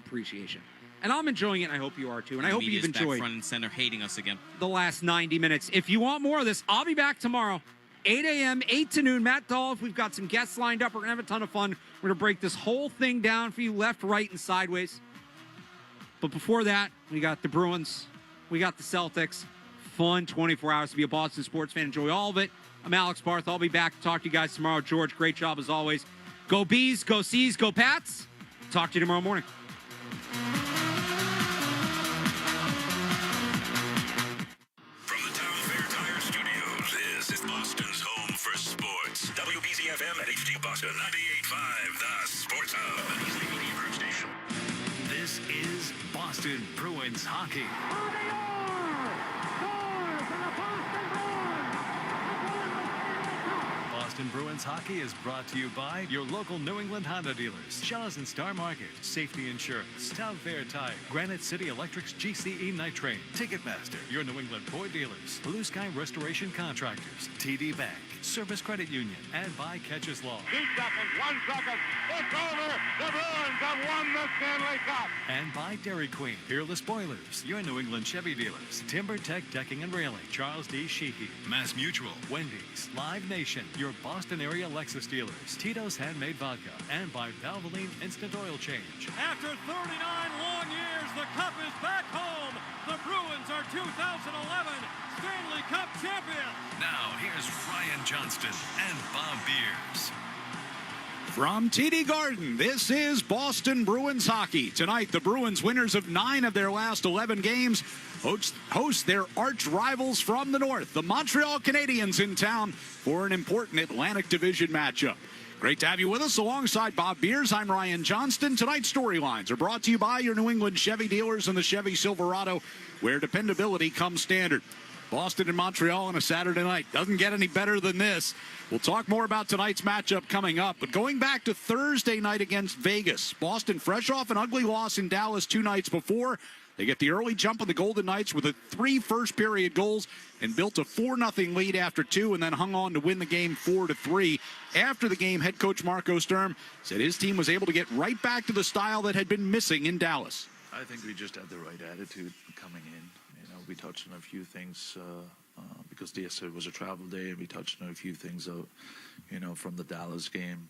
appreciation. And I'm enjoying it, and I hope you are too. And I hope you've enjoyed front and center hating us again. The last 90 minutes. If you want more of this, I'll be back tomorrow, 8 a.m., 8 to noon. Matt Dolph, we've got some guests lined up. We're going to have a ton of fun. We're going to break this whole thing down for you, left, right, and sideways. But before that, we got the Bruins. We got the Celtics. Fun 24 hours to be a Boston sports fan. Enjoy all of it. I'm Alex Barth. I'll be back to talk to you guys tomorrow. George, great job as always. Go Bees, go C's, go Pats. Talk to you tomorrow morning. From the Town Fair Tire Studios, this is Boston's home for sports. WBZ-FM at HD Boston, 98.5, the Sports Hub. An Easy Media Group station. This is Boston Bruins hockey. Boston Bruins hockey is brought to you by your local New England Honda dealers, Shaw's and Star Market, Safety Insurance, Town Fair Tire, Granite City Electric's GCE Night Train, Ticketmaster, your New England Boy dealers, Blue Sky Restoration Contractors, TD Bank, Service Credit Union, and by Catches Law. 2 seconds, 1 second, it's over! The Bruins have won the Stanley Cup! And by Dairy Queen, Peerless Boilers, your New England Chevy dealers, Timber Tech Decking and Railing, Charles D. Sheehy, Mass Mutual, Wendy's, Live Nation, your Boston area Lexus dealers, Tito's Handmade Vodka, and by Valvoline Instant Oil Change. After 39 long years, the Cup is back home. The Bruins are 2011 Stanley Cup champions. Now, here's Ryan Johnston and Bob Beers. From TD Garden, this is Boston Bruins hockey. Tonight, the Bruins, winners of 9 of their last 11 games, host their arch rivals from the north, the Montreal Canadiens, in town for an important Atlantic Division matchup. Great to have you with us alongside Bob Beers. I'm Ryan Johnston. Tonight's storylines are brought to you by your New England Chevy dealers and the Chevy Silverado, where dependability comes standard. Boston and Montreal on a Saturday night. Doesn't get any better than this. We'll talk more about tonight's matchup coming up. But going back to Thursday night against Vegas, Boston fresh off an ugly loss in Dallas 2 nights before. They get the early jump on the Golden Knights with 3 first-period goals and built a 4-0 lead after 2 and then hung on to win the game 4-3. After the game, head coach Marco Sturm said his team was able to get right back to the style that had been missing in Dallas. I think we just had the right attitude coming in. We touched on a few things because yesterday was a travel day, and we touched on a few things, from the Dallas game.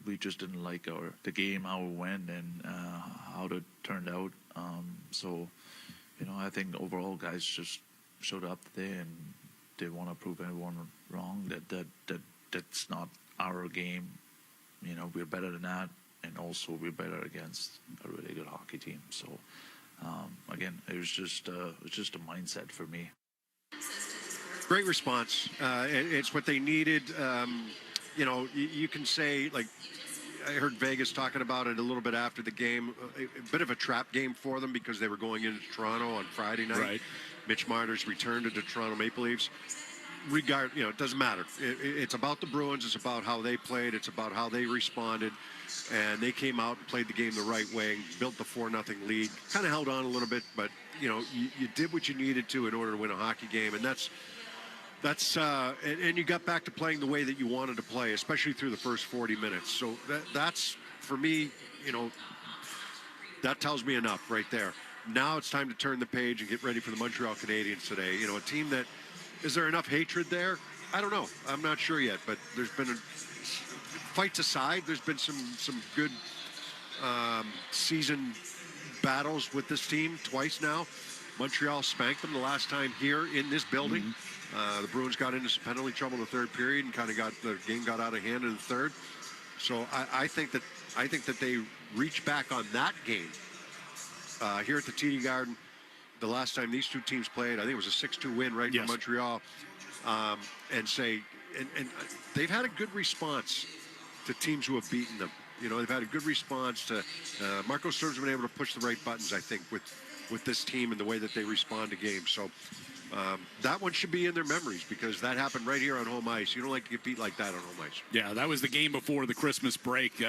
We just didn't like the game, how it went, and how it turned out. I think overall guys just showed up today, and they want to prove everyone wrong that's not our game. We're better than that, and also we're better against a really good hockey team. So. Again, it was just a mindset for me. Great response. It's what they needed. You can say, like, I heard Vegas talking about it a little bit after the game, a bit of a trap game for them because they were going into Toronto on Friday night. Right. Mitch Marner's returned to the Toronto Maple Leafs. It doesn't matter. It's about the Bruins. It's about how they played. It's about how they responded. And they came out and played the game the right way, built the 4-0 lead, kind of held on a little bit, but, you did what you needed to in order to win a hockey game. And and you got back to playing the way that you wanted to play, especially through the first 40 minutes. So that's, for me, that tells me enough right there. Now it's time to turn the page and get ready for the Montreal Canadiens today. A team that, is there enough hatred there? I don't know. I'm not sure yet, but there's been fights aside, there's been some good season battles with this team twice now. Montreal spanked them the last time here in this building. Mm-hmm. The Bruins got into some penalty trouble in the third period and kind of the game got out of hand in the third. So I think that they reach back on that game here at the TD Garden. The last time these two teams played, I think it was a 6-2 win for Montreal. And they've had a good response to teams who have beaten them. They've had a good response to Marco Sturm's been able to push the right buttons, I think, with this team and the way that they respond to games. So that one should be in their memories because that happened right here on home ice. You don't like to get beat like that on home ice. Yeah, that was the game before the Christmas break,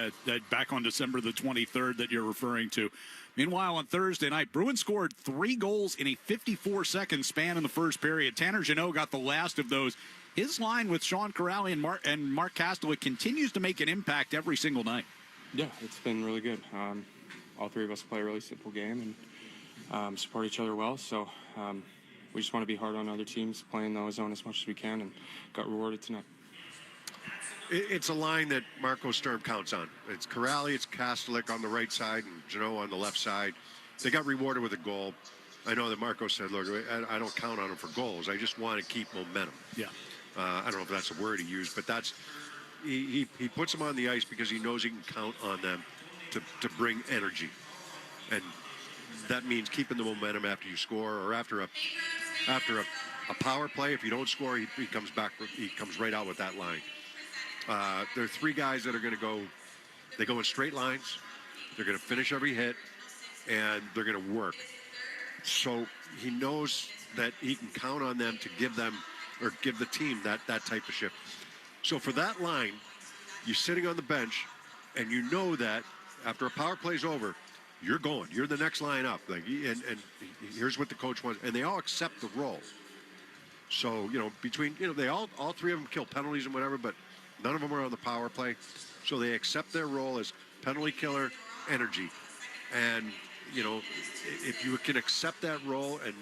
back on December the 23rd that you're referring to. Meanwhile, on Thursday night, Bruins scored 3 goals in a 54-second span in the first period. Tanner Jeannot got the last of those. His line with Sean Corrali and Mark Kastelik continues to make an impact every single night. Yeah, it's been really good. All three of us play a really simple game and support each other well. So we just want to be hard on other teams, playing the zone as much as we can, and got rewarded tonight. It's a line that Marco Sturm counts on. It's Corrali, it's Kastelik on the right side, and Janot on the left side. They got rewarded with a goal. I know that Marco said, look, I don't count on them for goals. I just want to keep momentum. Yeah. I don't know if that's a word he used, but that's he puts them on the ice because he knows he can count on them to bring energy. And that means keeping the momentum after you score or after a power play. If you don't score, he comes back. He comes right out with that line. There are three guys that are going to go. They go in straight lines. They're going to finish every hit, and they're going to work. So he knows that he can count on them to give them or give the team that type of shift. So for that line, you're sitting on the bench, and you know that after a power play's over, you're going. You're the next line up. Like, and here's what the coach wants, and they all accept the role. So they all three of them kill penalties and whatever, but none of them are on the power play. So they accept their role as penalty killer, energy, and if you can accept that role and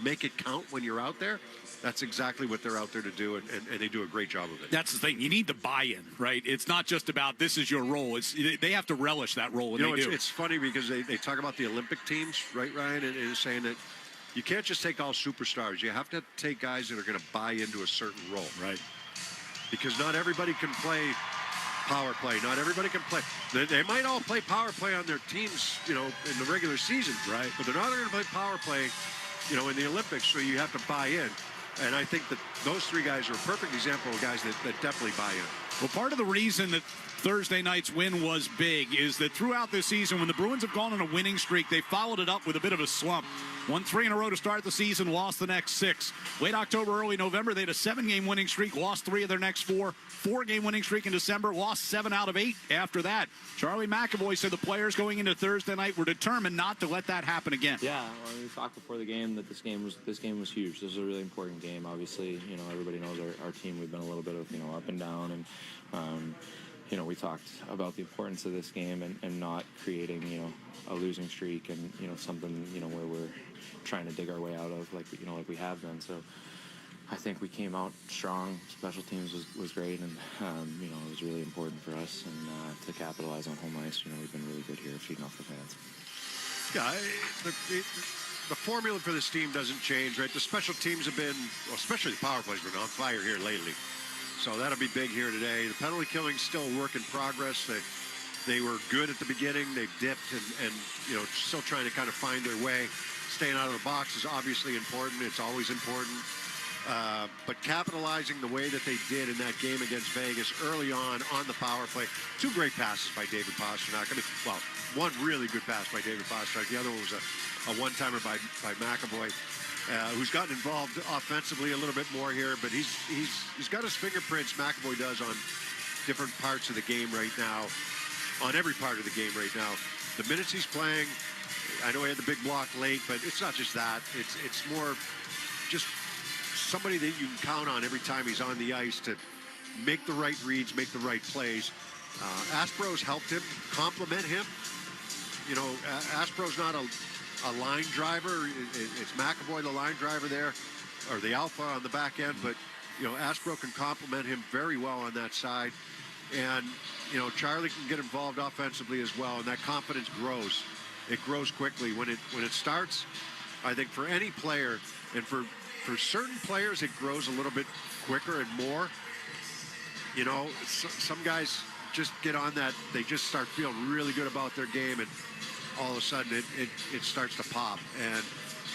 make it count when you're out there, that's exactly what they're out there to do, and they do a great job of it. That's the thing. You need the buy-in, right? It's not just about this is your role. They have to relish that role, and they do. It's funny because they talk about the Olympic teams, right, Ryan, and saying that you can't just take all superstars. You have to take guys that are going to buy into a certain role. Right. Because not everybody can play power play. Not everybody can play. They might all play power play on their teams, in the regular season. Right. But they're not going to play power play, in the Olympics, so you have to buy in. And I think that those three guys are a perfect example of guys that definitely buy in. Well, part of the reason that Thursday night's win was big is that throughout this season, when the Bruins have gone on a winning streak, they followed it up with a bit of a slump. Won 3 in a row to start the season, lost the next 6. Late October, early November, they had a 7-game winning streak, lost 3 of their next 4. 4-game winning streak in December, lost 7 out of 8 after that. Charlie McAvoy said the players going into Thursday night were determined not to let that happen again. Yeah, well, we talked before the game that this game was huge. This is a really important game. Obviously, everybody knows our team. We've been a little bit of up and down, and we talked about the importance of this game and not creating a losing streak and something where we're trying to dig our way out of like we have been. So I think we came out strong. Special teams was great, and it was really important for us and to capitalize on home ice. We've been really good here feeding off the fans. Yeah, the formula for this team doesn't change, right? The special teams have been, especially the power plays, been on fire here lately. So that'll be big here today. The penalty killing's still a work in progress. They were good at the beginning. They've dipped and still trying to kind of find their way. Staying out of the box is obviously important. It's always important. But capitalizing the way that they did in that game against Vegas early on the power play. 2 great passes by David Pastrnak. One really good pass by David Pastrnak. The other one was a one-timer by McAvoy, who's gotten involved offensively a little bit more here. But he's got his fingerprints, McAvoy does, on different parts of the game right now, on every part of the game right now. The minutes he's playing, I know he had the big block late, but it's not just that. It's more just somebody that you can count on every time he's on the ice to make the right reads, make the right plays. Aspro's helped him, compliment him. Aspro's not a line driver. It's McAvoy, the line driver there, or the alpha on the back end, but Aspro can compliment him very well on that side. And Charlie can get involved offensively as well, and that confidence grows. It grows quickly when it starts. I think for any player, and for certain players, it grows a little bit quicker and more. Some guys just get on that. They just start feeling really good about their game, and all of a sudden it starts to pop. And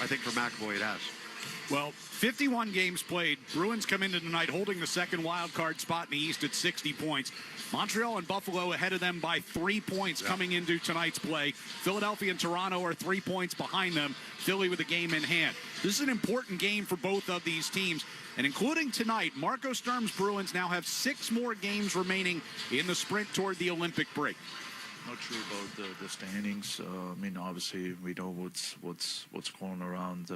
I think for McAvoy it has. Well, 51 games played. Bruins come into tonight holding the second wild card spot in the East at 60 points. Montreal and Buffalo ahead of them by 3 points coming into tonight's play. Philadelphia and Toronto are 3 points behind them. Philly with a game in hand. This is an important game for both of these teams. And including tonight, Marco Sturm's Bruins now have 6 more games remaining in the sprint toward the Olympic break. Not sure about the standings. I mean, obviously we know what's going around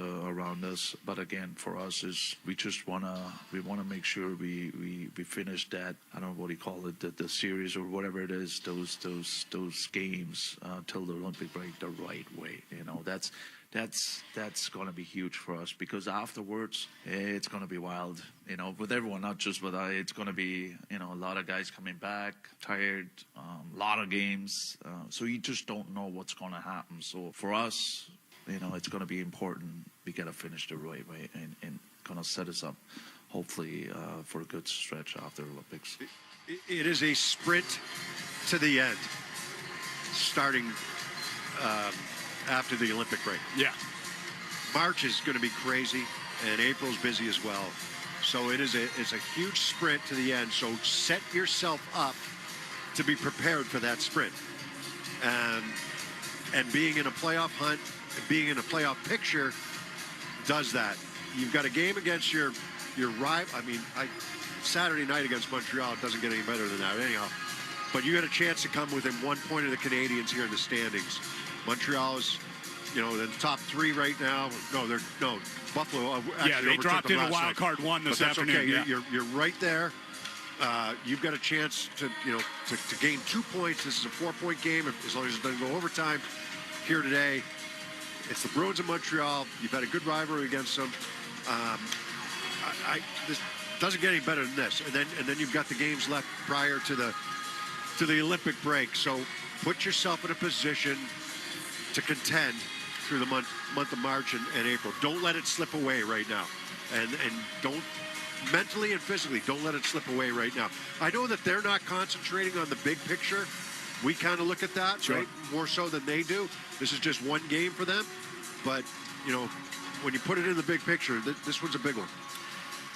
us. But again, for us is we wanna make sure we finish that. I don't know what you call it, the series or whatever it is. Those games till the Olympic break the right way. You know, that's going to be huge for us, because afterwards it's going to be wild, you know, with everyone, not just with us. It's going to be, you know, a lot of guys coming back, tired, a lot of games. So you just don't know what's going to happen. So for us, you know, it's going to be important. We got to finish the right way and going to set us up, hopefully, for a good stretch after the Olympics. It is a sprint to the end, starting after the Olympic break. Yeah. March is going to be crazy, and April's busy as well. So it's a huge sprint to the end. So set yourself up to be prepared for that sprint. And being in a playoff hunt, being in a playoff picture does that. You've got a game against your rival. I mean, Saturday night against Montreal, it doesn't get any better than that anyhow. But you got a chance to come within 1 point of the Canadians here in the standings. Montreal is, you know, in the top 3 right now. No, Buffalo. Yeah, they dropped in a wild card one this afternoon. Okay. Yeah. You're right there. You've got a chance to gain 2 points. This is a 4-point game as long as it doesn't go overtime. Here today, it's the Bruins of Montreal. You've had a good rivalry against them. This doesn't get any better than this. And then you've got the games left prior to the Olympic break. So put yourself in a position to contend through the month of March and April. Don't let it slip away right now. And don't, mentally and physically, don't let it slip away right now. I know that they're not concentrating on the big picture. We kind of look at that, sure, right? More so than they do. This is just one game for them. But, you know, when you put it in the big picture, this one's a big one.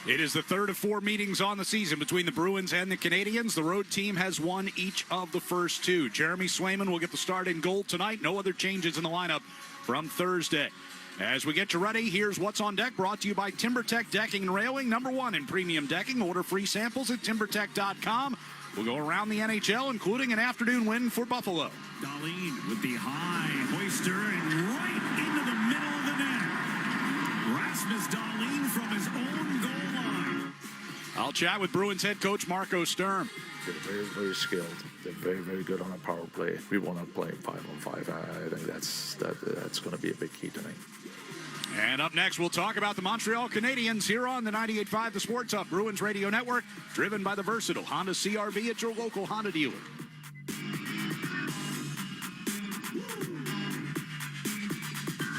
It is the third of 4 meetings on the season between the Bruins and the Canadiens. The road team has won each of the first 2. Jeremy Swayman will get the start in goal tonight. No other changes in the lineup from Thursday. As we get you ready, here's what's on deck, brought to you by TimberTech Decking and Railing, #1 in premium decking. Order free samples at timbertech.com. We'll go around the NHL, including an afternoon win for Buffalo. Dahlin with the high hoister and right into the middle of the net. Rasmus Dahlin from his own goal line. I'll chat with Bruins head coach Marco Sturm. They're very, very skilled. They're very, very good on a power play. We want to play 5-on-5. I think that's going to be a big key tonight. And up next, we'll talk about the Montreal Canadiens here on the 98.5 The Sports Hub Bruins Radio Network, driven by the versatile Honda CR-V at your local Honda dealer.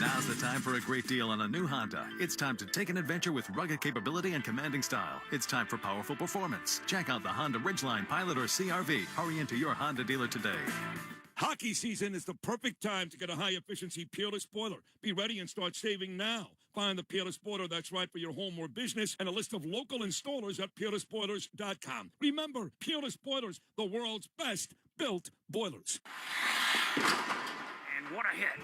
Now's the time for a great deal on a new Honda. It's time to take an adventure with rugged capability and commanding style. It's time for powerful performance. Check out the Honda Ridgeline, Pilot, or CR-V. Hurry into your Honda dealer today. Hockey season is the perfect time to get a high-efficiency Peerless boiler. Be ready and start saving now. Find the Peerless boiler that's right for your home or business and a list of local installers at peerlessboilers.com. Remember, Peerless Boilers, the world's best built boilers. And what a hit.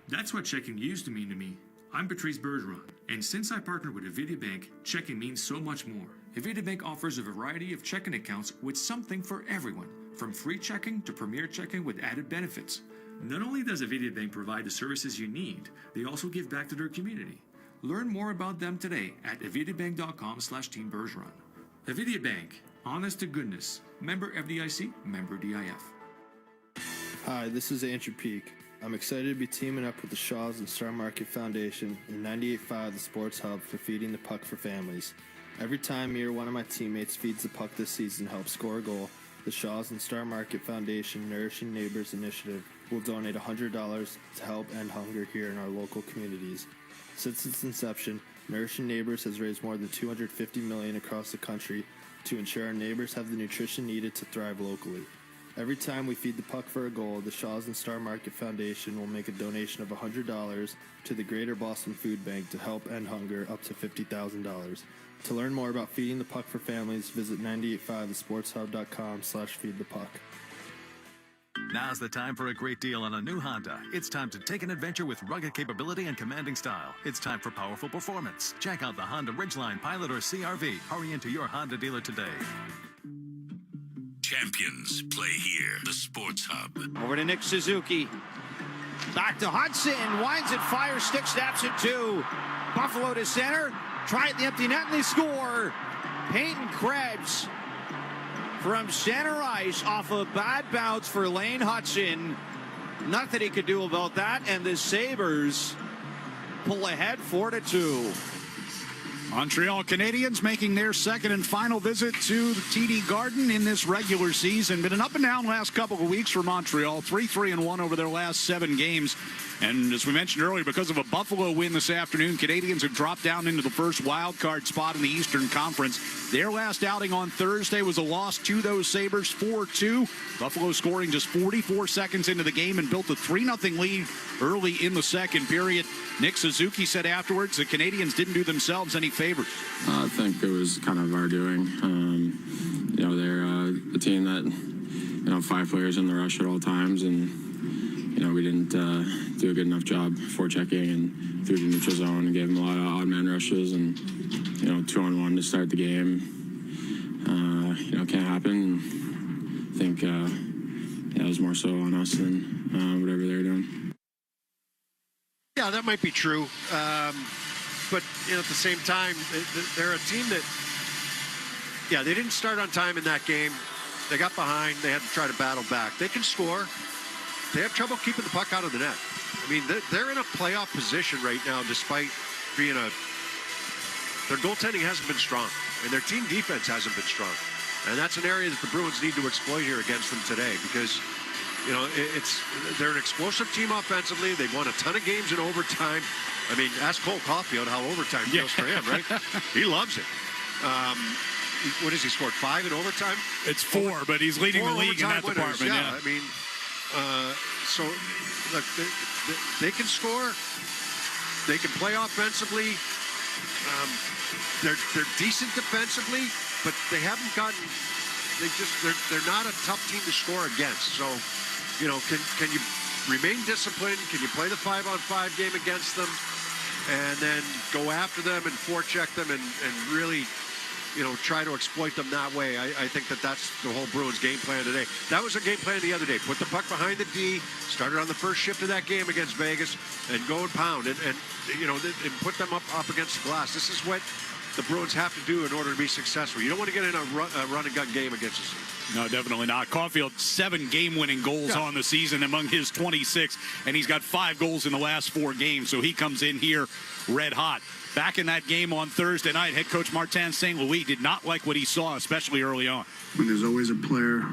That's what checking used to mean to me. I'm Patrice Bergeron, and since I partnered with Avidia Bank, checking means so much more. Avidia Bank offers a variety of checking accounts with something for everyone, from free checking to premier checking with added benefits. Not only does Avidia Bank provide the services you need, they also give back to their community. Learn more about them today at avidiabank.com/Team Bergeron. Avidia Bank, honest to goodness. Member FDIC, member DIF. Hi, this is Andrew Peak. I'm excited to be teaming up with the Shaws and Star Market Foundation and 98.5 The Sports Hub for Feeding the Puck for Families. Every time me or one of my teammates feeds the puck this season to help score a goal, the Shaws and Star Market Foundation Nourishing Neighbors Initiative will donate $100 to help end hunger here in our local communities. Since its inception, Nourishing Neighbors has raised more than $250 million across the country to ensure our neighbors have the nutrition needed to thrive locally. Every time we feed the puck for a goal, the Shaws and Star Market Foundation will make a donation of $100 to the Greater Boston Food Bank to help end hunger up to $50,000. To learn more about feeding the puck for families, visit 985thesportshub.com/feedthepuck. Now's the time for a great deal on a new Honda. It's time to take an adventure with rugged capability and commanding style. It's time for powerful performance. Check out the Honda Ridgeline, Pilot, or CR-V. Hurry into your Honda dealer today. champions play here. The Sports Hub. Over to Nick Suzuki. Back to Hudson. Winds it, fires, stick, snaps it two. Buffalo to center. Try it in the empty net, and they score. Peyton Krebs from center ice off a bad bounce for Lane Hudson. Nothing he could do about that, and the Sabres pull ahead 4-2. Montreal Canadiens making their second and final visit to the TD Garden in this regular season. Been an up and down last couple of weeks for Montreal. 3-3-1 over their last 7 games. And as we mentioned earlier, because of a Buffalo win this afternoon, Canadians have dropped down into the first wild card spot in the Eastern Conference. Their last outing on Thursday was a loss to those Sabres, 4-2. Buffalo scoring just 44 seconds into the game and built a 3-0 lead early in the second period. Nick Suzuki said afterwards the Canadians didn't do themselves any favors. I think it was kind of our doing. They're a team that, 5 players in the rush at all times, and we didn't do a good enough job forechecking and through the neutral zone and gave them a lot of odd man rushes, and 2-on-1 to start the game. Can't happen. I think it was more so on us than whatever they were doing. Yeah, that might be true. But at the same time, they're a team that, they didn't start on time in that game. They got behind. They had to try to battle back. They can score. They have trouble keeping the puck out of the net. I mean, they're in a playoff position right now, despite being their goaltending hasn't been strong, and their team defense hasn't been strong. And that's an area that the Bruins need to exploit here against them today, because they're an explosive team offensively. They've won a ton of games in overtime. I mean, ask Cole Caulfield how overtime feels for him, right? He loves it. What has he scored? 5 in overtime? It's 4, but he's leading the league in that department. Yeah, I mean, so look, they can score. They can play offensively. They're decent defensively, but they haven't gotten. They're not a tough team to score against. So, can you remain disciplined? Can you play the 5-on-5 game against them, and then go after them and forecheck them and really, try to exploit them that way? I think that's the whole Bruins game plan today. That was a game plan the other day. Put the puck behind the D, started on the first shift of that game against Vegas, and go and pound and put them up against the glass. This is what the Bruins have to do in order to be successful. You don't want to get in a run and gun game against us. No, definitely not. Caulfield, 7 game-winning goals on the season among his 26, and he's got 5 goals in the last 4 games, so he comes in here red hot. Back in that game on Thursday night, head coach Martin St. Louis did not like what he saw, especially early on. When there's always a player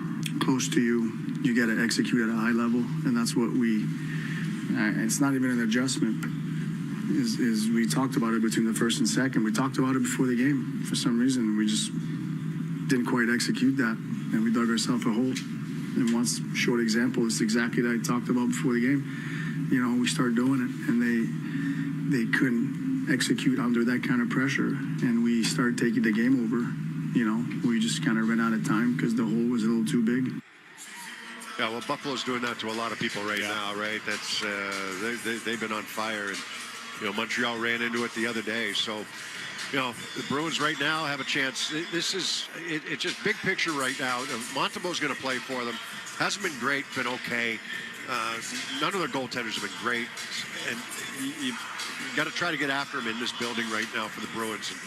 close to you, you got to execute at a high level, and that's what it's not even an adjustment. Is we talked about it between the first and second. We talked about it before the game. For some reason, we just didn't quite execute that, and we dug ourselves a hole. And one short example is exactly that I talked about before the game. We started doing it, and they couldn't execute under that kind of pressure, and we started taking the game over. We just kind of ran out of time because the hole was a little too big. Yeah, well, Buffalo's doing that to a lot of people right now, right? That's they've been on fire, and Montreal ran into it the other day. So, the Bruins right now have a chance. This is it's just big picture right now. Montembeault's going to play for them. Hasn't been great, been okay. None of their goaltenders have been great, and you got to try to get after them in this building right now for the Bruins. And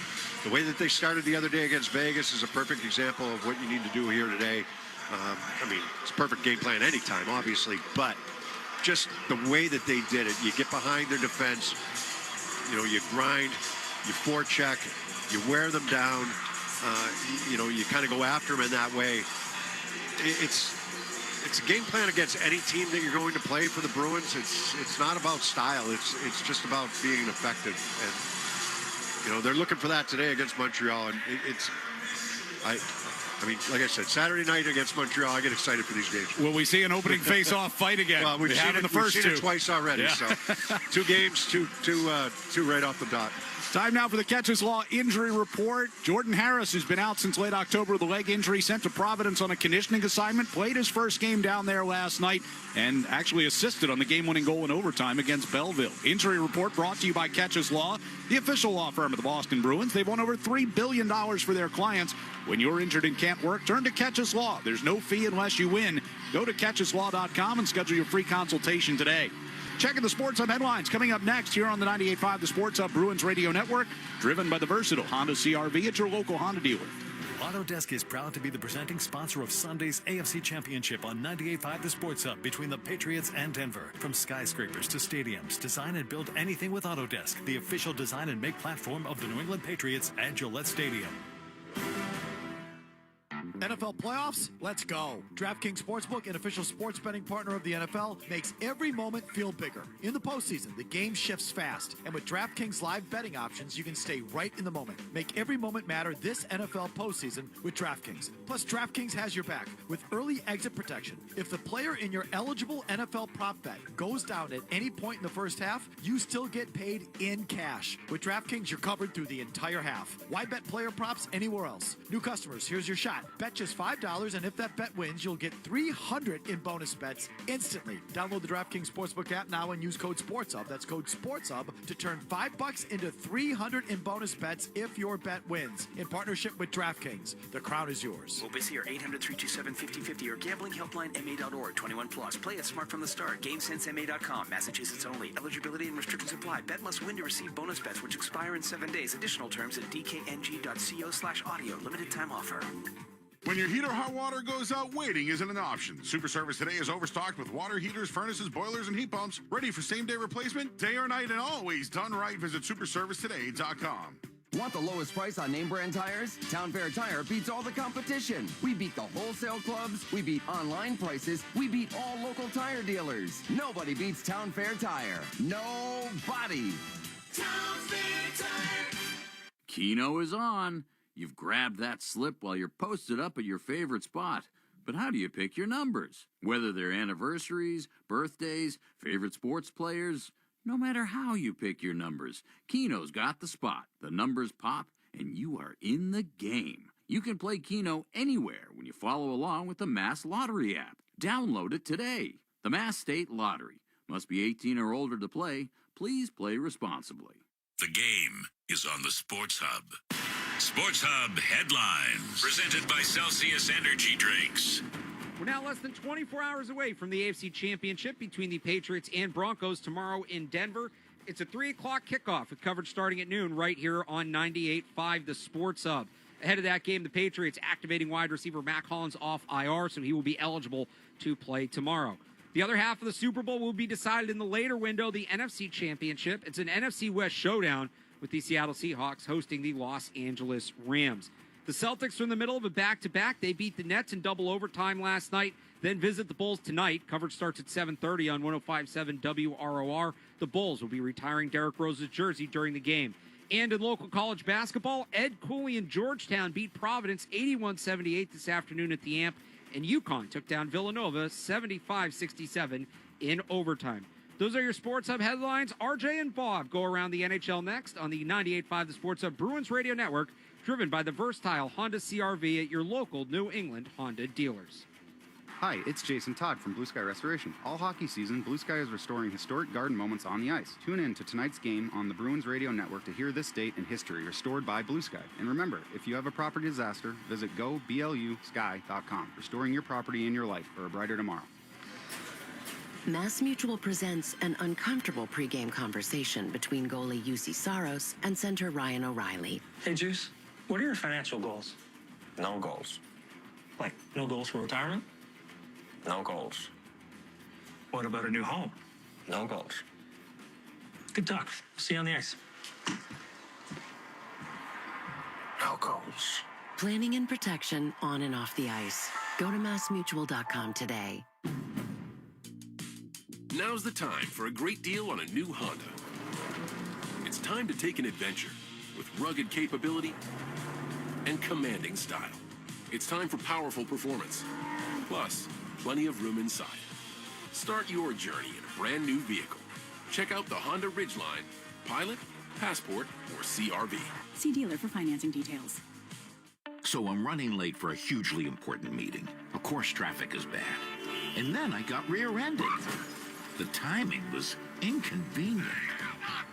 the way that they started the other day against Vegas is a perfect example of what you need to do here today. I mean, it's a perfect game plan anytime, obviously, but just the way that they did it, you get behind their defense, you grind, you forecheck, you wear them down, you kind of go after them in that way. It's a game plan against any team that you're going to play for the Bruins. It's not about style. It's just about being effective, and they're looking for that today against Montreal. And I mean, like I said, Saturday night against Montreal, I get excited for these games. Will we see an opening face-off fight again? Well, we've seen it twice already. Yeah. So 2 games, two right off the dot. Time now for the Catches Law injury report. Jordan Harris, who's been out since late October with a leg injury, sent to Providence on a conditioning assignment, played his first game down there last night, and actually assisted on the game-winning goal in overtime against Belleville. Injury report brought to you by Catches Law, the official law firm of the Boston Bruins. They've won over $3 billion for their clients. When you're injured and can't work, turn to Catches Law. There's no fee unless you win. Go to catcheslaw.com and schedule your free consultation today. Checking the Sports Hub headlines coming up next here on the 98.5 The Sports Hub Bruins Radio Network, driven by the versatile Honda CR-V at your local Honda dealer. Autodesk is proud to be the presenting sponsor of Sunday's AFC Championship on 98.5 The Sports Hub between the Patriots and Denver. From skyscrapers to stadiums, design and build anything with Autodesk, the official design and make platform of the New England Patriots at Gillette Stadium. NFL playoffs? Let's go. DraftKings Sportsbook, an official sports betting partner of the NFL, makes every moment feel bigger. In the postseason, the game shifts fast. And with DraftKings live betting options, you can stay right in the moment. Make every moment matter this NFL postseason with DraftKings. Plus, DraftKings has your back with early exit protection. If the player in your eligible NFL prop bet goes down at any point in the first half, you still get paid in cash. With DraftKings, you're covered through the entire half. Why bet player props anywhere else? New customers, here's your shot. Bet just $5, and if that bet wins, you'll get $300 in bonus bets instantly. Download the DraftKings Sportsbook app now and use code SportsHub. That's code SportsHub to turn $5 into $300 in bonus bets if your bet wins. In partnership with DraftKings, the crown is yours. OBC or 800-327-5050 or gamblinghelplinema.org. 21 plus. Play it smart from the start. GameSenseMA.com. Massachusetts only. Eligibility and restrictions apply. Bet must win to receive bonus bets, which expire in 7 days. Additional terms at dkng.co/audio. Limited time offer. When your heat or hot water goes out, waiting isn't an option. Super Service Today is overstocked with water heaters, furnaces, boilers, and heat pumps. Ready for same-day replacement, day or night, and always done right. Visit superservicetoday.com. Want the lowest price on name brand tires? Town Fair Tire beats all the competition. We beat the wholesale clubs. We beat online prices. We beat all local tire dealers. Nobody beats Town Fair Tire. Nobody. Town Fair Tire. Keno is on. You've grabbed that slip while you're posted up at your favorite spot. But how do you pick your numbers? Whether they're anniversaries, birthdays, favorite sports players, no matter how you pick your numbers, Keno's got the spot. The numbers pop, and you are in the game. You can play Keno anywhere when you follow along with the Mass Lottery app. Download it today. The Mass State Lottery. Must be 18 or older to play. Please play responsibly. The game is on the Sports Hub. Sports Hub headlines, presented by Celsius Energy Drinks. We're now less than 24 hours away from the AFC Championship between the Patriots and Broncos tomorrow in Denver. It's a 3 o'clock kickoff with coverage starting at noon right here on 98.5 The Sports Hub. Ahead of that game, the Patriots activating wide receiver Mac Hollins off IR, so he will be eligible to play tomorrow. The other half of the Super Bowl will be decided in the later window, the NFC Championship. It's an NFC West showdown with the Seattle Seahawks hosting the Los Angeles Rams. The Celtics are in the middle of a back-to-back. They beat the Nets in double overtime last night, then visit the Bulls tonight. Coverage starts at 7:30 on 105.7 WROR. The Bulls will be retiring Derrick Rose's jersey during the game. And in local college basketball, Ed Cooley and Georgetown beat Providence 81-78 this afternoon at the Amp, and UConn took down Villanova 75-67 in overtime. Those are your Sports Hub headlines. RJ and Bob go around the NHL next on the 98.5 The Sports Hub Bruins Radio Network, driven by the versatile Honda CR-V at your local New England Honda dealers. Hi, it's Jason Todd from Blue Sky Restoration. All hockey season, Blue Sky is restoring historic garden moments on the ice. Tune in to tonight's game on the Bruins Radio Network to hear this date in history restored by Blue Sky. And remember, if you have a property disaster, visit goblusky.com. Restoring your property and your life for a brighter tomorrow. Mass Mutual presents an uncomfortable pregame conversation between goalie UC Saros and center Ryan O'Reilly. Hey, Juice, what are your financial goals? No goals. Like, no goals for retirement? No goals. What about a new home? No goals. Good talk. See you on the ice. No goals. Planning and protection on and off the ice. Go to massmutual.com today. Now's the time for a great deal on a new Honda. It's time to take an adventure with rugged capability and commanding style. It's time for powerful performance, plus plenty of room inside. Start your journey in a brand new vehicle. Check out the Honda Ridgeline, Pilot, Passport, or CRV. See dealer for financing details. So I'm running late for a hugely important meeting. Of course, traffic is bad. And then I got rear-ended. The timing was inconvenient.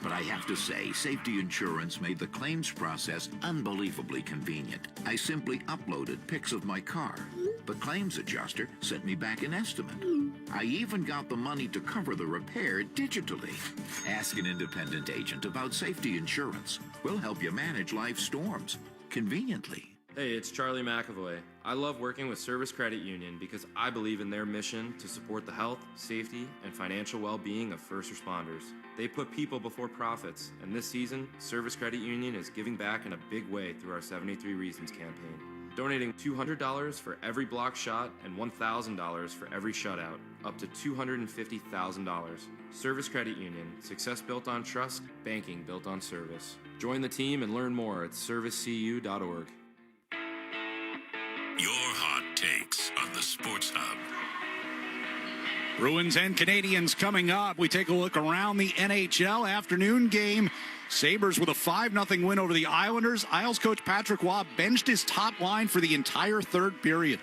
But I have to say, safety insurance made the claims process unbelievably convenient. I simply uploaded pics of my car. The claims adjuster sent me back an estimate. I even got the money to cover the repair digitally. Ask an independent agent about safety insurance. We'll help you manage life's storms conveniently. Hey, it's Charlie McAvoy. I love working with Service Credit Union because I believe in their mission to support the health, safety, and financial well-being of first responders. They put people before profits, and this season, Service Credit Union is giving back in a big way through our 73 Reasons campaign, donating $200 for every block shot and $1,000 for every shutout, up to $250,000. Service Credit Union, success built on trust, banking built on service. Join the team and learn more at servicecu.org. Your hot takes on the Sports Hub. Bruins and Canadians coming up. We take a look around the NHL afternoon game. Sabres with a 5-0 win over the Islanders. Isles coach Patrick Waugh benched his top line for the entire third period.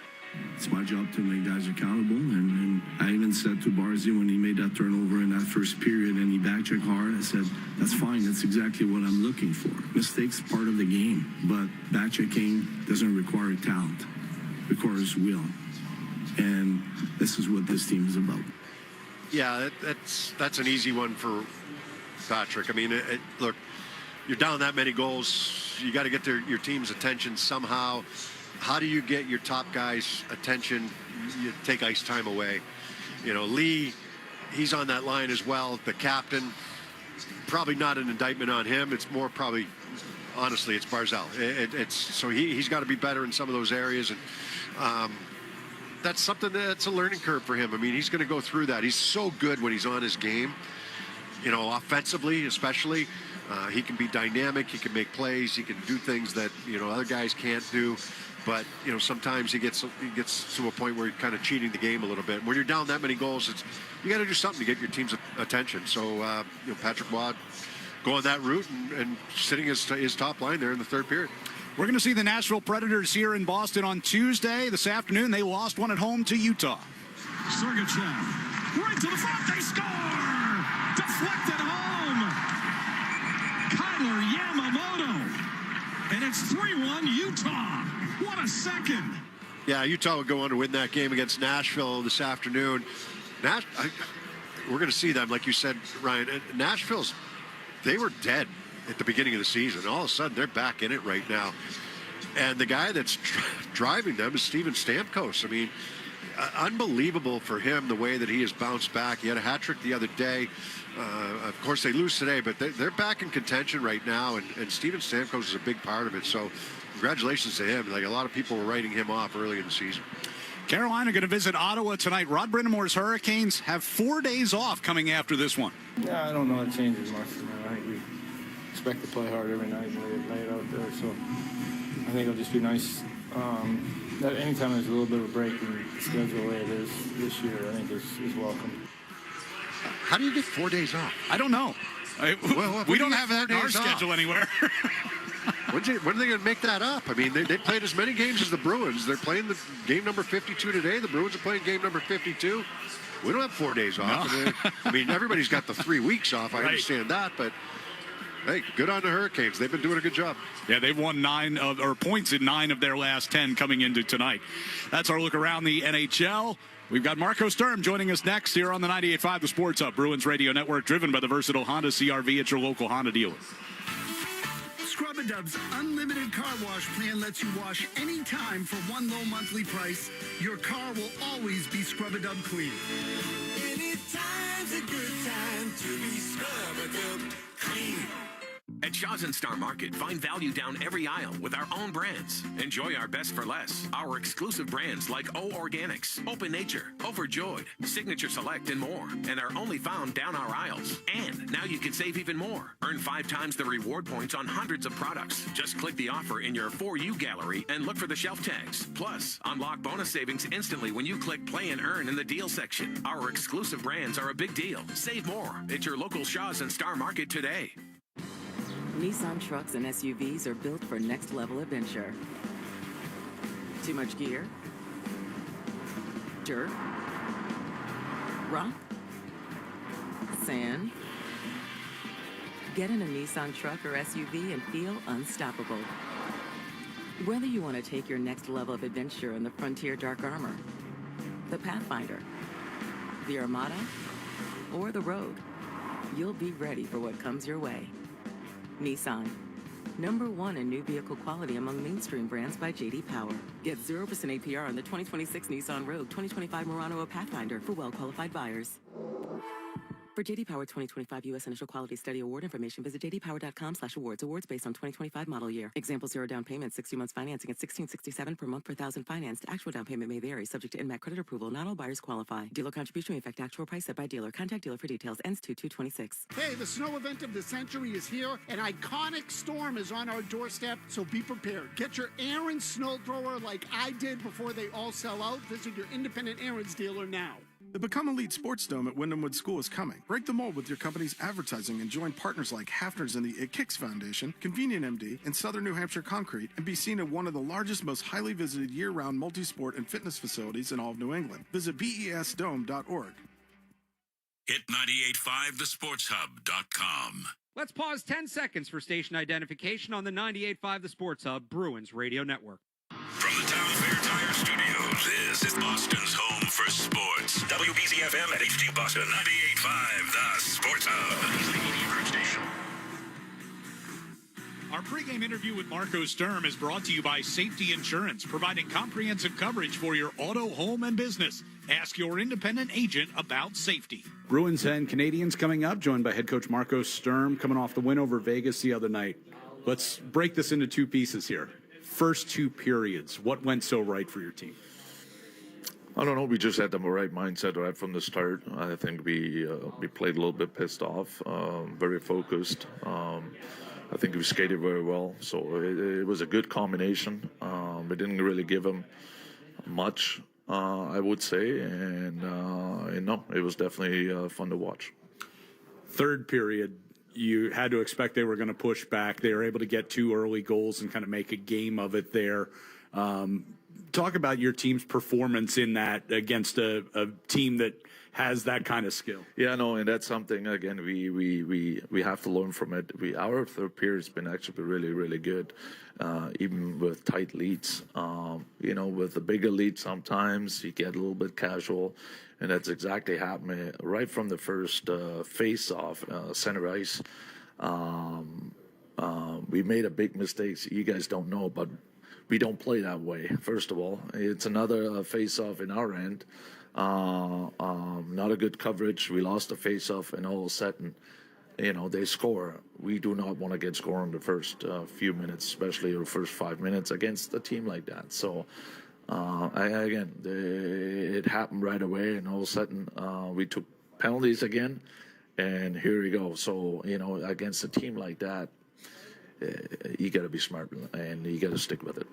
It's my job to make guys accountable, and I even said to Barzy when he made that turnover in that first period and he backchecked hard, I said, that's fine, that's exactly what I'm looking for. Mistakes part of the game, but backchecking doesn't require talent, it requires will. And this is what this team is about. Yeah, that's an easy one for Patrick. I mean, look, you're down that many goals. You got to get your team's attention somehow. How do you get your top guys' attention? You take ice time away. You know, Lee, he's on that line as well. The captain, probably not an indictment on him. It's more probably, honestly, it's Barzal. So he's got to be better in some of those areas. And that's something that's a learning curve for him. I mean, he's going to go through that. He's so good when he's on his game, you know, offensively especially. He can be dynamic. He can make plays. He can do things that, you know, other guys can't do. But, you know, sometimes he gets to a point where he's kind of cheating the game a little bit. When you're down that many goals, you got to do something to get your team's attention. So, you know, Patrick Waugh going that route and sitting his top line there in the third period. We're going to see the Nashville Predators here in Boston on Tuesday. This afternoon, they lost one at home to Utah. Sergachev, right to the front, they score! Deflected home! Kyler Yamamoto, and it's 3-1 Utah. What a second! Yeah, Utah would go on to win that game against Nashville this afternoon. We're going to see them, like you said, Ryan. Nashville's, they were dead at the beginning of the season. All of a sudden, they're back in it right now. And the guy that's driving them is Steven Stamkos. I mean, unbelievable for him the way that he has bounced back. He had a hat trick the other day. Of course, they lose today, but they're back in contention right now, and Steven Stamkos is a big part of it. So congratulations to him. Like, a lot of people were writing him off early in the season. Carolina going to visit Ottawa tonight. Rod Brind'Amour's Hurricanes have 4 days off coming after this one. Yeah, I don't know it changes much. I think we expect to play hard every night and lay it out there. So I think it'll just be nice that anytime there's a little bit of a break in the schedule the way it is this year, I think is welcome. How do you get 4 days off? I don't know. We don't have that in our schedule anywhere. When are they going to make that up? I mean, they played as many games as the Bruins. They're playing the game number 52 today. The Bruins are playing game number 52. We don't have 4 days off. No. I mean, everybody's got the 3 weeks off. I understand that, but hey, good on the Hurricanes. They've been doing a good job. Yeah, they've won points in 9 of their last 10 coming into tonight. That's our look around the NHL. We've got Marco Sturm joining us next here on the 98.5 The Sports Hub, Bruins Radio Network, driven by the versatile Honda CRV at your local Honda dealer. Scrub-A-Dub's unlimited car wash plan lets you wash anytime for one low monthly price. Your car will always be Scrub-A-Dub clean. Anytime's a good time to be Scrub-A-Dub clean. At Shaw's and Star Market, find value down every aisle with our own brands. Enjoy our best for less. Our exclusive brands like O Organics, Open Nature, Overjoyed, Signature Select, and more. And are only found down our aisles. And now you can save even more. Earn 5 times the reward points on hundreds of products. Just click the offer in your For You gallery and look for the shelf tags. Plus, unlock bonus savings instantly when you click Play and Earn in the deal section. Our exclusive brands are a big deal. Save more at your local Shaw's and Star Market today. Nissan trucks and SUVs are built for next-level adventure. Too much gear? Dirt? Rock? Sand? Get in a Nissan truck or SUV and feel unstoppable. Whether you want to take your next level of adventure in the Frontier Dark Armor, the Pathfinder, the Armada, or the Rogue, you'll be ready for what comes your way. Nissan, #1 in new vehicle quality among mainstream brands by J.D. Power. Get 0% APR on the 2026 Nissan Rogue, 2025 Murano or Pathfinder for well-qualified buyers. For J.D. Power 2025 U.S. Initial Quality Study Award information, visit jdpower.com/awards. Awards based on 2025 model year. Example: 0 down payment, 60 months financing at $1,667 per month per thousand financed. Actual down payment may vary, subject to INMAC credit approval. Not all buyers qualify. Dealer contribution may affect actual price set by dealer. Contact dealer for details. Ends 2/2/26. Hey, the snow event of the century is here. An iconic storm is on our doorstep, so be prepared. Get your Aaron's snow thrower like I did before they all sell out. Visit your independent Aaron's dealer now. The Become Elite Sports Dome at Wyndham Wood School is coming. Break the mold with your company's advertising and join partners like Hafner's and the It Kicks Foundation, Convenient MD, and Southern New Hampshire Concrete, and be seen at one of the largest, most highly visited year-round multi-sport and fitness facilities in all of New England. Visit besdome.org. Hit 985thesportshub.com. Let's pause 10 seconds for station identification on the 98.5 The Sports Hub Bruins Radio Network. From the Town Fair Tire Studios, this is Boston's home for sports. WBZFM at HD Boston, 98.5 The Sports Hub. Easily media group station. Our pregame interview with Marco Sturm is brought to you by Safety Insurance, providing comprehensive coverage for your auto, home, and business. Ask your independent agent about safety. Bruins and Canadians coming up, joined by head coach Marco Sturm, coming off the win over Vegas the other night. Let's break this into two pieces here. First two periods, what went so right for your team? I don't know. We just had the right mindset right from the start. I think we played a little bit pissed off, very focused. I think we skated very well, so it was a good combination. We didn't really give them much, I would say, and no, it was definitely fun to watch. Third period, you had to expect they were going to push back. They were able to get 2 early goals and kind of make a game of it there. Talk about your team's performance in that against a team that has that kind of skill. Yeah, no, and that's something, again, we have to learn from it. Our third period has been actually really, really good, even with tight leads. With the bigger lead, sometimes you get a little bit casual, and that's exactly happening right from the first face-off, center ice. We made a big mistake. You guys don't know, but we don't play that way, first of all. It's another face-off in our end. Not a good coverage. We lost the face-off, and all of a sudden, they score. We do not want to get scored in the first few minutes, especially the first 5 minutes against a team like that. So, it happened right away, and all of a sudden, we took penalties again, and here we go. So, against a team like that, you got to be smart, and you got to stick with it.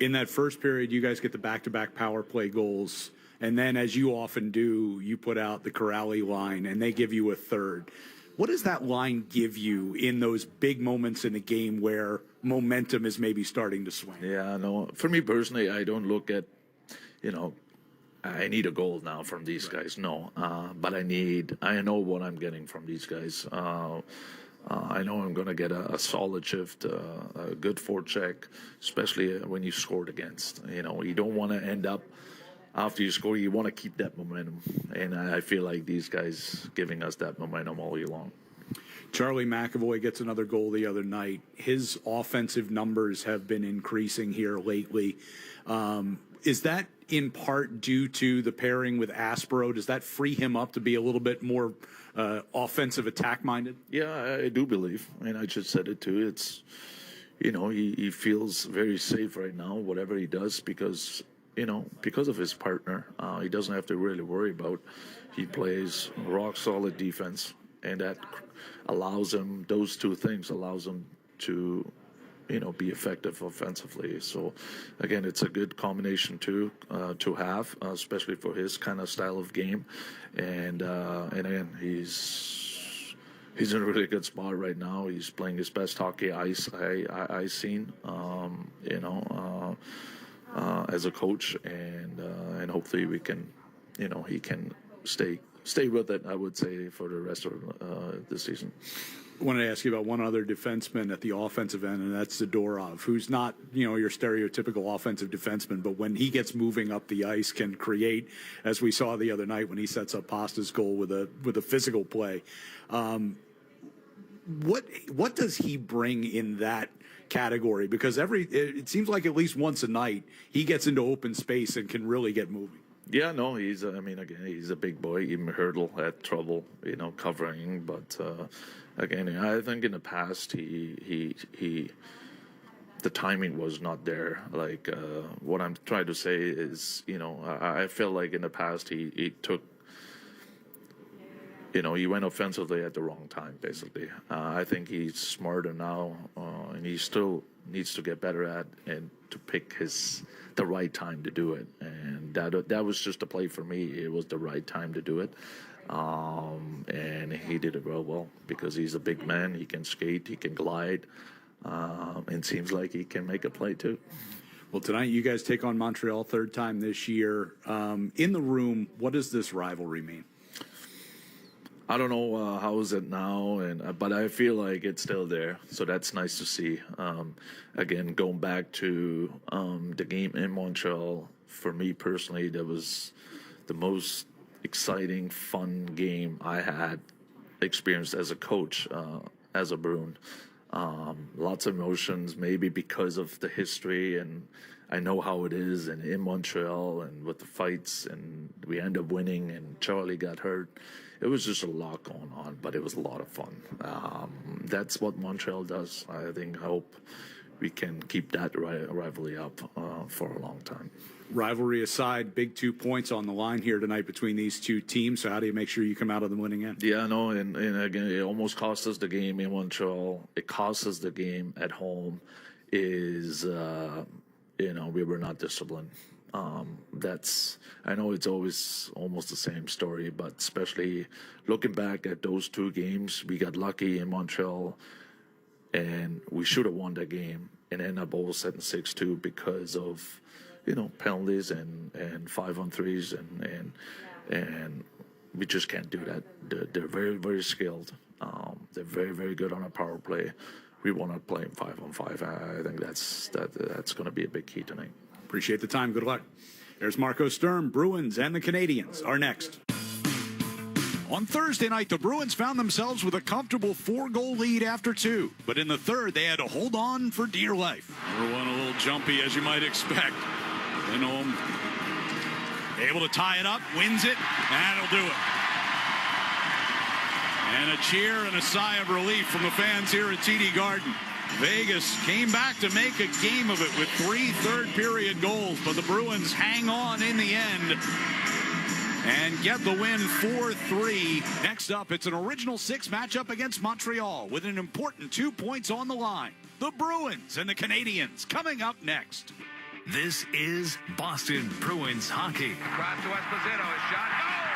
In that first period, you guys get the back-to-back power play goals. And then, as you often do, you put out the Corrali line, and they give you a third. What does that line give you in those big moments in the game where momentum is maybe starting to swing? Yeah, no. For me personally, I don't look at, I need a goal now from these guys. No, but I know what I'm getting from these guys. I know I'm going to get a solid shift, a good forecheck, especially when you scored against. You don't want to end up. After you score, you want to keep that momentum. And I feel like these guys giving us that momentum all year long. Charlie McAvoy gets another goal the other night. His offensive numbers have been increasing here lately. Is that in part due to the pairing with Aspero? Does that free him up to be a little bit more offensive attack-minded? Yeah, I do believe. And I just said it too. It's, he feels very safe right now, whatever he does, because of his partner. He doesn't have to really worry about. He plays rock solid defense, and that allows him, those two things allows him to, be effective offensively. So again, it's a good combination to have, especially for his kind of style of game. And again, he's he's in a really good spot right now. He's playing his best hockey I seen, as a coach, and hopefully we can, he can stay with it, I would say, for the rest of the season. I wanted to ask you about one other defenseman at the offensive end, and that's Zadorov, who's not, your stereotypical offensive defenseman, but when he gets moving up the ice can create, as we saw the other night when he sets up Pasta's goal with a physical play. What does he bring in that category? Because it seems like at least once a night he gets into open space and can really get moving. Yeah, no, he's a big boy. Even Hurdle had trouble, covering. But again, I think in the past the timing was not there. Like what I'm trying to say is, I feel like in the past he took. He went offensively at the wrong time, basically. I think he's smarter now, and he still needs to get better at and to pick the right time to do it. And that was just a play for me. It was the right time to do it. And he did it real well because he's a big man. He can skate, he can glide, and seems like he can make a play too. Well, tonight you guys take on Montreal, third time this year. In the room, what does this rivalry mean? I don't know how is it now, but I feel like it's still there, so that's nice to see. Again, going back to the game in Montreal, for me personally, that was the most exciting, fun game I had experienced as a coach, as a Bruin. Lots of emotions, maybe because of the history, and I know how it is, and in Montreal, and with the fights, and we end up winning, and Charlie got hurt. It was just a lot going on, but it was a lot of fun. That's what Montreal does. I hope we can keep that rivalry up for a long time. Rivalry aside, big 2 points on the line here tonight between these two teams. So how do you make sure you come out of the winning end? Yeah, no, and again, it almost cost us the game in Montreal. It cost us the game at home. We were not disciplined. I know it's always almost the same story, but especially looking back at those two games, we got lucky in Montreal, and we should have won that game and ended up all set in 6-2 because of penalties and 5-on-3s and we just can't do that. They're very, very skilled. They're very, very good on a power play. We want to play 5-on-5. I think that's going to be a big key tonight. Appreciate the time. Good luck. There's Marco Sturm. Bruins and the Canadiens are next. On Thursday night, the Bruins found themselves with a comfortable 4-goal lead after 2. But in the third, they had to hold on for dear life. Number one, a little jumpy, as you might expect. Lindholm able to tie it up, wins it, and that'll do it. And a cheer and a sigh of relief from the fans here at TD Garden. Vegas came back to make a game of it with 3 third-period goals, but the Bruins hang on in the end and get the win 4-3. Next up, it's an Original 6 matchup against Montreal with an important 2 points on the line. The Bruins and the Canadiens coming up next. This is Boston Bruins hockey. Cross to Esposito, a shot. Oh!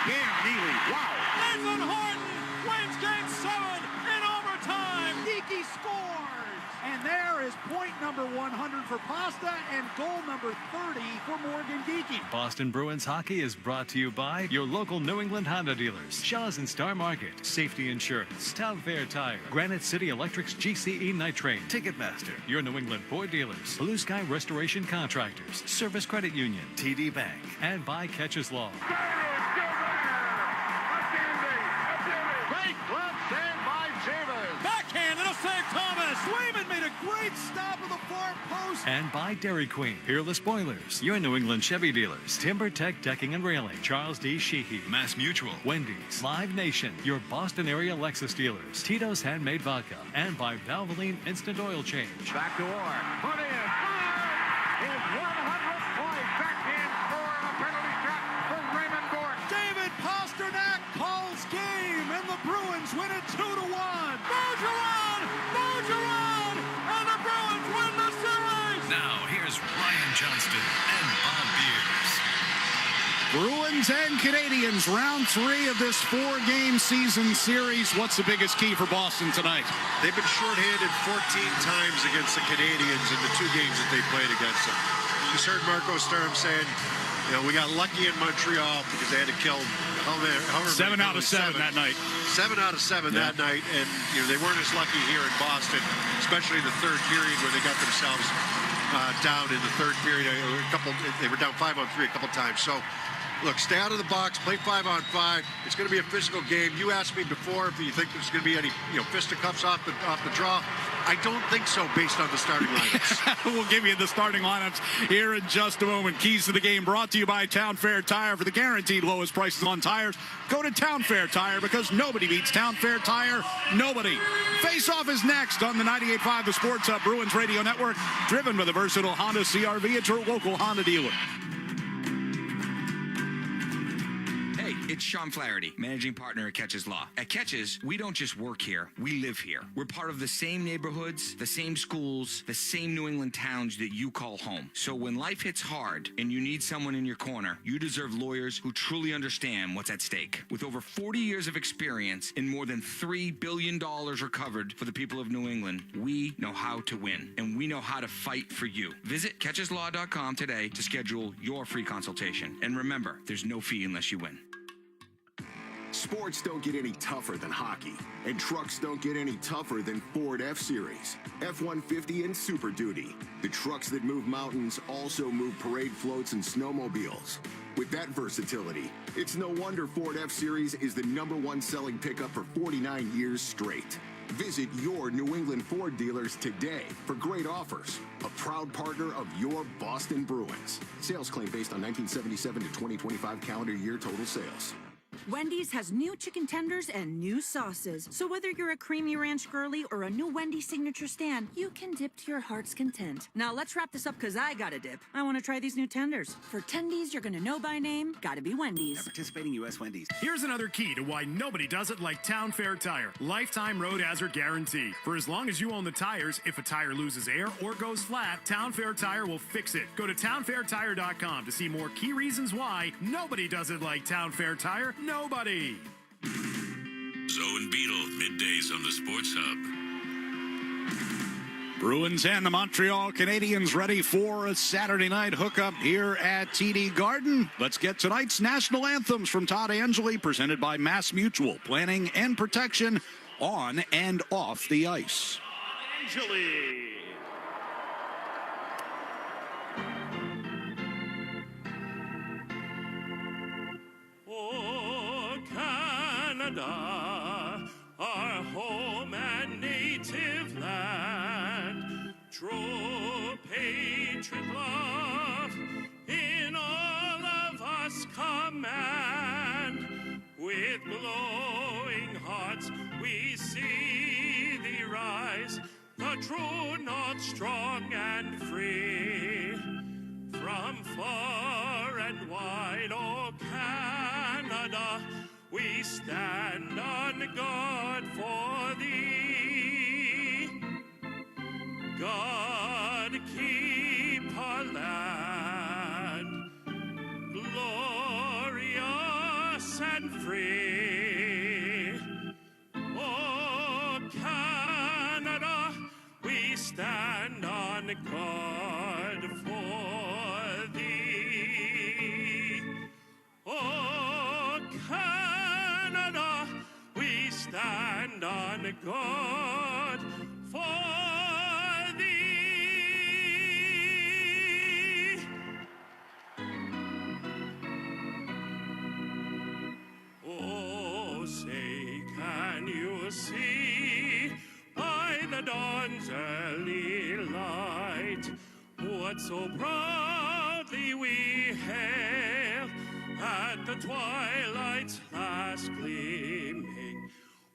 Bang! Neely, wow! Nathan Horton wins Game 7 in overtime. Geeky scores! And there is point number 100 for Pasta and goal number 30 for Morgan Geeky. Boston Bruins hockey is brought to you by your local New England Honda dealers, Shaw's and Star Market, Safety Insurance, Town Fair Tire, Granite City Electric's GCE Night Train, Ticketmaster, your New England Ford dealers, Blue Sky Restoration Contractors, Service Credit Union, TD Bank, and by Catches Law. Great glove stand by Javis. Backhand and a save, Thomas. Swayman made a great stop at the far post. And by Dairy Queen, Peerless Boilers, your New England Chevy dealers, Timber Tech Decking and Railing, Charles D. Sheehy, Mass Mutual, Wendy's, Live Nation, your Boston area Lexus dealers, Tito's Handmade Vodka, and by Valvoline Instant Oil Change. Back to Orr. Put in. His 100th point. Backhand score on a penalty shot for Raymond Gort. David Pasternak calls game, and the Bruins win it 2-1. Bergeron, and the Bruins win the series. Now here's Ryan Johnston and Bob Beers. Bruins and Canadians, round 3 of this 4-game season series. What's the biggest key for Boston tonight? They've been shorthanded 14 times against the Canadians in the 2 games that they played against them. You just heard Marco Sturm saying, we got lucky in Montreal because they had to kill however 7 out of 7 that night. 7 out of 7 that night, and they weren't as lucky here in Boston, especially in the third period where they got themselves down in the third period. They were down 5-on-3 a couple times. So, look, stay out of the box, play 5-on-5. It's going to be a physical game. You asked me before if you think there's going to be any fisticuffs off the draw. I don't think so based on the starting lineups. We'll give you the starting lineups here in just a moment. Keys to the game brought to you by Town Fair Tire. For the guaranteed lowest prices on tires, go to Town Fair Tire because nobody beats Town Fair Tire. Nobody. Face-off is next on the 98.5 The Sports Hub Bruins Radio Network, driven by the versatile Honda CR-V at your local Honda dealer. It's Sean Flaherty, managing partner at Catches Law. At Catches, we don't just work here, we live here. We're part of the same neighborhoods, the same schools, the same New England towns that you call home. So when life hits hard and you need someone in your corner, you deserve lawyers who truly understand what's at stake. With over 40 years of experience and more than $3 billion recovered for the people of New England, we know how to win, and we know how to fight for you. Visit catcheslaw.com today to schedule your free consultation. And remember, there's no fee unless you win. Sports don't get any tougher than hockey, and trucks don't get any tougher than Ford F-Series, F-150, and Super Duty. The trucks that move mountains also move parade floats and snowmobiles. With that versatility, it's no wonder Ford F-Series is the #1 selling pickup for 49 years straight. Visit your New England Ford dealers today for great offers. A proud partner of your Boston Bruins. Sales claim based on 1977 to 2025 calendar year total sales. Wendy's has new chicken tenders and new sauces. So whether you're a creamy ranch girly or a new Wendy's signature stand, you can dip to your heart's content. Now let's wrap this up because I got to dip. I want to try these new tenders. For tendies you're going to know by name, gotta be Wendy's. At participating U.S. Wendy's. Here's another key to why nobody does it like Town Fair Tire. Lifetime road hazard guarantee. For as long as you own the tires, if a tire loses air or goes flat, Town Fair Tire will fix it. Go to townfairtire.com to see more key reasons why nobody does it like Town Fair Tire. Nobody. Zoe and Beetle, middays on the Sports Hub. Bruins and the Montreal Canadiens ready for a Saturday night hookup here at TD Garden. Let's get tonight's national anthems from Todd Angeli, presented by Mass Mutual, planning and protection on and off the ice. Angeli. Canada, our home and native land, true patriot love in all of us command. With glowing hearts we see thee rise, the true north strong and free. From far and wide, oh Canada, we stand on guard for thee. God keep our land glorious and free. Oh, Canada, we stand on guard for thee. Oh, Canada, we stand on guard for thee. Oh, say, can you see by the dawn's early light what so proudly we hail at the twilight's last gleaming,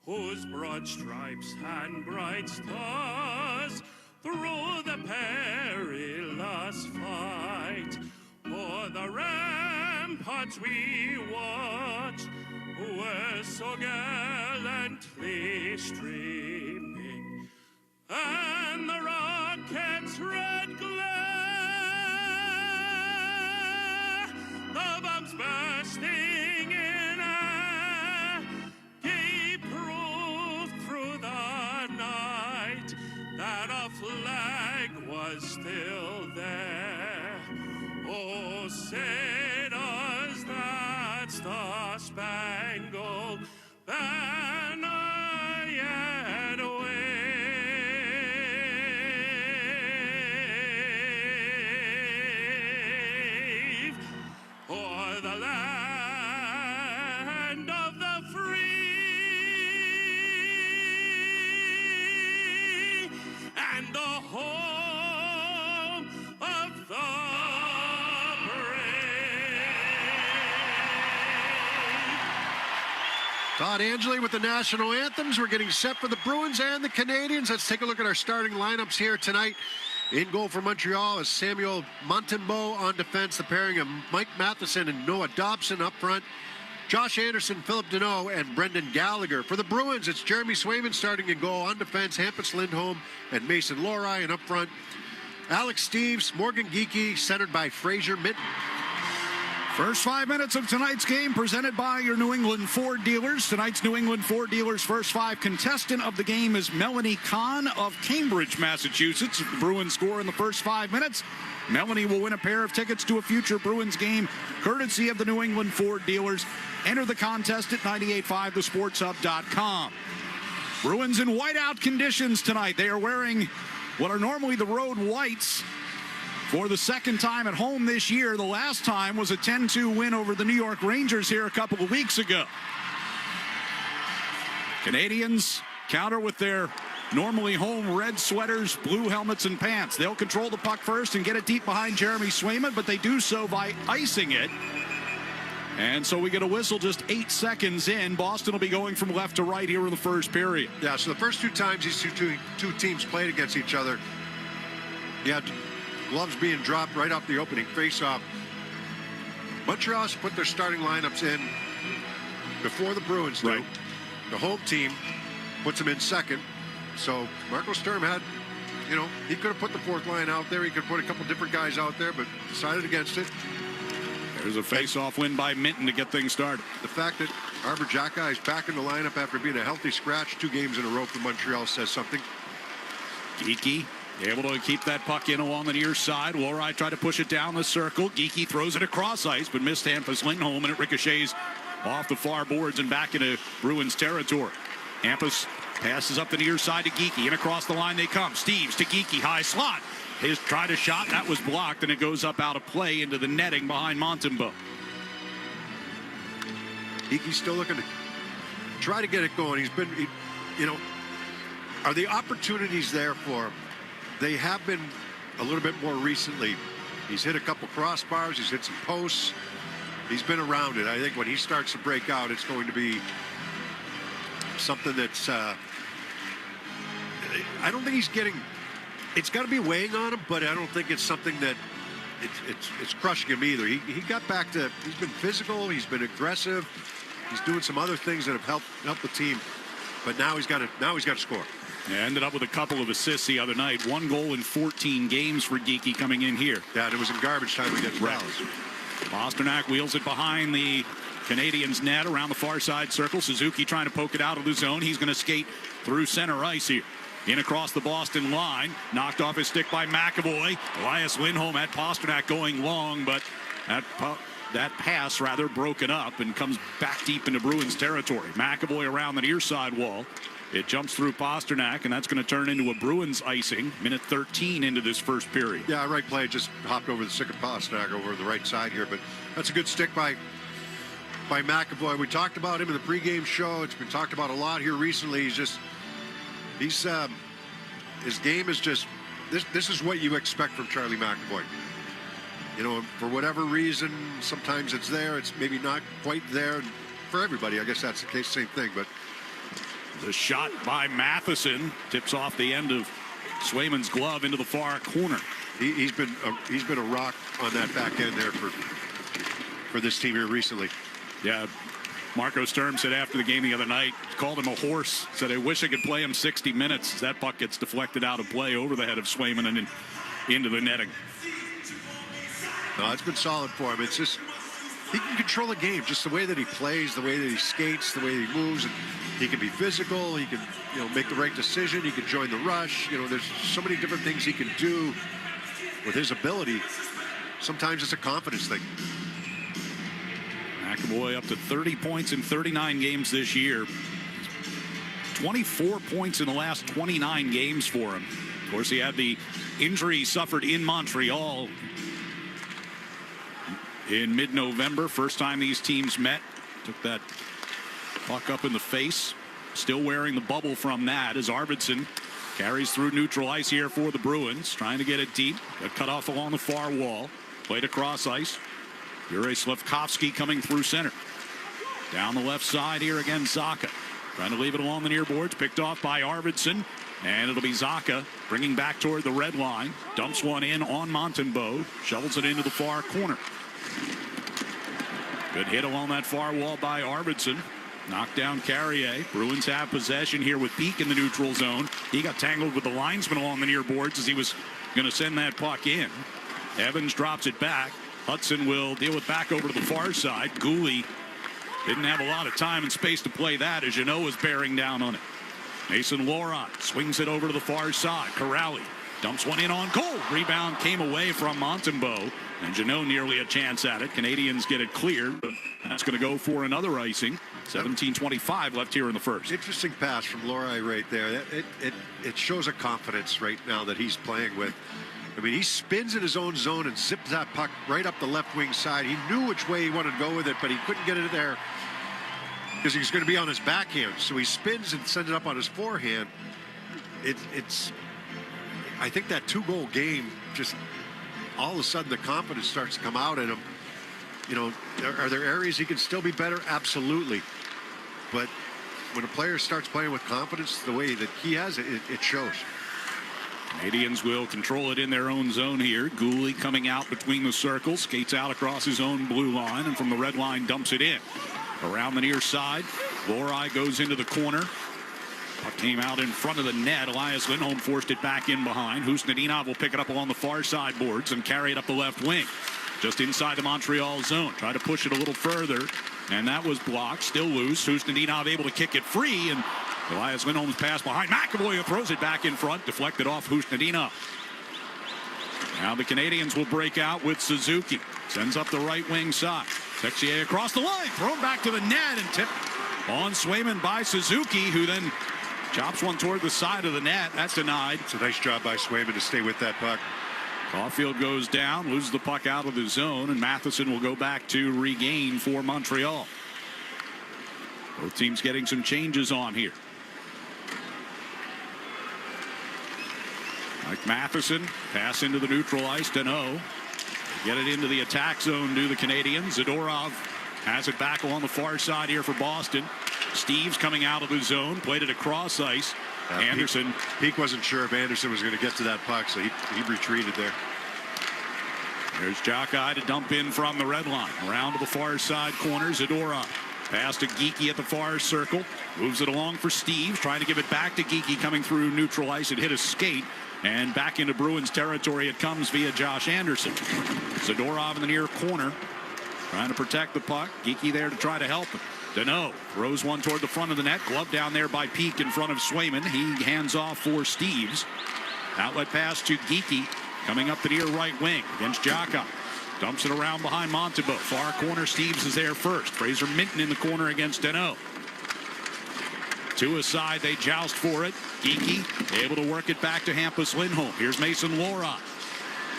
whose broad stripes and bright stars through the perilous fight o'er the ramparts we watched were so gallantly streaming, and the rocket's red glare, the bombs burn that a flag was still there. Oh, say does that star-spangled banner yet wave o'er the land of the free and the home of the Todd Angeli with the national anthems. We're getting set for the Bruins and the Canadians. Let's take a look at our starting lineups here tonight. In goal for Montreal is Samuel Montembeault on defense. The pairing of Mike Matheson and Noah Dobson up front. Josh Anderson, Philip Deneau, and Brendan Gallagher. For the Bruins, it's Jeremy Swayman starting in goal. On defense, Hampus Lindholm and Mason Lohrei. And up front, Alex Steeves, Morgan Geekie, centered by Fraser Minton. First 5 minutes of tonight's game presented by your New England Ford dealers. Tonight's New England Ford dealers first 5 contestant of the game is Melanie Kahn of Cambridge, Massachusetts. If the Bruins score in the first 5 minutes, Melanie will win a pair of tickets to a future Bruins game courtesy of the New England Ford dealers. Enter the contest at 985thesportshub.com. Bruins in whiteout conditions tonight. They are wearing what are normally the road whites for the second time at home this year. The last time was a 10-2 win over the New York Rangers here a couple of weeks ago. Canadians counter with their normally home red sweaters, blue helmets, and pants. They'll control the puck first and get it deep behind Jeremy Swayman, but they do so by icing it. And so we get a whistle just 8 seconds in. Boston will be going from left to right here in the first period. Yeah, so the first 2 times these two teams played against each other, you had gloves being dropped right off the opening face-off. Montreal's put their starting lineups in before the Bruins do. Right. The home team puts them in second. So Marco Sturm had, he could have put the fourth line out there. He could put a couple different guys out there, but decided against it. There's a face-off win by Minton to get things started. The fact that Arbor Xhekaj is back in the lineup after being a healthy scratch 2 games in a row for Montreal says something. Geekie able to keep that puck in along the near side. Lohrei tried to push it down the circle. Geekie throws it across ice, but missed Hampus Lindholm, and it ricochets off the far boards and back into Bruins territory. Hampus passes up the near side to Geekie, and across the line they come. Steeves to Geekie, high slot. His tried a shot, that was blocked, and it goes up out of play into the netting behind Montembeault. Geekie's still looking to try to get it going. He's been, are the opportunities there for him? They have been a little bit more recently. He's hit a couple crossbars. He's hit some posts. He's been around it. I think when he starts to break out, it's going to be something that's, I don't think he's getting, it's got to be weighing on him, but I don't think it's something that it's crushing him either. He got back to, he's been physical. He's been aggressive. He's doing some other things that have helped the team, but now he's got to score. Ended up with a couple of assists the other night. 1 goal in 14 games for Geekie coming in here. Yeah, and it was in garbage time against Dallas. Pasternak wheels it behind the Canadiens net around the far side circle. Suzuki trying to poke it out of the zone. He's going to skate through center ice here. In across the Boston line. Knocked off his stick by McAvoy. Elias Lindholm had Pasternak going long, but that pass rather broken up and comes back deep into Bruins territory. McAvoy around the near side wall. It jumps through Pasternak, and that's going to turn into a Bruins icing. Minute 13 into this first period. Yeah, right play. Just hopped over the stick of Pasternak over the right side here, but that's a good stick by McAvoy. We talked about him in the pregame show. It's been talked about a lot here recently. His game is just, this is what you expect from Charlie McAvoy. For whatever reason, sometimes it's there. It's maybe not quite there. For everybody, I guess that's the case, same thing, but the shot by Matheson tips off the end of Swayman's glove into the far corner. He's been a rock on that back end there for this team here recently. Yeah, Marco Sturm said after the game the other night, called him a horse, said, I wish I could play him 60 minutes. That puck gets deflected out of play over the head of Swayman and into the netting. No, it's been solid for him. It's just, he can control the game, just the way that he plays, the way that he skates, the way he moves, and he can be physical. He can, make the right decision. He can join the rush. There's so many different things he can do with his ability. Sometimes it's a confidence thing. McAvoy up to 30 points in 39 games this year. 24 points in the last 29 games for him. Of course, he had the injury he suffered in Montreal in mid-November. First time these teams met. Took that puck up in the face. Still wearing the bubble from that as Arvidsson carries through neutral ice here for the Bruins. Trying to get it deep. Got cut off along the far wall. Played across ice. Yuri Slafkovsky coming through center. Down the left side here again, Zacha. Trying to leave it along the near boards. Picked off by Arvidsson. And it'll be Zacha bringing back toward the red line. Dumps one in on Montembeault. Shovels it into the far corner. Good hit along that far wall by Arvidsson. Knocked down Carrier. Bruins have possession here with Peak in the neutral zone. He got tangled with the linesman along the near boards as he was going to send that puck in. Evans drops it back. Hudson will deal it back over to the far side. Gooley didn't have a lot of time and space to play that as Jeannot was bearing down on it. Mason Laurent swings it over to the far side. Corrali dumps one in on goal. Rebound came away from Montembeault, and Jeannot nearly a chance at it. Canadians get it cleared. That's going to go for another icing. 17:25 left here in the first. Interesting pass from Laurent right there. It shows a confidence right now that he's playing with. I mean, he spins in his own zone and zips that puck right up the left wing side. He knew which way he wanted to go with it, but he couldn't get it there because he's going to be on his backhand. So he spins and sends it up on his forehand. I think that 2-goal game, just all of a sudden the confidence starts to come out in him. Are there areas he can still be better? Absolutely. But when a player starts playing with confidence the way that he has, it shows. Canadians will control it in their own zone here. Gooley coming out between the circles, skates out across his own blue line, and from the red line dumps it in. Around the near side, Lohrei goes into the corner. Puck came out in front of the net. Elias Lindholm forced it back in behind. Husnudinov will pick it up along the far side boards and carry it up the left wing. Just inside the Montreal zone. Try to push it a little further, and that was blocked. Still loose. Husnudinov able to kick it free, and Elias Lindholm's pass behind McAvoy throws it back in front, deflected off Husnudinov. Now the Canadians will break out with Suzuki. Sends up the right wing side. Texier across the line, thrown back to the net and tipped on Swayman by Suzuki, who then chops one toward the side of the net. That's denied. It's a nice job by Swayman to stay with that puck. Caulfield goes down, loses the puck out of the zone, and Matheson will go back to regain for Montreal. Both teams getting some changes on here. Mike Matheson, pass into the neutral ice. Deneau get it into the attack zone to the Canadians. Zadorov has it back along the far side here for Boston. Steves coming out of the zone, played it across ice. Anderson. Peak wasn't sure if Anderson was going to get to that puck, so he retreated there. There's Jackeye to dump in from the red line. Around to the far side corner, Zadorov. Pass to Geekie at the far circle. Moves it along for Steves, trying to give it back to Geekie coming through neutral ice. It hit a skate, and back into Bruins territory it comes via Josh Anderson. Zadorov in the near corner, trying to protect the puck. Geekie there to try to help him. Deneau throws one toward the front of the net. Glove down there by Peak in front of Swayman. He hands off for Steves. Outlet pass to Geekie coming up the near right wing against Jakob. Dumps it around behind Montembeault. Far corner, Steves is there first. Fraser Minton in the corner against Deneau. Two aside, they joust for it. Geekie able to work it back to Hampus Lindholm. Here's Mason Laurent.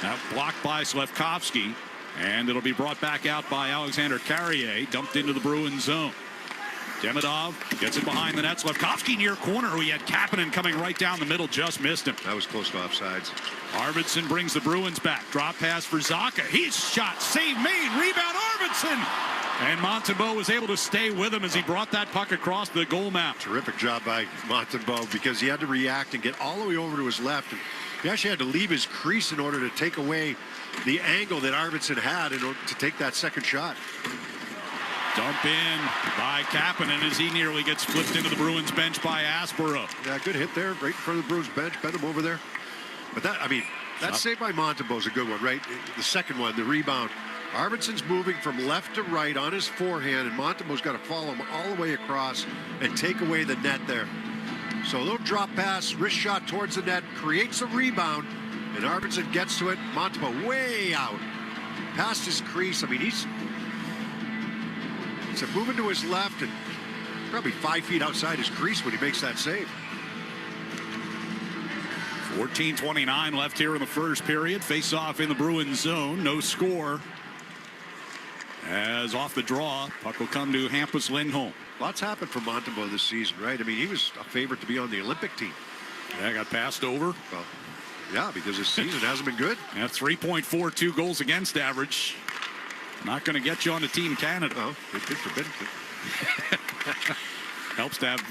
Now blocked by Slafkovsky. And it'll be brought back out by Alexander Carrier. Dumped into the Bruins zone. Demidov gets it behind the net. Slafkovsky near corner. We had Kapanen coming right down the middle. Just missed him. That was close to offsides. Arvidsson brings the Bruins back. Drop pass for Zacha. He's shot. Save made. Rebound Arvidsson. And Montembeault was able to stay with him as he brought that puck across the goal map. Terrific job by Montembeault because he had to react and get all the way over to his left. And he actually had to leave his crease in order to take away the angle that Arvidsson had in order to take that second shot. Dump in by Kapanen as he nearly gets flipped into the Bruins bench by Aspero. Yeah, good hit there, right in front of the Bruins bench. Bent him over there. But that save by Montembeault is a good one, right? The second one, the rebound. Arvidsson's moving from left to right on his forehand, and Montembeau's got to follow him all the way across and take away the net there. So a little drop pass, wrist shot towards the net, creates a rebound, and Arvidsson gets to it. Montembeau way out, past his crease. I mean, he's moving to his left and probably 5 feet outside his crease when he makes that save. 14:29 left here in the first period. Face off in the Bruins zone. No score. As off the draw, puck will come to Hampus Lindholm. Lots happened for Montembeau this season, right? I mean, he was a favorite to be on the Olympic team. Yeah, got passed over. Well, yeah, because his season hasn't been good. Yeah, 3.42 goals against average. Not going to get you on the Team Canada. Oh, it could forbid it. Helps to have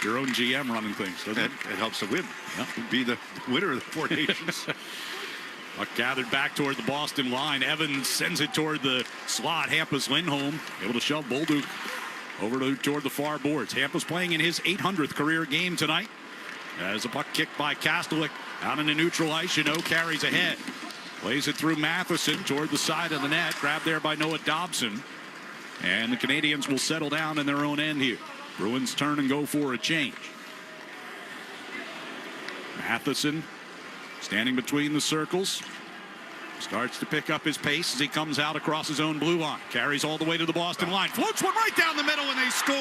your own GM running things, doesn't it? It helps to win. Yeah. Be the winner of the Four Nations. Puck gathered back toward the Boston line. Evans sends it toward the slot. Hampus Lindholm able to shove Bolduc over toward the far boards. Hampus playing in his 800th career game tonight. As a puck kicked by Kastelik out into neutral ice. Chanot carries ahead. Plays it through Matheson toward the side of the net. Grabbed there by Noah Dobson. And the Canadians will settle down in their own end here. Bruins turn and go for a change. Matheson standing between the circles. Starts to pick up his pace as he comes out across his own blue line. Carries all the way to the Boston line. Floats one right down the middle and they score.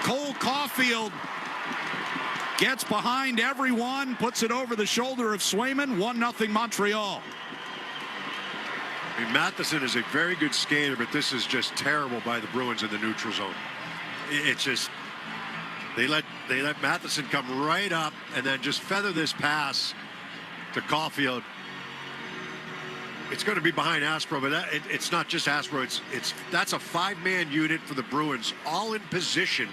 Cole Caulfield gets behind everyone. Puts it over the shoulder of Swayman. 1-0 Montreal. I mean, Matheson is a very good skater, but this is just terrible by the Bruins in the neutral zone. It's just they let Matheson come right up and then just feather this pass to Caulfield. It's going to be behind Aspro, but it's not just Aspro. That's a 5-man unit for the Bruins, all in position,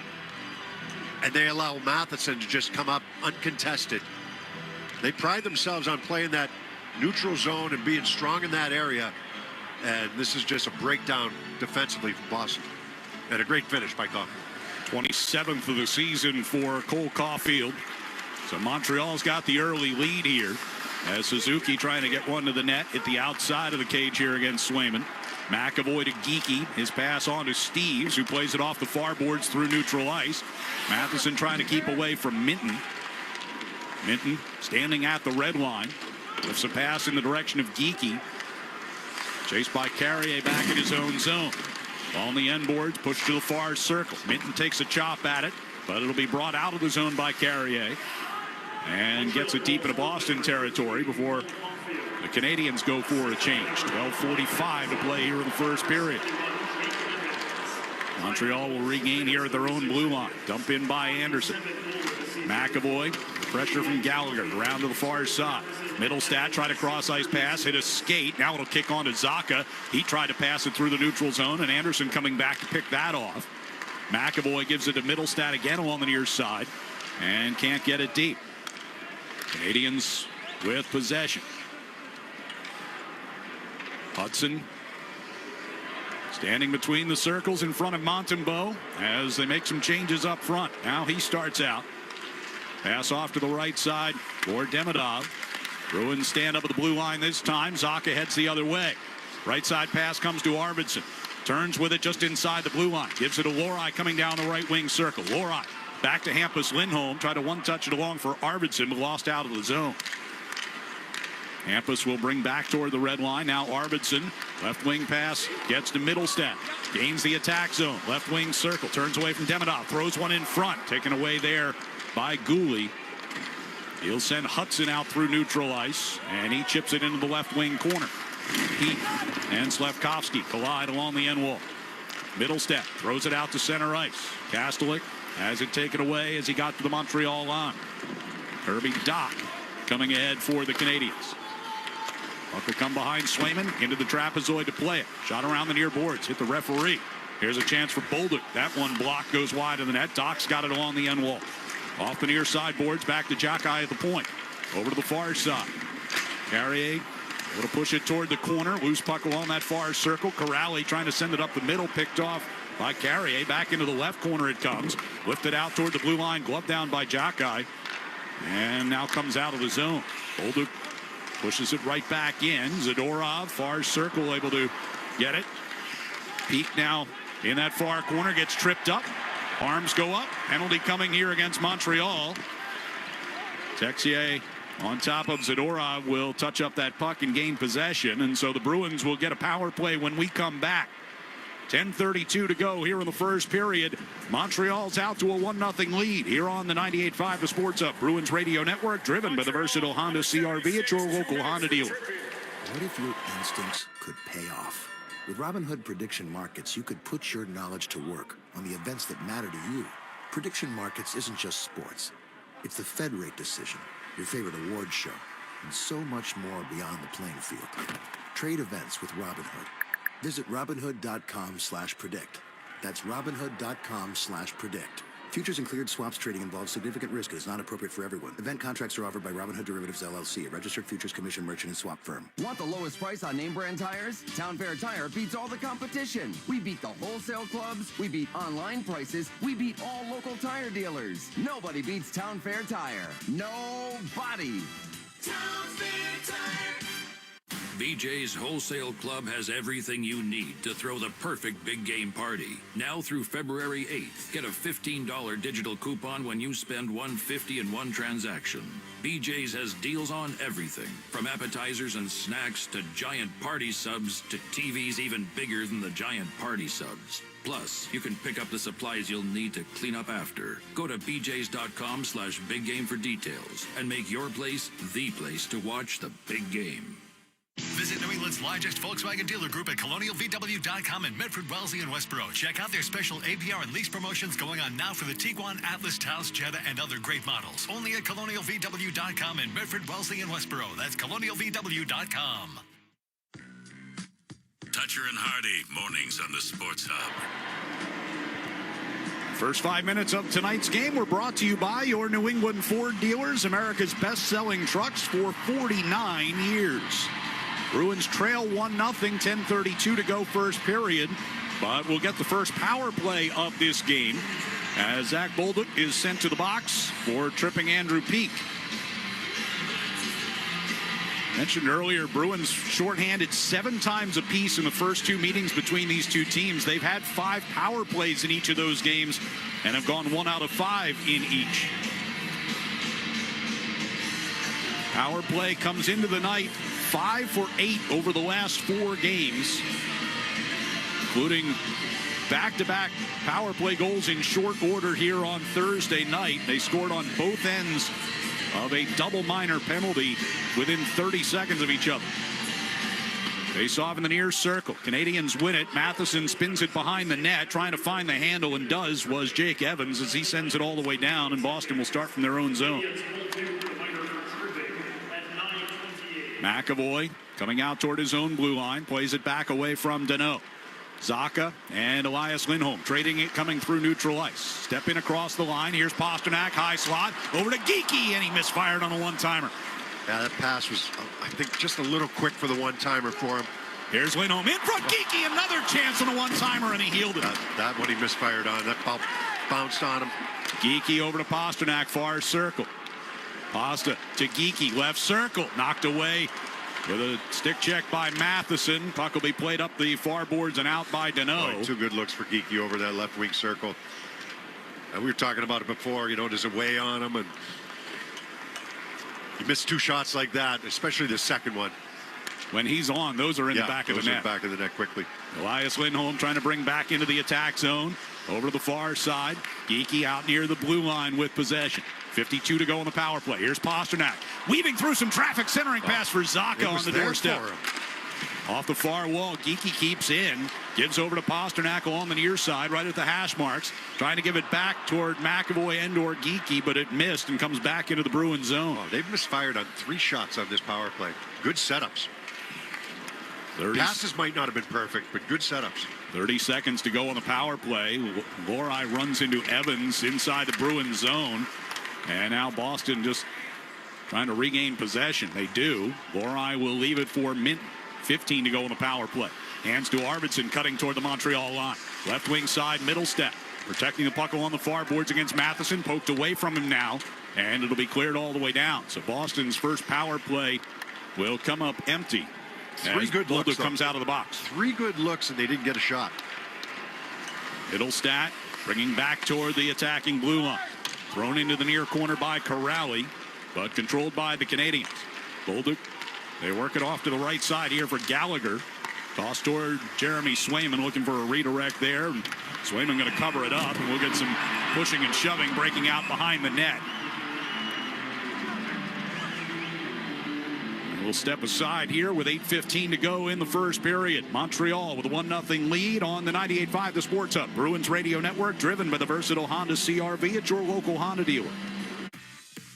and they allow Matheson to just come up uncontested. They pride themselves on playing that neutral zone and being strong in that area. And this is just a breakdown defensively from Boston. And a great finish by Caulfield. 27th of the season for Cole Caulfield. So Montreal's got the early lead here. As Suzuki trying to get one to the net at the outside of the cage here against Swayman. McAvoy to Geekie. His pass on to Steves, who plays it off the far boards through neutral ice. Matheson trying to keep away from Minton. Minton standing at the red line. Lifts a pass in the direction of Geekie. Chased by Carrier back in his own zone. Ball on the end boards, pushed to the far circle. Minton takes a chop at it, but it'll be brought out of the zone by Carrier. And gets it deep into Boston territory before the Canadians go for a change. 12:45 to play here in the first period. Montreal will regain here at their own blue line. Dump in by Anderson. McAvoy, pressure from Gallagher, around to the far side. Middlestat tried a cross-ice pass, hit a skate. Now it'll kick on to Zacha. He tried to pass it through the neutral zone, and Anderson coming back to pick that off. McAvoy gives it to Middlestat again along the near side, and can't get it deep. Canadians with possession. Hudson standing between the circles in front of Montembeau as they make some changes up front. Now he starts out. Pass off to the right side for Demidov. Bruins stand up at the blue line this time. Zacha heads the other way. Right side pass comes to Arvidsson. Turns with it just inside the blue line. Gives it to Lohrei coming down the right wing circle. Lohrei back to Hampus Lindholm. Tried to one-touch it along for Arvidsson, but lost out of the zone. Hampus will bring back toward the red line. Now Arvidsson, left wing pass, gets to Middlestat. Gains the attack zone. Left wing circle. Turns away from Demidov. Throws one in front. Taken away there by Gooley. He'll send Hudson out through neutral ice, and he chips it into the left wing corner. Heat and Slafkovsky collide along the end wall. Middlestat throws it out to center ice. Kastelik has it taken away as he got to the Montreal line. Kirby Doc coming ahead for the Canadians. Puck will come behind Swayman into the trapezoid to play it. Shot around the near boards, hit the referee. Here's a chance for Bolduc. That one block goes wide of the net. Doc's got it along the end wall. Off the near side boards, back to Jacky at the point. Over to the far side. Carrier able to push it toward the corner. Loose puck along that far circle. Corrali trying to send it up the middle. Picked off by Carrier. Back into the left corner it comes. Lifted out toward the blue line. Glove down by Jacky. And now comes out of the zone. Bolduc Pushes it right back in. Zadorov, far circle, able to get it. Peak now in that far corner, gets tripped up. Arms go up. Penalty coming here against Montreal. Texier on top of Zadorov will touch up that puck and gain possession. And so the Bruins will get a power play when we come back. 10:32 to go here in the first period. Montreal's out to a 1-0 lead here on the 98.5 The Sports Hub Bruins Radio Network, driven by the versatile Honda CR-V at your local Honda dealer. What if your instincts could pay off? With Robinhood Prediction Markets, you could put your knowledge to work on the events that matter to you. Prediction Markets isn't just sports. It's the Fed rate decision, your favorite award show, and so much more beyond the playing field. Trade events with Robinhood. Visit Robinhood.com/predict. That's Robinhood.com/predict. Futures and cleared swaps trading involves significant risk and is not appropriate for everyone. Event contracts are offered by Robinhood Derivatives LLC, a registered futures commission merchant and swap firm. Want the lowest price on name brand tires? Town Fair Tire beats all the competition. We beat the wholesale clubs. We beat online prices. We beat all local tire dealers. Nobody beats Town Fair Tire. Nobody. Town Fair Tire. BJ's Wholesale Club has everything you need to throw the perfect big game party. Now through February 8th, get a $15 digital coupon when you spend $150 in one transaction. BJ's has deals on everything, from appetizers and snacks to giant party subs to TVs even bigger than the giant party subs. Plus, you can pick up the supplies you'll need to clean up after. Go to bjs.com/biggame for details and make your place the place to watch the big game. Visit New England's largest Volkswagen dealer group at colonialvw.com in Medford, Wellesley, and Westboro. Check out their special APR and lease promotions going on now for the Tiguan, Atlas, Taos, Jetta, and other great models. Only at colonialvw.com in Medford, Wellesley, and Westboro. That's colonialvw.com. Toucher and Hardy, mornings on the Sports Hub. First 5 minutes of tonight's game were brought to you by your New England Ford dealers, America's best-selling trucks for 49 years. Bruins trail 1-0, 10:32 to go first period. But we'll get the first power play of this game as Zach Bolduc is sent to the box for tripping Andrew Peak. Mentioned earlier, Bruins shorthanded 7 times apiece in the first 2 meetings between these two teams. They've had 5 power plays in each of those games and have gone 1 out of 5 in each. Power play comes into the night 5 for 8 over the last 4 games, including back-to-back power play goals in short order here on Thursday night. They scored on both ends of a double minor penalty within 30 seconds of each other. Face off in the near circle. Canadians win it. Matheson spins it behind the net, trying to find the handle, and was Jake Evans as he sends it all the way down, and Boston will start from their own zone. McAvoy coming out toward his own blue line, plays it back away from Danault. Zaka and Elias Lindholm trading it coming through neutral ice. Step in across the line. Here's Pasternak, high slot, over to Geekie, and he misfired on a one-timer. Yeah, that pass was, I think, just a little quick for the one-timer for him. Here's Lindholm in front. Geekie, another chance on a one-timer, and he healed it. That one he misfired on. That bounced on him. Geekie over to Pasternak, far circle. Pasta to Geekie, left circle, knocked away with a stick check by Matheson. Puck will be played up the far boards and out by Danault. Oh, 2 good looks for Geekie over that left wing circle. And we were talking about it before, there's a weigh on him, and he missed 2 shots like that, especially the second one. When he's on, those are in the back of the net. In the back of the net quickly. Elias Lindholm trying to bring back into the attack zone. Over to the far side. Geekie out near the blue line with possession. 52 to go on the power play. Here's Pasternak. Weaving through some traffic, centering pass for Zaka on the doorstep. Off the far wall, Geekie keeps in. Gives over to Pasternak along the near side, right at the hash marks. Trying to give it back toward McAvoy and or Geekie, but it missed and comes back into the Bruins zone. Oh, they've misfired on 3 shots on this power play. Good setups. Passes might not have been perfect, but good setups. 30 seconds to go on the power play. Lorai runs into Evans inside the Bruins zone. And now Boston just trying to regain possession. They do. Lorai will leave it for 15 to go on the power play. Hands to Arvidsson, cutting toward the Montreal line. Left wing side, middle step. Protecting the puck along the far boards against Matheson. Poked away from him now. And it'll be cleared all the way down. So Boston's first power play will come up empty. Three good Bolduc looks, comes out of the box. 3 good looks, and they didn't get a shot. Middlestat bringing back toward the attacking blue line. Thrown into the near corner by Corrali, but controlled by the Canadians. Bolduc, they work it off to the right side here for Gallagher. Toss toward Jeremy Swayman, looking for a redirect there. And Swayman going to cover it up, and we'll get some pushing and shoving breaking out behind the net. We'll step aside here with 8:15 to go in the first period. Montreal with a 1-0 lead on the 98.5 The Sports Hub. Bruins Radio Network, driven by the versatile Honda CR-V at your local Honda dealer.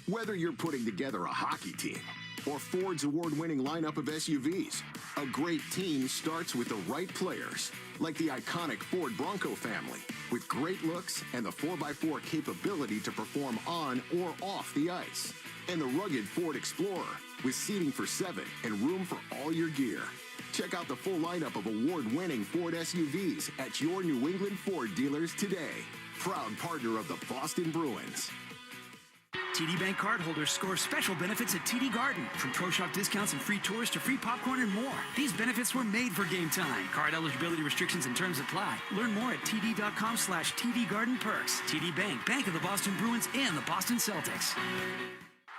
Whether you're putting together a hockey team or Ford's award-winning lineup of SUVs, a great team starts with the right players, like the iconic Ford Bronco family, with great looks and the 4x4 capability to perform on or off the ice. And the rugged Ford Explorer, with seating for 7 and room for all your gear. Check out the full lineup of award-winning Ford SUVs at your New England Ford dealers today. Proud partner of the Boston Bruins. TD Bank cardholders score special benefits at TD Garden, from pro shop discounts and free tours to free popcorn and more. These benefits were made for game time. Card eligibility restrictions and terms apply. Learn more at td.com/TD Garden Perks. TD Bank, Bank of the Boston Bruins and the Boston Celtics.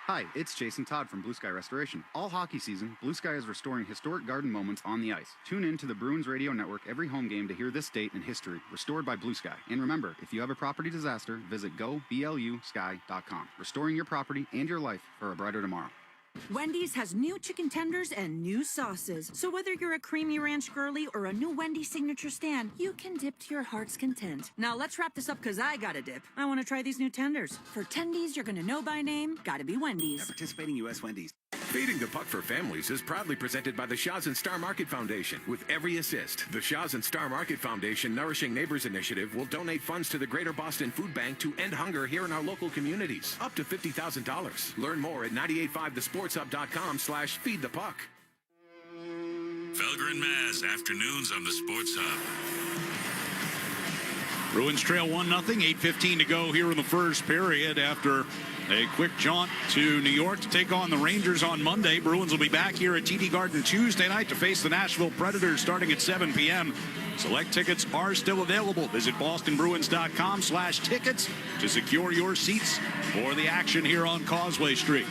Hi, it's Jason Todd from Blue Sky Restoration. All hockey season, Blue Sky is restoring historic garden moments on the ice. Tune in to the Bruins Radio Network every home game to hear this date in history, restored by Blue Sky. And remember, if you have a property disaster, visit goblusky.com. Restoring your property and your life for a brighter tomorrow. Wendy's has new chicken tenders and new sauces. So whether you're a creamy ranch girly or a new Wendy's signature stand, you can dip to your heart's content. Now let's wrap this up because I got to dip. I want to try these new tenders. For tendies you're going to know by name, gotta be Wendy's. At participating U.S. Wendy's. Feeding the Puck for Families is proudly presented by the Shaw's and Star Market Foundation. With every assist, the Shaw's and Star Market Foundation Nourishing Neighbors Initiative will donate funds to the Greater Boston Food Bank to end hunger here in our local communities. Up to $50,000. Learn more at 985thesportshub.com/feed the puck. Felger and Maz, afternoons on the Sports Hub. Bruins trail 1-0, 8:15 to go here in the first period after a quick jaunt to New York to take on the Rangers on Monday. Bruins will be back here at TD Garden Tuesday night to face the Nashville Predators starting at 7 p.m. Select tickets are still available. Visit bostonbruins.com/tickets to secure your seats for the action here on Causeway Street.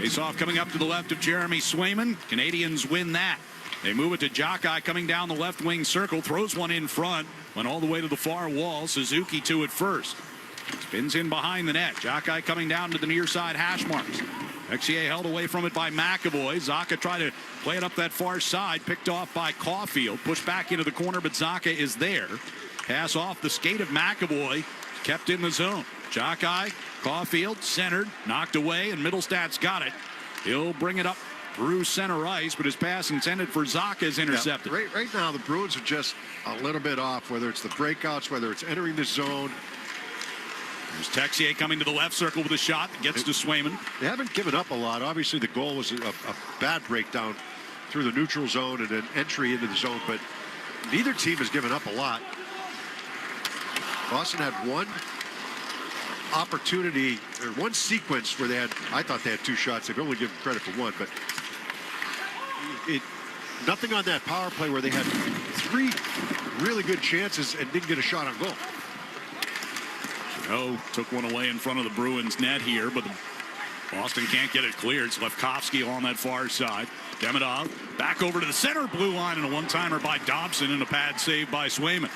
Face-off coming up to the left of Jeremy Swayman. Canadians win that. They move it to Jockeye coming down the left wing circle, throws one in front, went all the way to the far wall. Suzuki to it first. Spins in behind the net. Jockeye coming down to the near side hash marks. Exier held away from it by McAvoy. Zacha tried to play it up that far side. Picked off by Caulfield. Pushed back into the corner, but Zacha is there. Pass off the skate of McAvoy. Kept in the zone. Jockeye, Caulfield, centered, knocked away, and Middlestat's got it. He'll bring it up through center ice, but his pass intended for Zacha is intercepted. Yeah, right now, the Bruins are just a little bit off, whether it's the breakouts, whether it's entering the zone. There's Texier coming to the left circle with a shot that gets to Swayman. They haven't given up a lot. Obviously, the goal was a bad breakdown through the neutral zone and an entry into the zone, but neither team has given up a lot. Boston had one opportunity, or one sequence where they had, I thought they had 2 shots. They've only given credit for 1, but nothing on that power play where they had 3 really good chances and didn't get a shot on goal. Took one away in front of the Bruins net here, but Boston can't get it cleared. Slafkovsky on that far side. Demidov back over to the center blue line, and a one-timer by Dobson and a pad save by Swayman.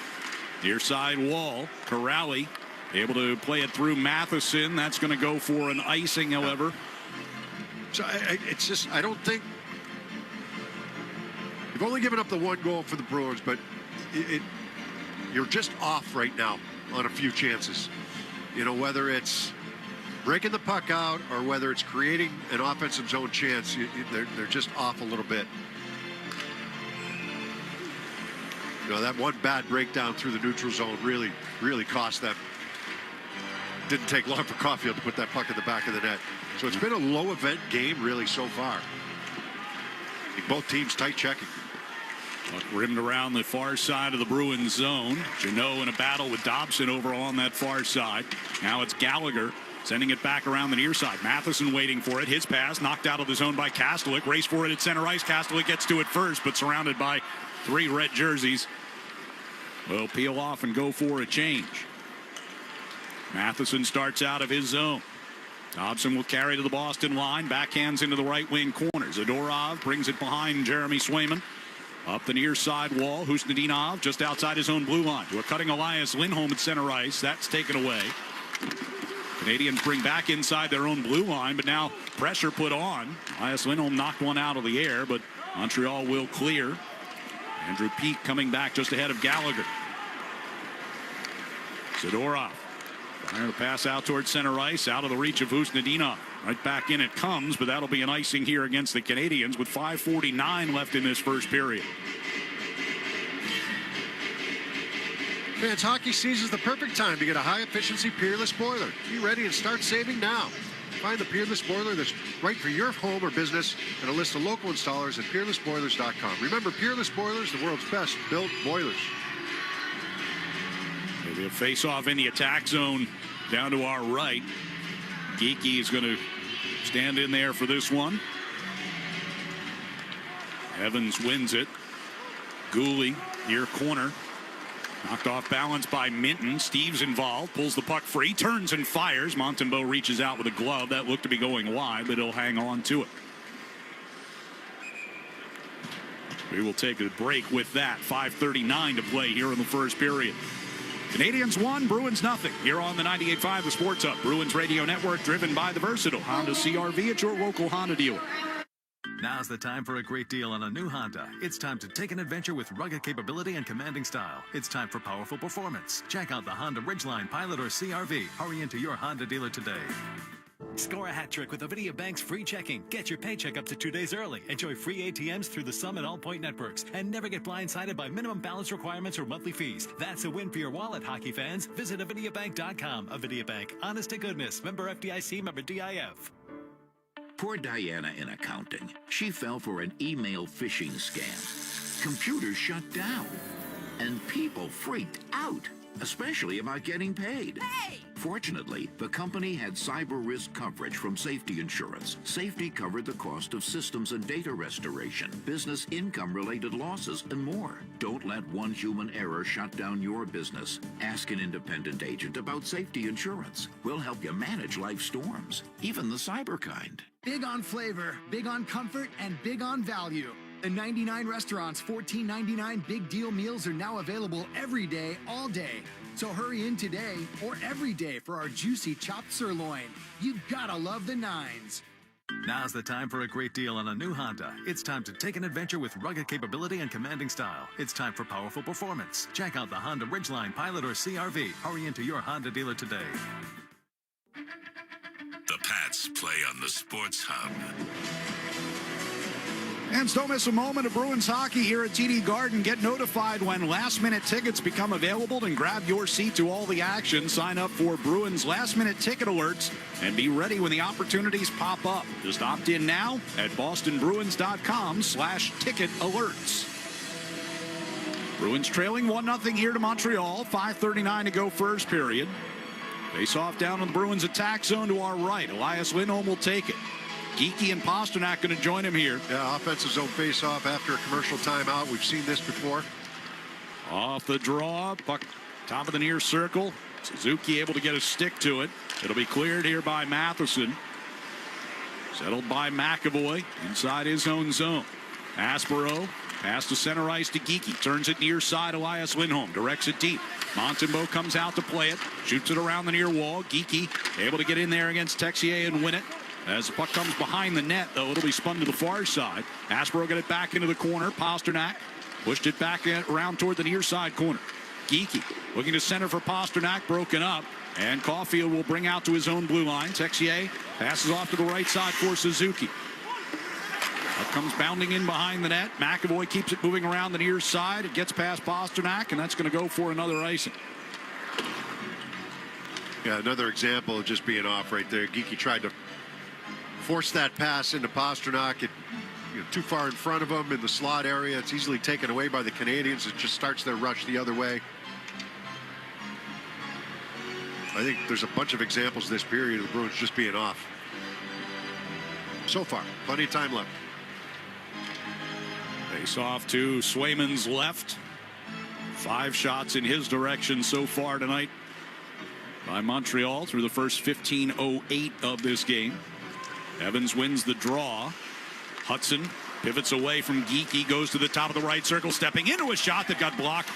Near side wall, Corrali able to play it through Matheson. That's going to go for an icing, however. So it's just, I don't think, you've only given up the 1 goal for the Bruins, but you're just off right now on a few chances. You know, whether it's breaking the puck out or whether it's creating an offensive zone chance, they're just off a little bit. You know, that one bad breakdown through the neutral zone really cost them. Didn't take long for Caulfield to put that puck in the back of the net. So it's been a low event game really so far. Both teams tight checking. Rimmed around the far side of the Bruins zone. Jeannot in a battle with Dobson over on that far side. Now it's Gallagher. Sending it back around the near side. Matheson waiting for it. His pass knocked out of the zone by Kastelik. Race for it at center ice. Kastelik gets to it first, but surrounded by 3 red jerseys. Will peel off and go for a change. Matheson starts out of his zone. Dobson will carry to the Boston line. Backhands into the right wing corner. Zadorov brings it behind Jeremy Swayman. Up the near side wall. Husnudinov just outside his own blue line. To a cutting Elias Lindholm at center ice. That's taken away. Canadians bring back inside their own blue line, but now pressure put on. Elias Lindholm knocked one out of the air, but Montreal will clear. Andrew Peeke coming back just ahead of Gallagher. Zadorov. Fire the pass out towards center ice, out of the reach of Husnudinov. Right back in it comes, but that'll be an icing here against the Canadiens with 5:49 left in this first period. Fans, hockey season is the perfect time to get a high-efficiency Peerless boiler. Be ready and start saving now. Find the Peerless boiler that's right for your home or business and a list of local installers at peerlessboilers.com. Remember, Peerless Boilers, the world's best built boilers. Maybe a face-off in the attack zone down to our right. Geekie is going to stand in there for this one. Evans wins it. Gooley, near corner. Knocked off balance by Minton. Steves involved. Pulls the puck free. Turns and fires. Montembeault reaches out with a glove. That looked to be going wide, but he'll hang on to it. We will take a break with that. 5:39 to play here in the first period. Canadians 1, Bruins nothing. Here on the 98.5 The Sports Hub. Bruins Radio Network, driven by the versatile Honda CR-V at your local Honda dealer. Now's the time for a great deal on a new Honda. It's time to take an adventure with rugged capability and commanding style. It's time for powerful performance. Check out the Honda Ridgeline, Pilot, or CR-V. Hurry into your Honda dealer today. Score a hat trick with Avidia Bank's free checking. Get your paycheck up to 2 days early. Enjoy free ATMs through the Sum and All Point networks. And never get blindsided by minimum balance requirements or monthly fees. That's a win for your wallet, hockey fans. Visit AvidiaBank.com. Avidia Bank. Honest to goodness. Member FDIC. Member DIF. Poor Diana in accounting. She fell for an email phishing scam. Computers shut down. And people freaked out, especially about getting paid. Hey! Fortunately, the company had cyber risk coverage from Safety Insurance. Safety covered the cost of systems and data restoration, business income-related losses, and more. Don't let one human error shut down your business. Ask an independent agent about Safety Insurance. We'll help you manage life's storms, even the cyber kind. Big on flavor, big on comfort, and big on value. The 99 Restaurant's $14.99 Big Deal meals are now available every day, all day. So hurry in today or every day for our juicy chopped sirloin. You gotta love the nines. Now's the time for a great deal on a new Honda. It's time to take an adventure with rugged capability and commanding style. It's time for powerful performance. Check out the Honda Ridgeline, Pilot, or CR-V. Hurry into your Honda dealer today. The Pats play on the Sports Hub. And don't miss a moment of Bruins hockey here at TD Garden. Get notified when last-minute tickets become available and grab your seat to all the action. Sign up for Bruins last-minute ticket alerts and be ready when the opportunities pop up. Just opt in now at bostonbruins.com/ticket alerts. Bruins trailing 1-0 here to Montreal. 5:39 to go first period. Face off down in the Bruins attack zone to our right. Elias Lindholm will take it. Geekie and Pasternak going to join him here. Yeah, offensive zone face-off after a commercial timeout. We've seen this before. Off the draw, puck top of the near circle. Suzuki able to get a stick to it. It'll be cleared here by Matheson. Settled by McAvoy inside his own zone. Aspero pass to center ice to Geekie. Turns it near side. Elias Lindholm directs it deep. Montembeault comes out to play it. Shoots it around the near wall. Geekie able to get in there against Texier and win it. As the puck comes behind the net, though, it'll be spun to the far side. Aspero got it back into the corner. Pasternak pushed it back around toward the near side corner. Geekie looking to center for Pasternak, broken up. And Caulfield will bring out to his own blue line. Texier passes off to the right side for Suzuki. Puck comes bounding in behind the net. McAvoy keeps it moving around the near side. It gets past Pasternak, and that's going to go for another icing. Yeah, another example of just being off right there. Geekie tried to force that pass into Pasternak. It, too far in front of him in the slot area. It's easily taken away by the Canadians. It just starts their rush the other way. I think there's a bunch of examples this period of the Bruins just being off. So far, plenty of time left. Face off to Swayman's left. 5 shots in his direction so far tonight by Montreal through the first 15:08 of this game. Evans wins the draw. Hudson pivots away from Geekie, goes to the top of the right circle, stepping into a shot that got blocked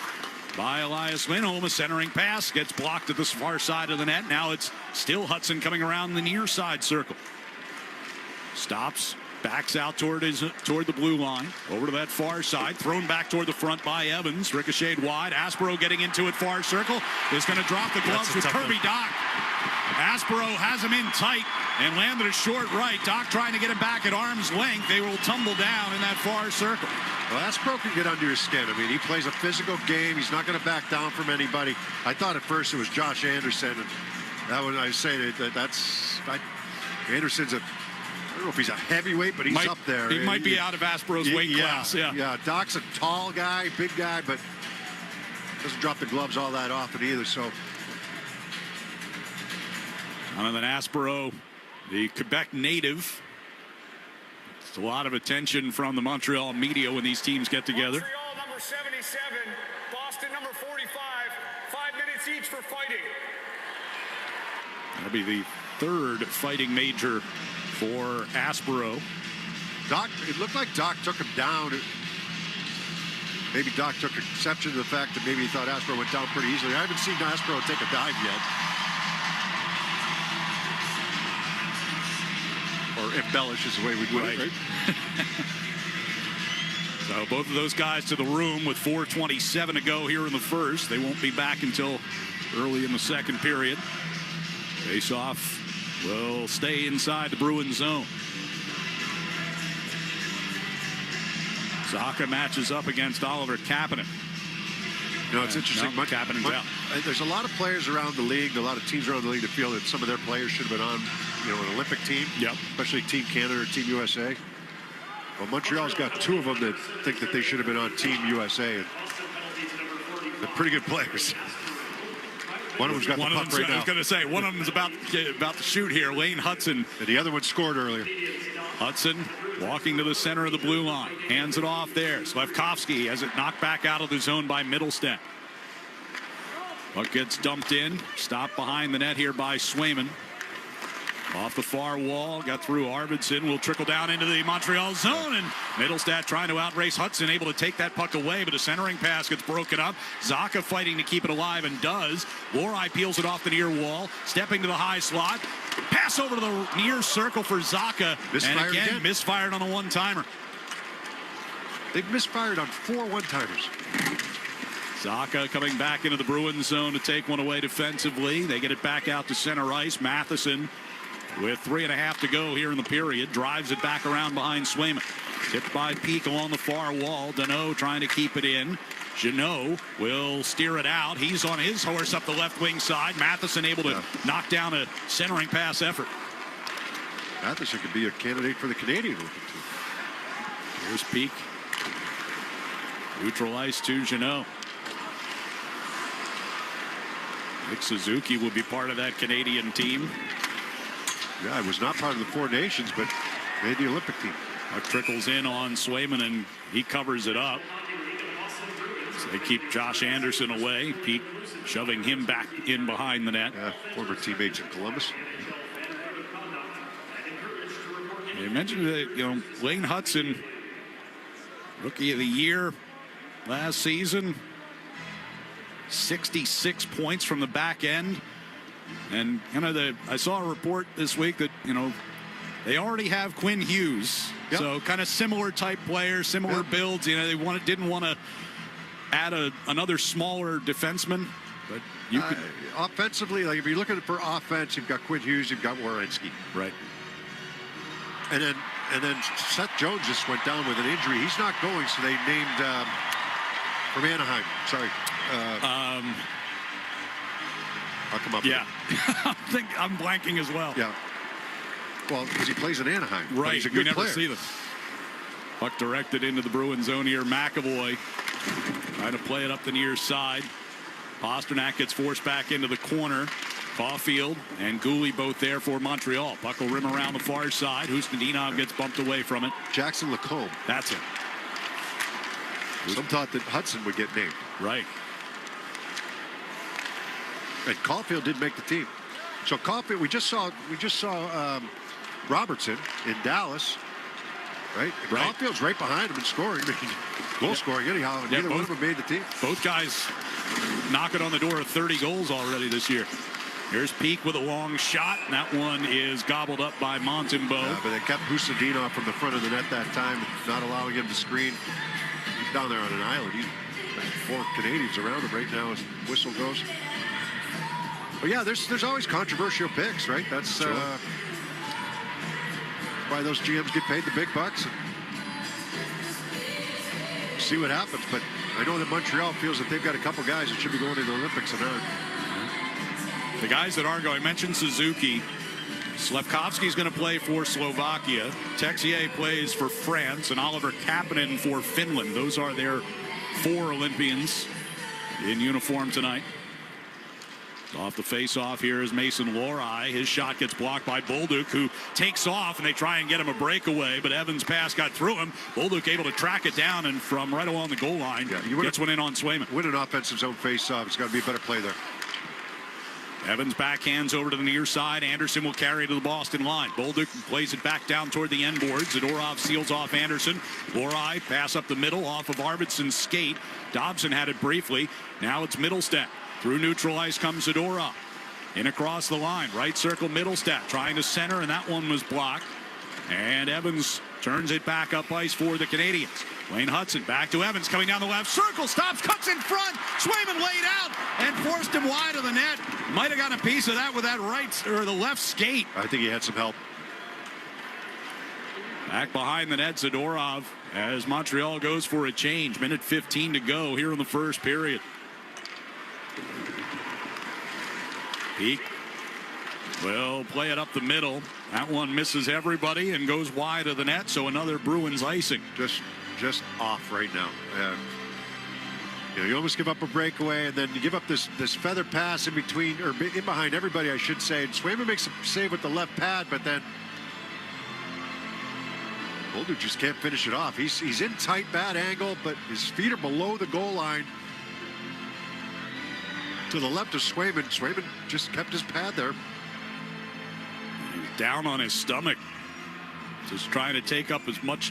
by Elias Lindholm. A centering pass gets blocked at the far side of the net. Now it's still Hudson coming around the near side circle. Stops, backs out toward the blue line, over to that far side, thrown back toward the front by Evans, ricocheted wide. Aspero getting into it, far circle, is going to drop the gloves with Kirby Dach. Aspero has him in tight and landed a short right. Dach trying to get him back at arm's length. They will tumble down in that far circle. Well, Aspero can get under your skin. I mean, he plays a physical game. He's not going to back down from anybody. I thought at first it was Josh Anderson, and that when I say Anderson's I don't know if he's a heavyweight, but he's up there. He might be out of Aspero's weight class. Yeah, Doc's a tall guy, big guy, but doesn't drop the gloves all that often either. So, Jonathan Aspero, the Quebec native. It's a lot of attention from the Montreal media when these teams get together. Montreal number 77, Boston number 45. 5 minutes each for fighting. That'll be the 3rd fighting major for Aspero. Dach, it looked like Dach took him down. Maybe Dach took exception to the fact that maybe he thought Aspero went down pretty easily. I haven't seen Aspero take a dive yet. Or embellish is the way we do it, right? So both of those guys to the room with 4:27 to go here in the first. They won't be back until early in the second period. Face off will stay inside the Bruins zone. Zacha matches up against Oliver Kapanen. You know, it's interesting. Kapanen's out. There's a lot of players around the league, a lot of teams around the league that feel that some of their players should have been on, an Olympic team. Yep. Especially Team Canada or Team USA. Well, Montreal's got 2 of them that think that they should have been on Team USA. And they're pretty good players. One of them's got the puck right now. I was going to say, one of them's about to shoot here. Lane Hudson. And the other one scored earlier. Hudson walking to the center of the blue line. Hands it off there. Slafkovsky has it knocked back out of the zone by Middlestat. Puck gets dumped in. Stopped behind the net here by Swayman. Off the far wall, got through Arvidsson, will trickle down into the Montreal zone, and Middlestat trying to outrace Hudson, able to take that puck away, but a centering pass gets broken up. Zacha fighting to keep it alive and does. Lohrei peels it off the near wall, stepping to the high slot. Pass over to the near circle for Zacha, and again misfired on a one-timer. They've misfired on 4 one-timers. Zacha coming back into the Bruins zone to take one away defensively. They get it back out to center ice. Matheson, with 3.5 to go here in the period, drives it back around behind Swayman. Tipped by Peak along the far wall. Danault trying to keep it in. Jeannot will steer it out. He's on his horse up the left wing side. Matheson able to knock down a centering pass effort. Matheson could be a candidate for the Canadian Olympic team. Here's Peak. Neutral ice to Jeannot. Nick Suzuki will be part of that Canadian team. Yeah, it was not part of the 4 nations, but made the Olympic team. Puck trickles in on Swayman, and he covers it up. So they keep Josh Anderson away. Pete shoving him back in behind the net. Yeah, former teammates in Columbus. They mentioned that, Lane Hudson, Rookie of the Year last season. 66 points from the back end. And I saw a report this week that they already have Quinn Hughes, so kind of similar type player, similar builds. They didn't want to add another smaller defenseman, but you could offensively, like if you're looking for offense, you've got Quinn Hughes, you've got Werenski, right? And then Seth Jones just went down with an injury. He's not going, so they named from Anaheim. Sorry. I'll come up. Yeah, I'm blanking as well. Yeah. Well, because he plays in Anaheim. Right. He's a good we never player. see them. Puck directed into the Bruins zone here. McAvoy trying to play it up the near side. Pasternak gets forced back into the corner. Caulfield and Gooley both there for Montreal. Puck will rim around the far side. Husnudinov gets bumped away from it. Jackson Lacombe. That's it. Some thought that Hudson would get named. Right. And Caulfield did make the team. So Caulfield, we just saw Robertson in Dallas, right? And Caulfield's right behind him in scoring, goal scoring anyhow. And neither one of them made the team. Both guys knocking on the door of 30 goals already this year. Here's Peak with a long shot. And that one is gobbled up by Montembeault. But they kept Husudinov from the front of the net that time, not allowing him to screen. He's down there on an island. He's 4 Canadians around him right now as the whistle goes. But yeah, there's always controversial picks, right? That's why those GMs get paid the big bucks. See what happens. But I know that Montreal feels that they've got a couple guys that should be going to the Olympics and aren't. The guys that aren't going, I mentioned Suzuki. Slavkovsky's going to play for Slovakia. Texier plays for France, and Oliver Kapanen for Finland. Those are their 4 Olympians in uniform tonight. Off the face-off here is Mason Lohrei. His shot gets blocked by Bolduc, who takes off, and they try and get him a breakaway, but Evans' pass got through him. Bolduc able to track it down, and from right along the goal line, gets one in on Swayman. Win an offensive zone face-off. It's got to be a better play there. Evans backhands over to the near side. Anderson will carry to the Boston line. Bolduc plays it back down toward the end board. Zadorov seals off Anderson. Lohrei pass up the middle off of Arvidsson's skate. Dobson had it briefly. Now it's Middlestat. Through neutral ice comes Zadorov. In across the line. Right circle Middlestat trying to center, and that one was blocked. And Evans turns it back up ice for the Canadiens. Wayne Hudson back to Evans coming down the left circle. Stops, cuts in front. Swayman laid out and forced him wide of the net. Might have gotten a piece of that with that right or the left skate. I think he had some help. Back behind the net, Zadorov, as Montreal goes for a change. Minute 15 to go here in the first period. Peak will play it up the middle. That one misses everybody and goes wide of the net, so another Bruins icing. Just off right now. You almost give up a breakaway, and then you give up this feather pass in between, or in behind everybody, I should say. And Swayman makes a save with the left pad, but then Bolduc just can't finish it off. He's in tight, bad angle, but his feet are below the goal line. To the left of Swayman. Swayman just kept his pad there. He's down on his stomach. Just trying to take up as much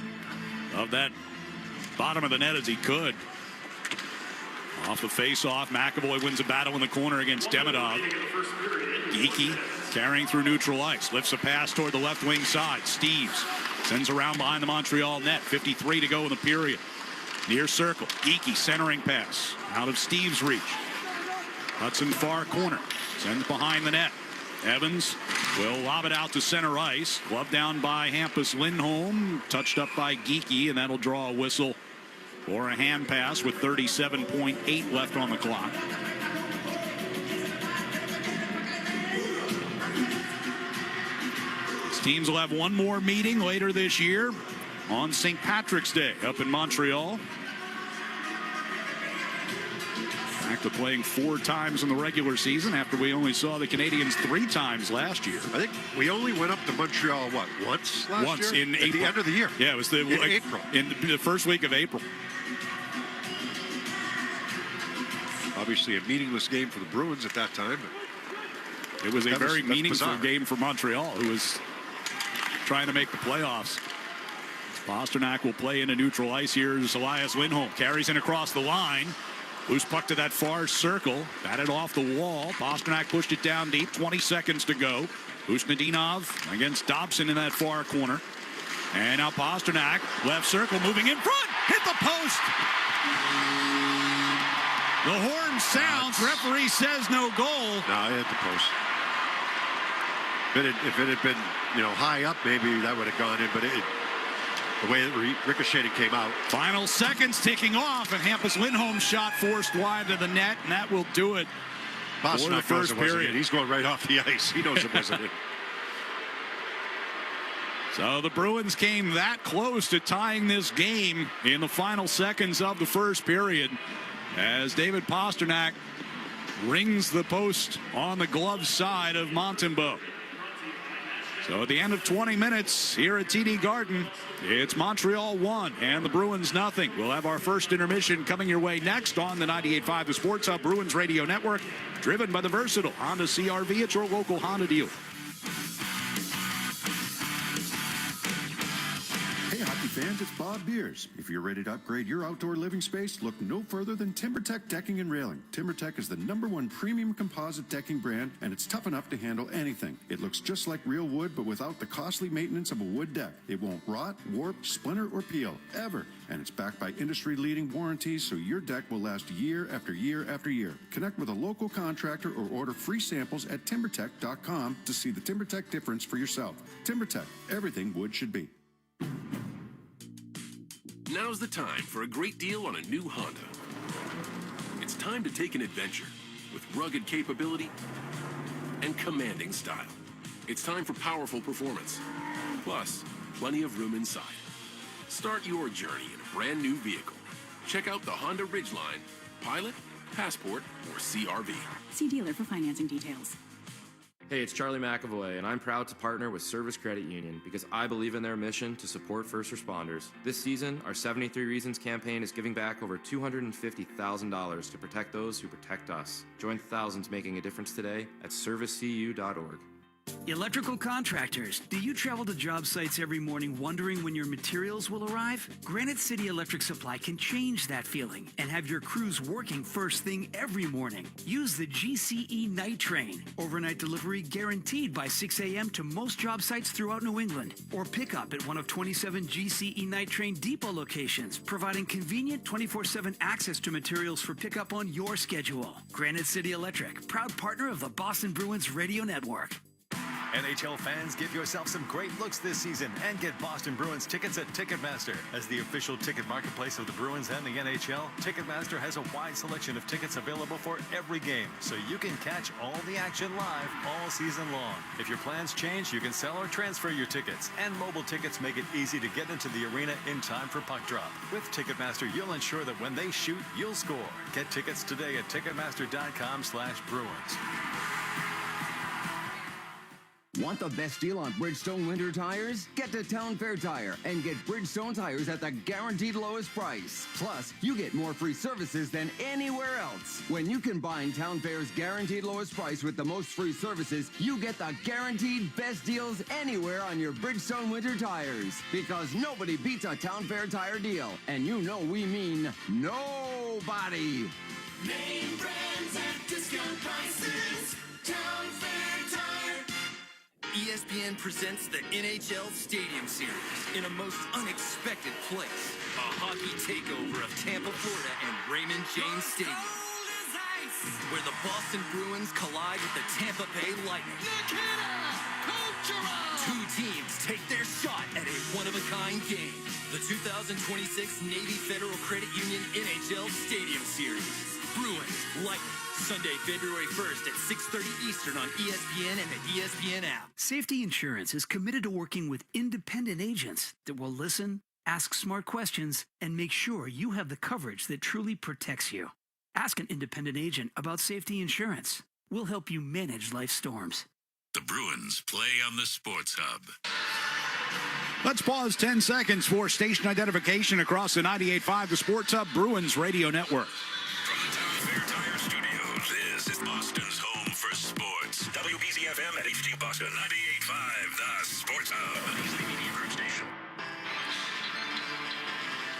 of that bottom of the net as he could. Off the face-off, McAvoy wins a battle in the corner against Demidov. Geekie carrying through neutral ice. Lifts a pass toward the left wing side. Steves sends around behind the Montreal net. 53 to go in the period. Near circle. Geekie centering pass. Out of Steves' reach. Hudson far corner. Sends behind the net. Evans will lob it out to center ice. Gloved down by Hampus Lindholm. Touched up by Geekie, and that'll draw a whistle for a hand pass with 37.8 left on the clock. These teams will have one more meeting later this year on St. Patrick's Day up in Montreal. Back to playing 4 times in the regular season after we only saw the Canadiens 3 times last year. I think we only went up to Montreal, once last year? Once in April. At the end of the year. Yeah, it was in April. In the first week of April. Obviously a meaningless game for the Bruins at that time. It was a very meaningful game for Montreal, who was trying to make the playoffs. Pasternak will play into neutral ice here as Elias Lindholm carries in across the line. Loose puck to that far circle. Batted off the wall. Pasternak pushed it down deep. 20 seconds to go. Husnudinov against Dobson in that far corner. And now Pasternak, left circle, moving in front. Hit the post. The horn sounds. Referee says no goal. No, it hit the post. If it had been, high up, maybe that would have gone in. But the way it ricocheted came out. Final seconds ticking off, and Hampus Lindholm's shot forced wide to the net, and that will do it for the first period. He's going right off the ice. He knows it wasn't it. So the Bruins came that close to tying this game in the final seconds of the first period as David Pasternak rings the post on the glove side of Montembeault. So at the end of 20 minutes here at TD Garden, it's Montreal 1 and the Bruins nothing. We'll have our first intermission coming your way next on the 98.5 The Sports Hub Bruins Radio Network, driven by the versatile Honda CR-V at your local Honda dealer. Hey, hockey fans, it's Bob Beers. If you're ready to upgrade your outdoor living space, look no further than TimberTech Decking and Railing. TimberTech is the #1 premium composite decking brand, and it's tough enough to handle anything. It looks just like real wood, but without the costly maintenance of a wood deck. It won't rot, warp, splinter, or peel, ever. And it's backed by industry-leading warranties, so your deck will last year after year after year. Connect with a local contractor or order free samples at TimberTech.com to see the TimberTech difference for yourself. TimberTech, everything wood should be. Now's the time for a great deal on a new Honda. It's time to take an adventure with rugged capability and commanding style. It's time for powerful performance, plus plenty of room inside. Start your journey in a brand new vehicle. Check out the Honda Ridgeline, Pilot, Passport, or CR-V. See dealer for financing details. Hey, it's Charlie McAvoy, and I'm proud to partner with Service Credit Union because I believe in their mission to support first responders. This season, our 73 Reasons campaign is giving back over $250,000 to protect those who protect us. Join thousands making a difference today at servicecu.org. Electrical contractors, do you travel to job sites every morning wondering when your materials will arrive? Granite City Electric Supply can change that feeling and have your crews working first thing every morning. Use the GCE Night Train. Overnight delivery guaranteed by 6 a.m. to most job sites throughout New England. Or pick up at one of 27 GCE Night Train depot locations, providing convenient 24/7 access to materials for pickup on your schedule. Granite City Electric, proud partner of the Boston Bruins Radio Network. NHL fans, give yourself some great looks this season and get Boston Bruins tickets at Ticketmaster. As the official ticket marketplace of the Bruins and the NHL, Ticketmaster has a wide selection of tickets available for every game, so you can catch all the action live all season long. If your plans change, you can sell or transfer your tickets, and mobile tickets make it easy to get into the arena in time for puck drop. With Ticketmaster, you'll ensure that when they shoot, you'll score. Get tickets today at Ticketmaster.com/Bruins. Want the best deal on Bridgestone winter tires? Get to Town Fair Tire and get Bridgestone tires at the guaranteed lowest price. Plus, you get more free services than anywhere else. When you combine Town Fair's guaranteed lowest price with the most free services, you get the guaranteed best deals anywhere on your Bridgestone winter tires. Because nobody beats a Town Fair Tire deal. And you know we mean nobody. Name brands at discount prices. Town Fair Tire. ESPN presents the NHL Stadium Series in a most unexpected place. A hockey takeover of Tampa, Florida and Raymond James Stadium. Where the Boston Bruins collide with the Tampa Bay Lightning. Two teams take their shot at a one-of-a-kind game. The 2026 Navy Federal Credit Union NHL Stadium Series. Bruins, Lightning. Sunday, February 1st at 6:30 Eastern on ESPN and the ESPN app. Safety Insurance is committed to working with independent agents that will listen, ask smart questions, and make sure you have the coverage that truly protects you. Ask an independent agent about safety insurance. We'll help you manage life's storms. The Bruins play on the Sports Hub. Let's pause 10 seconds for station identification across the 98.5 The Sports Hub Bruins Radio Network. From the Town Fair Tire Studios, this is Boston's home for sports. WBZFM at HD Boston, 98.5 The Sports Hub. Media Group Station.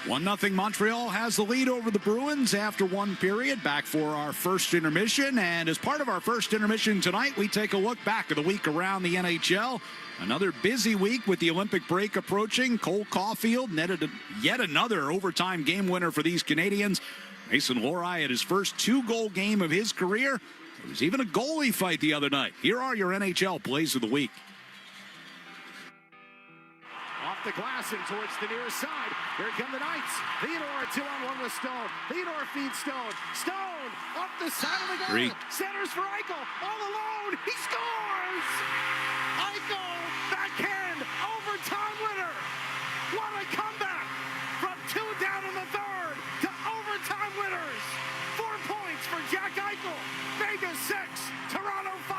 1-0 Montreal has the lead over the Bruins after one period. Back for our first intermission. And as part of our first intermission tonight, we take a look back at the week around the NHL. Another busy week with the Olympic break approaching. Cole Caulfield netted yet another overtime game winner for these Canadians. Mason Lohrei had his first 2-goal game of his career. There was even a goalie fight the other night. Here are your NHL plays of the week. Off the glass and towards the near side. Here come the Knights. Theodore 2-on-1 with Stone. Theodore feeds Stone. Stone up the side of the goal. Great. Centers for Eichel. All alone. He scores! Eichel backhand overtime winner. What a comeback from 2 down in the third to overtime winners. 4 points for Jack Eichel. Makes Vegas 6, Toronto 5.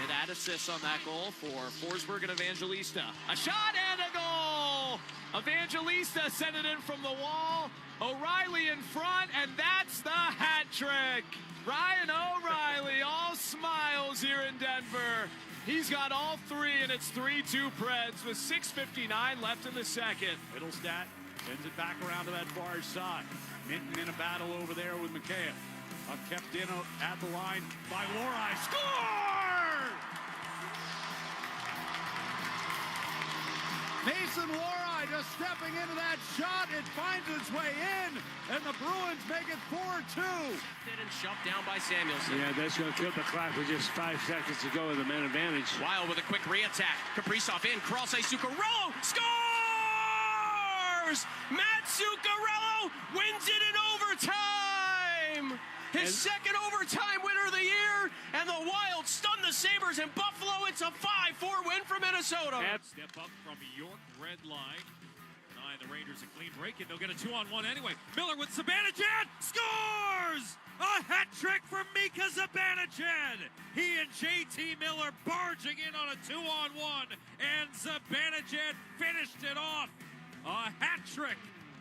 And add assists on that goal for Forsberg and Evangelista. A shot and a goal! Evangelista sent it in from the wall. O'Reilly in front, and that's the hat trick. Ryan O'Reilly, all smiles here in Denver. He's got all three, and it's 3-2 Preds with 6:59 left in the second. Middlestat sends it back around to that far side. Minton in a battle over there with McKayev. Kept in at the line by Lohrei. Score! Mason Lohrei just stepping into that shot. It finds its way in, and the Bruins make it 4-2. And shoved down by Samuelson. Yeah, that's going to kill the clock with just 5 seconds to go with the man advantage. Wild with a quick re-attack. Kaprizov in. Krause Zuccarello scores! Matt Zuccarello wins it in overtime! His second overtime winner of the year, and the Wild stun the Sabres in Buffalo. It's a 5-4 win for Minnesota. Step up from York, red line. The Rangers a clean break, and they'll get a 2-on-1 anyway. Miller with Zibanejad scores! A hat trick from Mika Zibanejad. He and JT Miller barging in on a 2-on-1, and Zibanejad finished it off. A hat trick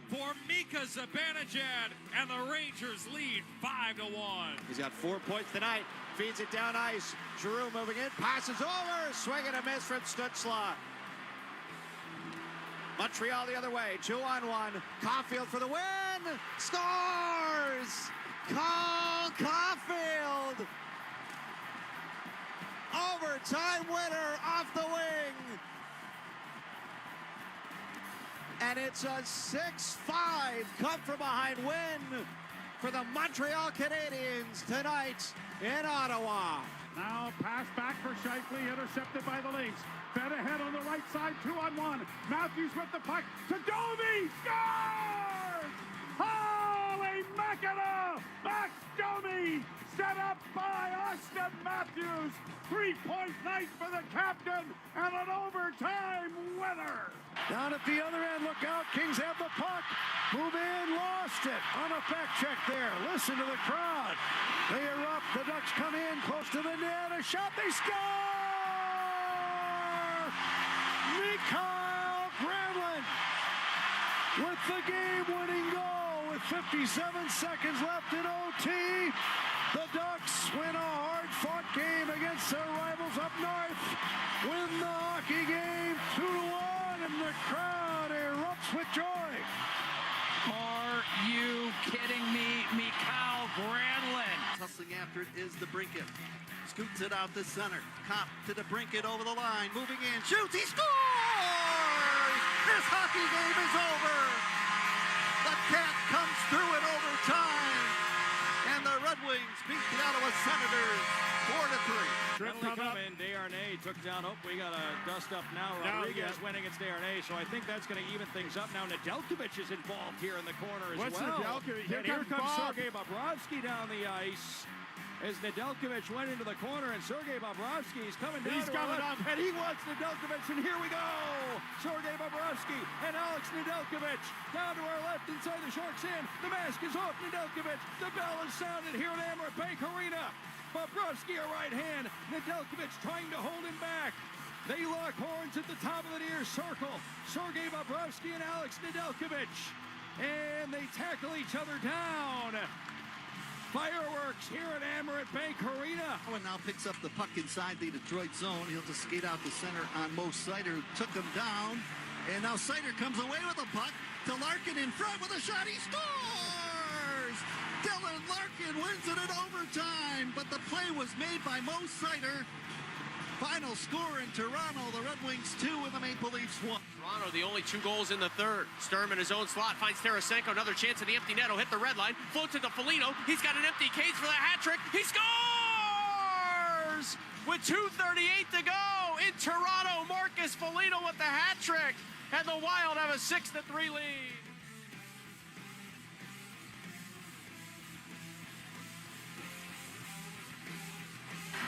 for Mika Zibanejad, and the Rangers lead 5-1. He's got 4 points tonight. Feeds it down ice. Giroux moving in. Passes over. Swing and a miss from Stützle. Montreal the other way. 2-on-1. Caulfield for the win. Scores! Cole Caulfield! Overtime winner off the wing. And it's a 6-5 come-from-behind win for the Montreal Canadiens tonight in Ottawa. Now pass back for Scheifele, intercepted by the Leafs. Fed ahead on the right side, 2-on-1. Matthews with the puck to Domi, scores! Holy mackerel! Max Domi, set up by Austin Matthews. 3-point night for the captain and an overtime winner. Down at the other end, look out, Kings have the puck. Move in, lost it. On a back check there. Listen to the crowd. They erupt, the Ducks come in, close to the net, a shot, they score! Mikael Granlund with the game-winning goal with 57 seconds left in OT. The Ducks win a hard-fought game against their rivals up north. Win the hockey game 2-1, and the crowd erupts with joy. Are you kidding me? Mikael Granlund. Hustling after it is the Brinket. Scoots it out the center. Cop to the Brinket over the line. Moving in. Shoots. He scores! This hockey game is over. The Cat comes through in overtime. And the Red Wings beat the Ottawa Senators 4-3. Penalty coming. Desharnais took down. Oh, we got a dust up now. Rodriguez went against Desharnais, so I think that's going to even things up. Now Nedeljkovic is involved here in the corner as well. Nedeljkovic? Here comes Sergei Bobrovsky down the ice. As Nedeljkovic went into the corner, and Sergei Bobrovsky is coming down. He's coming up. And he wants Nedeljkovic, and here we go! Sergei Bobrovsky and Alex Nedeljkovic down to our left inside the Sharks' end. The mask is off Nedeljkovic. The bell is sounded here at Amerant Bank Arena. Bobrovsky a right hand. Nedeljkovic trying to hold him back. They lock horns at the top of the near circle. Sergei Bobrovsky and Alex Nedeljkovic. And they tackle each other down. Fireworks here at Amerant Bank Arena. Owen now picks up the puck inside the Detroit zone. He'll just skate out the center on Mo Seider, who took him down. And now Seider comes away with the puck to Larkin in front with a shot. He scores! Dylan Larkin wins it in overtime, but the play was made by Mo Seider. Final score in Toronto, the Red Wings 2 and the Maple Leafs 1. Toronto, the only 2 goals in the third. Sturm in his own slot finds Tarasenko. Another chance at the empty net. He'll hit the red line. Floats it to Foligno. He's got an empty cage for the hat trick. He scores! With 2:38 to go in Toronto, Marcus Foligno with the hat trick. And the Wild have a 6-3 lead.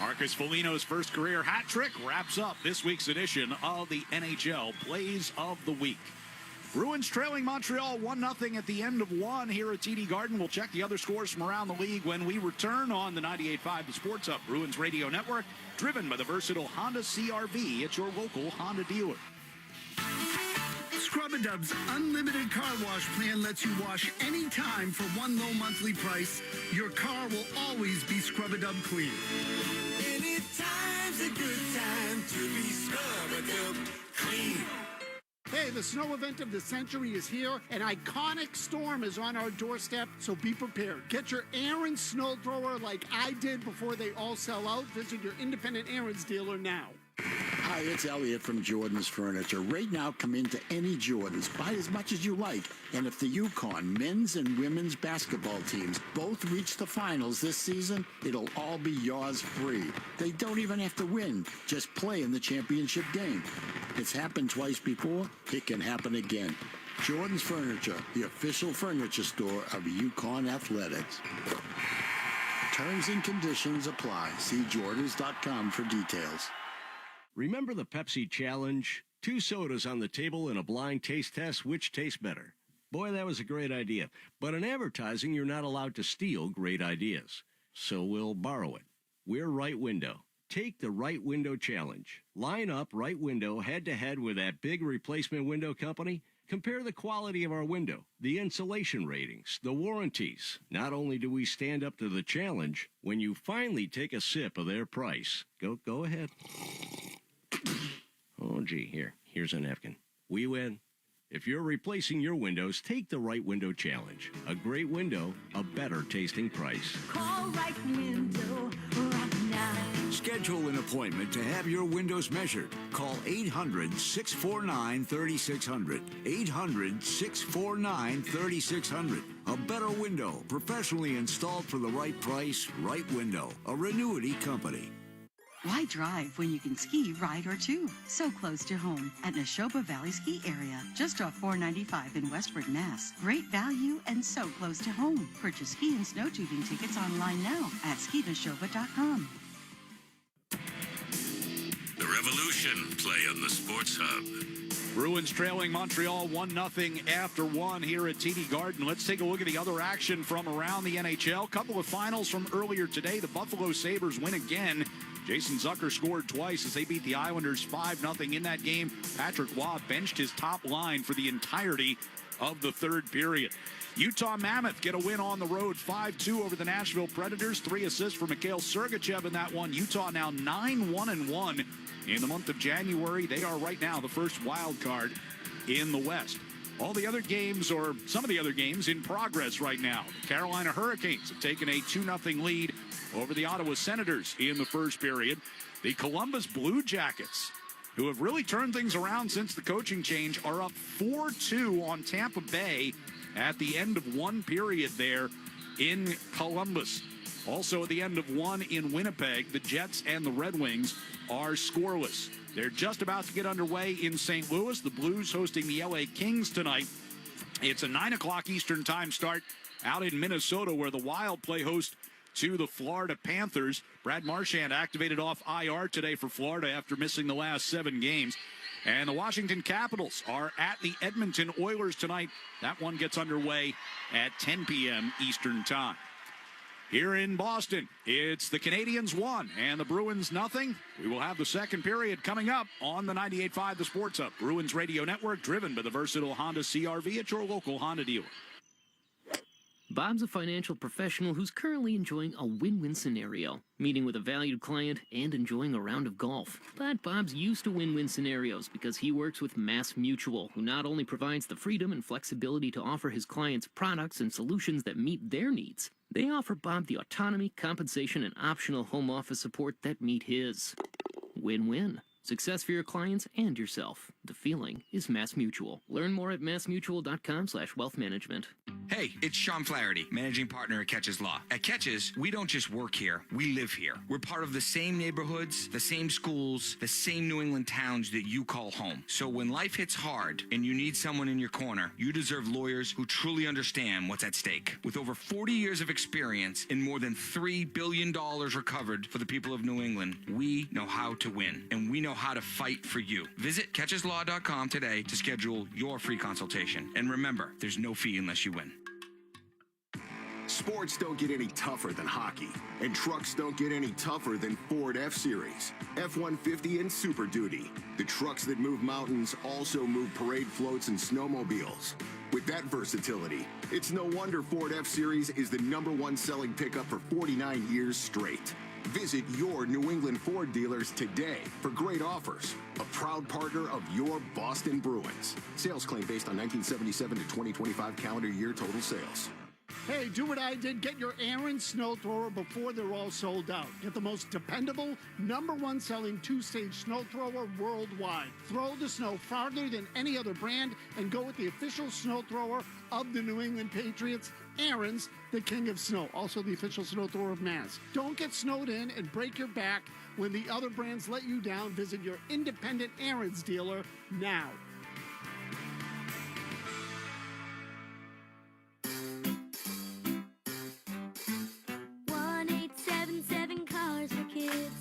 Marcus Foligno's first career hat trick wraps up this week's edition of the NHL Plays of the Week. Bruins trailing Montreal 1-0 at the end of one here at TD Garden. We'll check the other scores from around the league when we return on the 98.5 The Sports Hub Bruins Radio Network, driven by the versatile Honda CR-V at your local Honda dealer. Scrub-A-Dub's unlimited car wash plan lets you wash anytime for one low monthly price. Your car will always be Scrub-A-Dub clean. Anytime's a good time to be Scrub-A-Dub clean. Hey, the snow event of the century is here. An iconic storm is on our doorstep, so be prepared. Get your Aaron's snow thrower like I did before they all sell out. Visit your independent Aaron's dealer now. Hi, it's Elliot from Jordan's Furniture. Right now, come into any Jordan's. Buy as much as you like. And if the UConn men's and women's basketball teams both reach the finals this season, it'll all be yours free. They don't even have to win. Just play in the championship game. It's happened twice before. It can happen again. Jordan's Furniture, the official furniture store of UConn Athletics. Terms and conditions apply. See Jordans.com for details. Remember the Pepsi Challenge? 2 sodas on the table and a blind taste test, which tastes better. Boy, that was a great idea. But in advertising, you're not allowed to steal great ideas. So we'll borrow it. We're Right Window. Take the Right Window Challenge. Line up Right Window head-to-head with that big replacement window company. Compare the quality of our window, the insulation ratings, the warranties. Not only do we stand up to the challenge, when you finally take a sip of their price, go ahead. Oh, gee, here's a napkin. We win. If you're replacing your windows, take the Right Window Challenge. A great window, a better tasting price. Call Right Window right now. Schedule an appointment to have your windows measured. Call 800-649-3600. 800-649-3600. A better window, professionally installed for the right price, Right Window. A Renewity company. Why drive when you can ski, ride, or tube? So close to home at Neshoba Valley Ski Area, just off 495 in Westford, Mass. Great value and so close to home. Purchase ski and snow tubing tickets online now at skineshoba.com. The Revolution play on the Sports Hub. Bruins trailing Montreal 1-0 after one here at TD Garden. Let's take a look at the other action from around the NHL. Couple of finals from earlier today. The Buffalo Sabres win again. Jason Zucker scored twice as they beat the Islanders 5-0 in that game. Patrick Waugh benched his top line for the entirety of the third period. Utah Mammoth get a win on the road 5-2 over the Nashville Predators. 3 assists for Mikhail Sergachev in that one. Utah now 9-1-1 in the month of January. They are right now the first wild card in the West. All the other games, or some of the other games, in progress right now. The Carolina Hurricanes have taken a 2-0 lead over the Ottawa Senators in the first period. The Columbus Blue Jackets, who have really turned things around since the coaching change, are up 4-2 on Tampa Bay at the end of one period there in Columbus. Also at the end of one in Winnipeg, the Jets and the Red Wings are scoreless. They're just about to get underway in St. Louis. The Blues hosting the LA Kings tonight. It's a 9 o'clock Eastern time start out in Minnesota, where the Wild play host to the Florida Panthers. Brad Marchand activated off IR today for Florida after missing the last 7 games. And the Washington Capitals are at the Edmonton Oilers tonight. That one gets underway at 10 p.m. Eastern time. Here in Boston, it's the Canadiens 1 and the Bruins 0. We will have the second period coming up on the 98.5 The Sports Hub Bruins Radio Network, driven by the versatile Honda CR-V at your local Honda dealer. Bob's a financial professional who's currently enjoying a win-win scenario, meeting with a valued client and enjoying a round of golf. But Bob's used to win-win scenarios because he works with Mass Mutual, who not only provides the freedom and flexibility to offer his clients products and solutions that meet their needs, they offer Bob the autonomy, compensation, and optional home office support that meet his. Win-win. Success for your clients and yourself. The feeling is Mass Mutual. Learn more at massmutual.com/wealthmanagement. Hey, it's Sean Flaherty, managing partner at Catches Law. At Catches, we don't just work here, we live here. We're part of the same neighborhoods, the same schools, the same New England towns that you call home. So when life hits hard and you need someone in your corner, you deserve lawyers who truly understand what's at stake. With over 40 years of experience and more than $3 billion recovered for the people of New England, we know how to win, and we know how to fight for you. Visit catcheslaw.com today to schedule your free consultation. And remember, there's no fee unless you win. Sports don't get any tougher than hockey, and trucks don't get any tougher than Ford F-Series, F-150, and Super Duty. The trucks that move mountains also move parade floats and snowmobiles. With that versatility, it's no wonder Ford F-Series is the #1 selling pickup for 49 years straight. Visit your New England Ford dealers today for great offers. A proud partner of your Boston Bruins. Sales claim based on 1977 to 2025 calendar year total sales. Hey, do what I did. Get your Aaron snow thrower before they're all sold out. Get the most dependable, #1 selling 2-stage snow thrower worldwide. Throw the snow farther than any other brand and go with the official snow thrower of the New England Patriots, Aaron's, the king of snow. Also the official snow thrower of Mass. Don't get snowed in and break your back when the other brands let you down. Visit your independent Aaron's dealer now. Cars for Kids,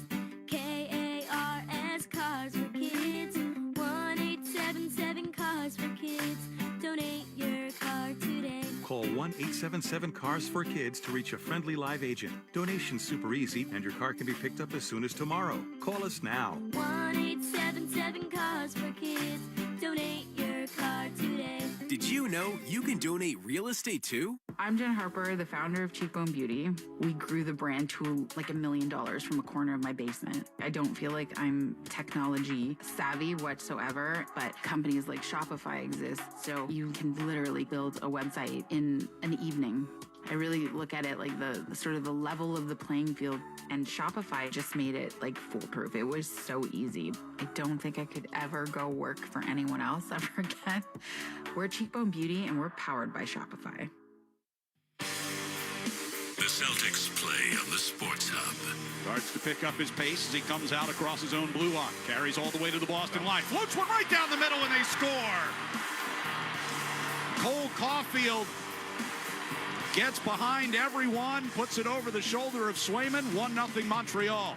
K-A-R-S, Cars for Kids, 1-877 Cars for Kids, donate your car today. Call 1-877 Cars for Kids to reach a friendly live agent. Donation's super easy, and your car can be picked up as soon as tomorrow. Call us now. 1-877 Cars for Kids, donate your car today. Did you know you can donate real estate too? I'm Jen Harper, the founder of Cheekbone Beauty. We grew the brand to like $1 million from a corner of my basement. I don't feel like I'm technology savvy whatsoever, but companies like Shopify exist, so you can literally build a website in an evening. I really look at it like the sort of the level of the playing field, and Shopify just made it like foolproof. It was so easy. I don't think I could ever go work for anyone else ever again. We're Cheekbone Beauty, and we're powered by Shopify. The Celtics play on the Sports Hub. Starts to pick up his pace as he comes out across his own blue line. Carries all the way to the Boston line. Floats one right down the middle, and they score. Cole Caulfield gets behind everyone, puts it over the shoulder of Swayman. 1-0 Montreal.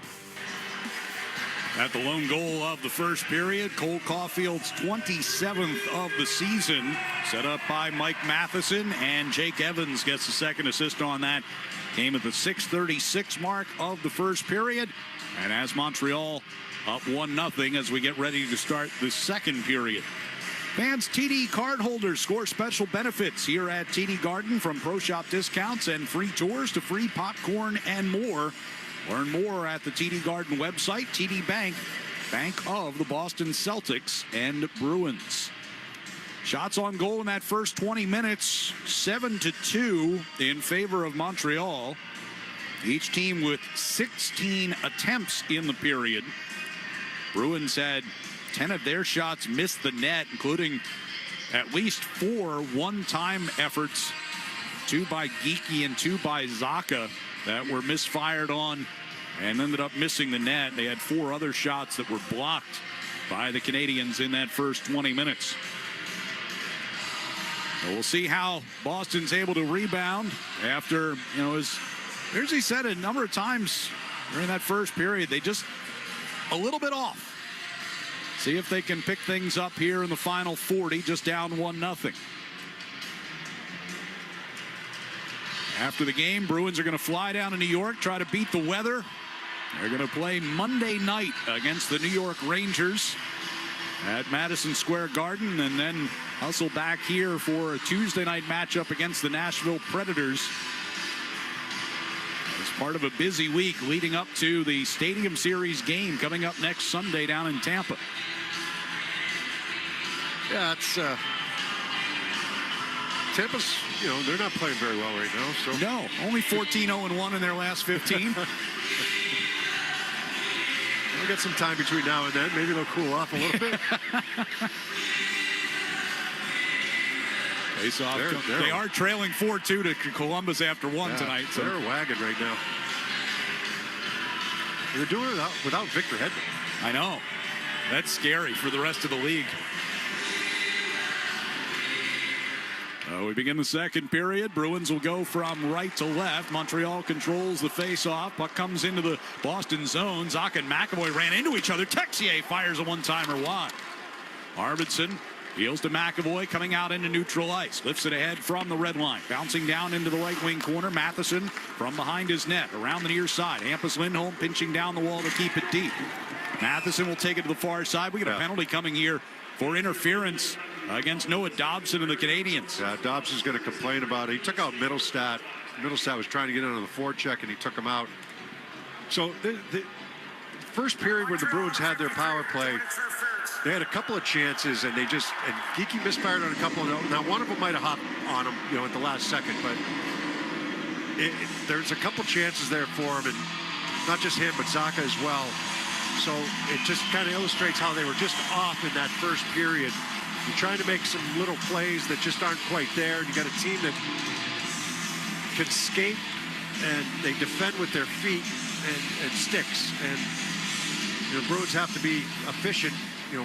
At the lone goal of the first period, Cole Caulfield's 27th of the season. Set up by Mike Matheson, and Jake Evans gets the second assist on that. Came at the 6:36 mark of the first period. And as Montreal up 1-0 as we get ready to start the second period. Fans, TD card holders score special benefits here at TD Garden, from pro shop discounts and free tours to free popcorn and more. Learn more at the TD Garden website. TD Bank, bank of the Boston Celtics and Bruins. Shots on goal in that first 20 minutes, 7-2 in favor of Montreal. Each team with 16 attempts in the period. Bruins had 10 of their shots missed the net, including at least 4 one-time efforts, 2 by Geekie and 2 by Zaka, that were misfired on and ended up missing the net. They had 4 other shots that were blocked by the Canadians in that first 20 minutes. So we'll see how Boston's able to rebound after, as Jersey said a number of times during that first period, they just a little bit off. See if they can pick things up here in the final 40, just down 1-0. After the game, Bruins are going to fly down to New York, try to beat the weather. They're going to play Monday night against the New York Rangers at Madison Square Garden, and then hustle back here for a Tuesday night matchup against the Nashville Predators. It's part of a busy week leading up to the Stadium Series game coming up next Sunday down in Tampa. Yeah, it's Tampa's, they're not playing very well right now. So no, only 14-0-1 in their last 15. We'll get some time between now and then. Maybe they'll cool off a little bit. Face off. They are trailing 4-2 to Columbus after one tonight. So they're wagging right now. They're doing it without Victor Hedman. I know. That's scary for the rest of the league. We begin the second period. Bruins will go from right to left. Montreal controls the face-off. Puck comes into the Boston zone. Zacha and McAvoy ran into each other. Texier fires a one-timer wide. Arvidsson deals to McAvoy, coming out into neutral ice. Lifts it ahead from the red line. Bouncing down into the right wing corner. Matheson from behind his net. Around the near side. Hampus Lindholm pinching down the wall to keep it deep. Matheson will take it to the far side. We get a penalty coming here for interference against Noah Dobson and the Canadiens. Yeah, Dobson's going to complain about it. He took out Middlestat. Middlestat was trying to get into the forecheck, and he took him out. So the first period where the Bruins had their power play, they had a couple of chances, and Geekie misfired on a couple of them. Now, one of them might have hopped on him, at the last second, but there's a couple chances there for him, and not just him, but Zacha as well. So it just kind of illustrates how they were just off in that first period. You're trying to make some little plays that just aren't quite there. You got a team that can skate, and they defend with their feet and sticks. And the Bruins have to be efficient,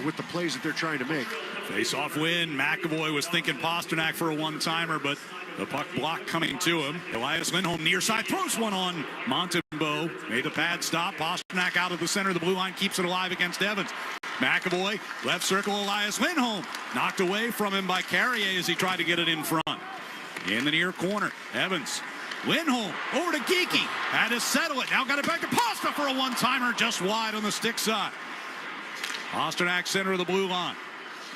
with the plays that they're trying to make. Face-off win. McAvoy was thinking Pasternak for a one-timer, but the puck block coming to him. Elias Lindholm near side throws one on Montembeault. Made the pad stop. Pasternak out of the center of the blue line, keeps it alive against Evans. McAvoy, left circle, Elias Lindholm. Knocked away from him by Carrier as he tried to get it in front. In the near corner, Evans. Lindholm over to Geekie. Had to settle it. Now got it back to Pasta for a one-timer just wide on the stick side. Pasternak center of the blue line.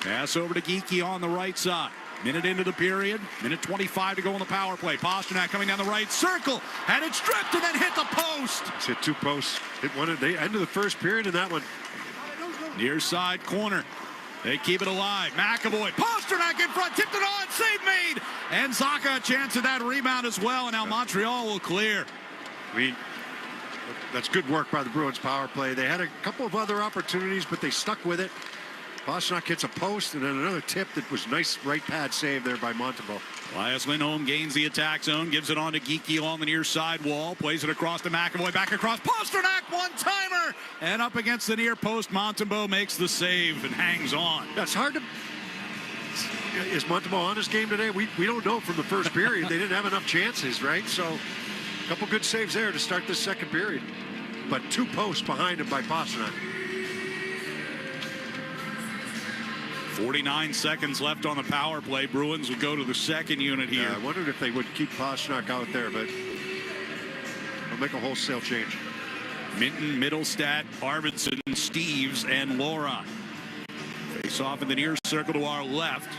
Pass over to Geekie on the right side. Minute into the period. Minute 25 to go on the power play. Pasternak coming down the right circle. Had it stripped and then hit the post. He's hit two posts. Hit one at the end of the first period in that one. Near side corner. They keep it alive. McAvoy. Pasternak in front. Tipped it on. Save made. And Zacha a chance at that rebound as well. And now Montreal will clear. I mean, that's good work by the Bruins power play. They had a couple of other opportunities, but they stuck with it. Pasternak hits a post, and then another tip that was nice right pad save there by Montembeault. Elias Lindholm gains the attack zone, gives it on to Geekie along the near side wall, plays it across to McAvoy, back across. Pasternak, one-timer! And up against the near post, Montembeault makes the save and hangs on. That's hard to... Is Montembeault on his game today? We don't know from the first period. They didn't have enough chances, right? So, a couple good saves there to start this second period. But two posts behind him by Pasternak. 49 seconds left on the power play. Bruins would go to the second unit here. Yeah, I wondered if they would keep Pasternak out there, but they'll make a wholesale change. Minton, Middlestat, Arvidsson, Steeves, and Laura. Face off in the near circle to our left.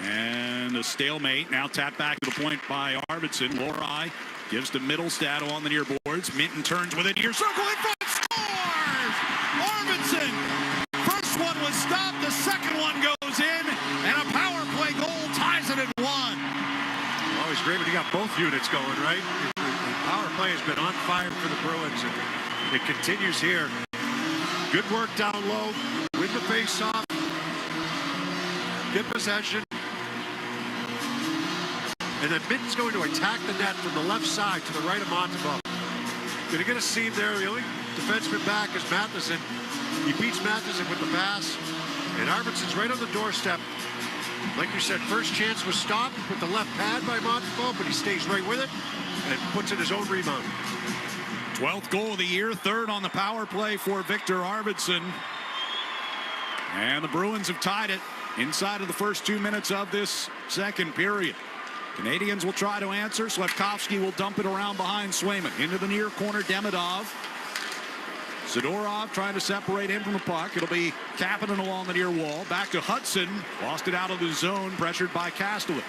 And a stalemate. Now tapped back to the point by Arvidsson. Laura gives to Middlestat along the near boards. Minton turns with it. Near circle in front. Scores! Arvidsson! First one was stopped. The second one goes in. And a power play goal ties it at one. Always great when you got both units going, right? The power play has been on fire for the Bruins, and it continues here. Good work down low. Win the face-off. Get possession. And then Minton's going to attack the net from the left side to the right of Montembeault. Going to get a seam there. The only defenseman back is Matheson. He beats Matheson with the pass. And Arvidsson's right on the doorstep. Like you said, first chance was stopped with the left pad by Montembeault, but he stays right with it and puts in his own rebound. 12th goal of the year, third on the power play for Victor Arvidsson. And the Bruins have tied it inside of the first 2 minutes of this second period. Canadians will try to answer. Slafkovsky will dump it around behind Swayman. Into the near corner, Demidov. Zadorov trying to separate him from the puck. It'll be Kapanen along the near wall. Back to Hudson. Lost it out of the zone, pressured by Castellet.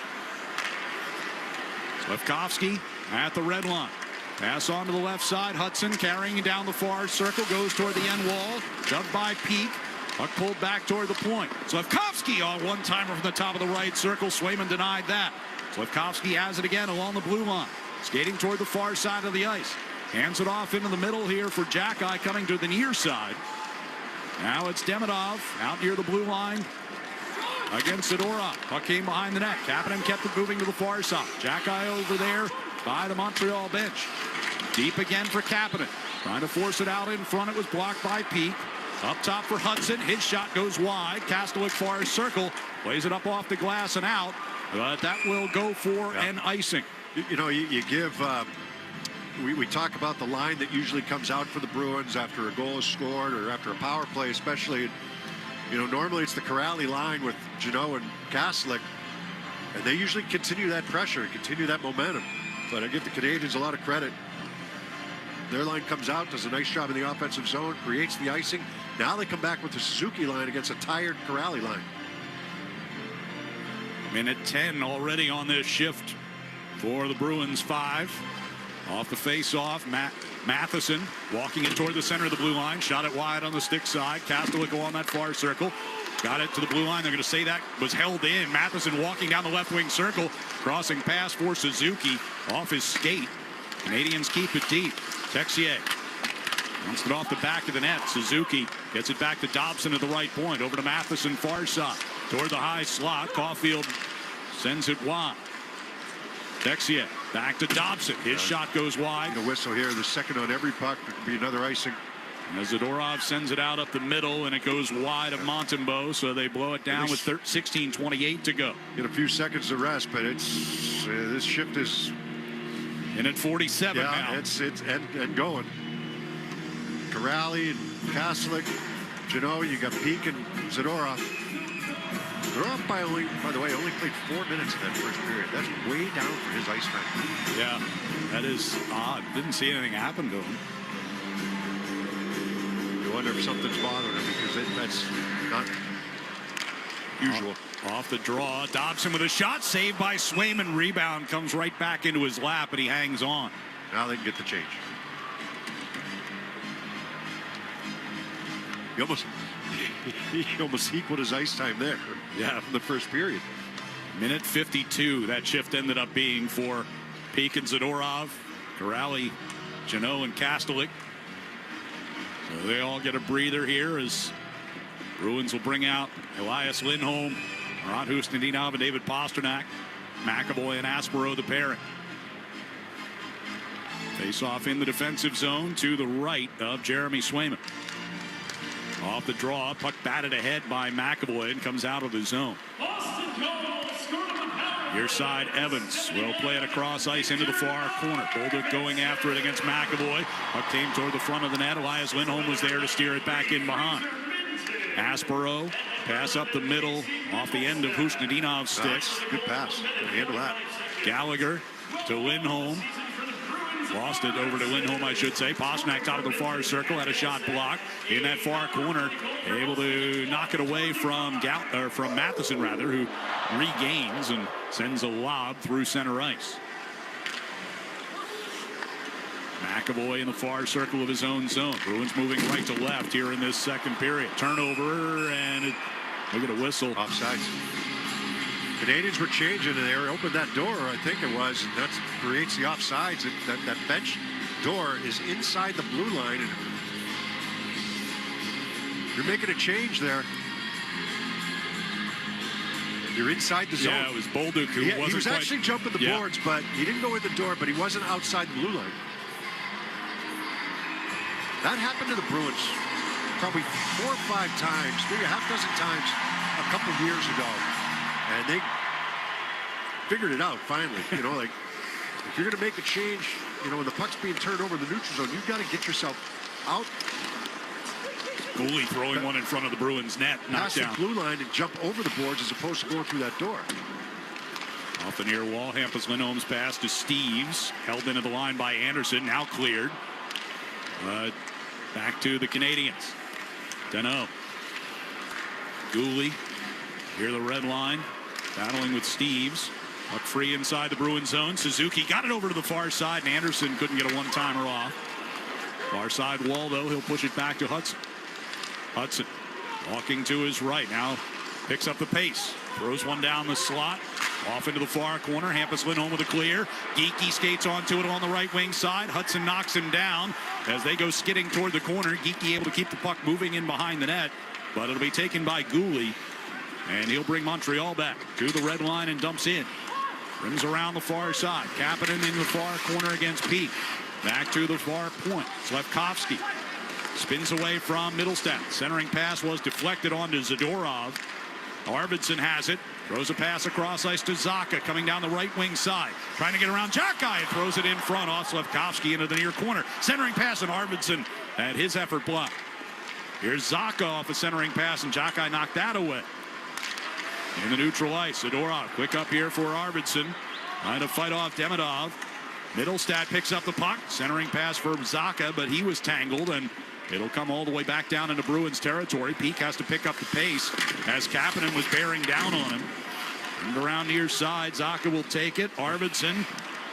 Slafkovsky at the red line. Pass on to the left side. Hudson carrying down the far circle. Goes toward the end wall. Shoved by Peak. Puck pulled back toward the point. Slafkovsky on one-timer from the top of the right circle. Swayman denied that. Slafkovsky has it again along the blue line. Skating toward the far side of the ice. Hands it off into the middle here for Jackeye coming to the near side. Now it's Demidov out near the blue line. against Zadorov. Puck came behind the net. Kapanen kept it moving to the far side. Jack-eye over there by the Montreal bench. Deep again for Kapanen. Trying to force it out in front. It was blocked by Peak. Up top for Hudson. His shot goes wide. Kastelik far circle. Plays it up off the glass and out. But that will go for an icing. You know, you give... We talk about the line that usually comes out for the Bruins after a goal is scored or after a power play, especially. You know, normally it's the Corrali line with Jeannot and Kastelik, and they usually continue that pressure and continue that momentum. But I give the Canadians a lot of credit. Their line comes out, does a nice job in the offensive zone, creates the icing. Now they come back with the Suzuki line against a tired Corrali line. Minute 10 already on this shift for the Bruins. 5. Off the face-off, Matheson walking it toward the center of the blue line. Shot it wide on the stick side. Kastelik along that far circle. Got it to the blue line. They're going to say that was held in. Matheson walking down the left wing circle. Crossing pass for Suzuki off his skate. Canadians keep it deep. Texier wants it off the back of the net. Suzuki gets it back to Dobson at the right point. Over to Matheson far side. Toward the high slot. Caulfield sends it wide. Texier back to Dobson. His shot goes wide. The whistle here. The second on every puck. There could be another icing. As Zadorov sends it out up the middle, and it goes wide of Montembeault, so they blow it down with 16:28 to go. Get a few seconds to rest, but it's this shift is in at 47 now. Yeah, it's and going. Corrali and Kastelik, Jeannot, you got Peak and Zadorov. Zadorov, by the way, only played 4 minutes in that first period. That's way down for his ice time. Yeah, that is odd. Didn't see anything happen to him. You wonder if something's bothering him because that's not usual. Off the draw, Dobson with a shot, saved by Swayman. Rebound comes right back into his lap, and he hangs on. Now they can get the change. He almost equaled his ice time there. Yeah, from the first period. Minute 52. That shift ended up being for Peak and Zadorov, Corrali, Jeannot, and Kastelik. So they all get a breather here as Bruins will bring out Elias Lindholm, Ron Husnudinov, and David Pastrnak. McAvoy and Aspero the pairing. Face off in the defensive zone to the right of Jeremy Swayman. Off the draw, puck batted ahead by McAvoy and comes out of the zone. Near side, Evans will play it across ice into the far corner. Bolduc going after it against McAvoy. Puck came toward the front of the net. Elias Lindholm was there to steer it back in behind. Aspero, pass up the middle off the end of Husnudinov's stick. Good pass. Good handle that. Gallagher to Lindholm. Lost it over to Lindholm, I should say. Pastrnak out of the far circle, had a shot blocked in that far corner. Able to knock it away from Matheson, who regains and sends a lob through center ice. McAvoy in the far circle of his own zone. Bruins moving right to left here in this second period. Turnover, and look at a whistle. Offsides. Canadians were changing, and they opened that door, I think it was, and that creates the offsides. That bench door is inside the blue line, and you're making a change there. You're inside the zone. Yeah, it was Bolduc who wasn't. He was actually jumping the boards, but he didn't go in the door, but he wasn't outside the blue line. That happened to the Bruins probably 4 or 5 times, maybe a half dozen times a couple years ago. And they figured it out finally. You know, like, if you're going to make a change, you know, when the puck's being turned over in the neutral zone, you've got to get yourself out. Goalie throwing one in front of the Bruins net. Knocked down. Pass the blue line and jump over the boards as opposed to going through that door. Off the near wall, Hampus Lindholm's pass to Steeves. Held into the line by Anderson. Now cleared. Back to the Canadians. Danault. Goalie. Here the red line. Battling with Steeves. Puck free inside the Bruins zone. Suzuki got it over to the far side, and Anderson couldn't get a one-timer off. Far side wall, though. He'll push it back to Hudson. Hudson walking to his right. Now picks up the pace. Throws one down the slot. Off into the far corner. Hampus Lindholm with a clear. Geekie skates onto it on the right wing side. Hudson knocks him down as they go skidding toward the corner. Geekie able to keep the puck moving in behind the net, but it'll be taken by Goalie. And he'll bring Montreal back to the red line and dumps in. Rims around the far side. Kapanen in the far corner against Pete. Back to the far point. Slafkovsky spins away from Middlestat. Centering pass was deflected onto Zadorov. Arvidsson has it. Throws a pass across ice to Zacha, coming down the right wing side. Trying to get around Jackeye and throws it in front off Slafkovsky into the near corner. Centering pass, and Arvidsson had his effort blocked. Here's Zacha off a centering pass, and Jackeye knocked that away. In the neutral ice, Zadorov quick up here for Arvidsson. Trying to fight off Demidov. Middlestat picks up the puck. Centering pass for Zacha, but he was tangled, and it'll come all the way back down into Bruins territory. Peak has to pick up the pace as Kapanen was bearing down on him. And around near side, Zacha will take it. Arvidsson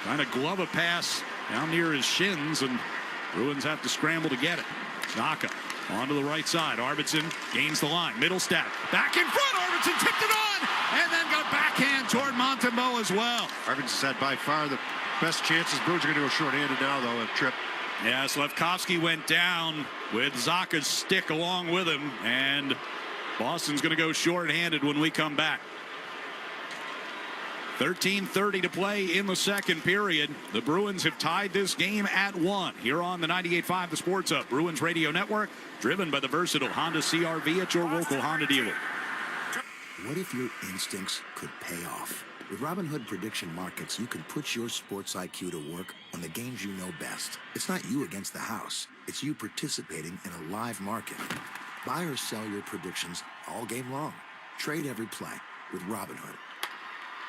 trying to glove a pass down near his shins, and Bruins have to scramble to get it. Zacha onto the right side. Arvidsson gains the line. Middlestat back in front. Arvidsson tipped it on, and then got backhand toward Montembeault as well. Arvidsson's had by far the best chances. Bruins are going to go short-handed now, though, a trip. Yeah, Slafkovsky went down with Zacha's stick along with him, and Boston's going to go short-handed when we come back. 13:30 to play in the second period. The Bruins have tied this game at 1 here on the 98.5 The Sports Hub Bruins Radio Network, driven by the versatile Honda CR-V at your local Honda dealer. What if your instincts could pay off? With Robinhood Prediction Markets, you can put your sports IQ to work on the games you know best. It's not you against the house. It's you participating in a live market. Buy or sell your predictions all game long. Trade every play with Robinhood.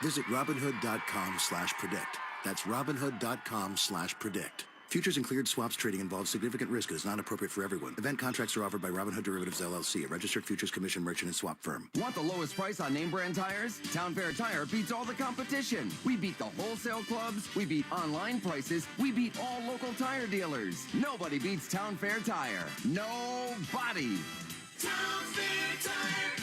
Visit Robinhood.com/predict. That's Robinhood.com/predict. Futures and cleared swaps trading involves significant risk and is not appropriate for everyone. Event contracts are offered by Robinhood Derivatives LLC, a registered futures commission merchant and swap firm. Want the lowest price on name brand tires? Town Fair Tire beats all the competition. We beat the wholesale clubs. We beat online prices. We beat all local tire dealers. Nobody beats Town Fair Tire. Nobody. Town Fair Tire.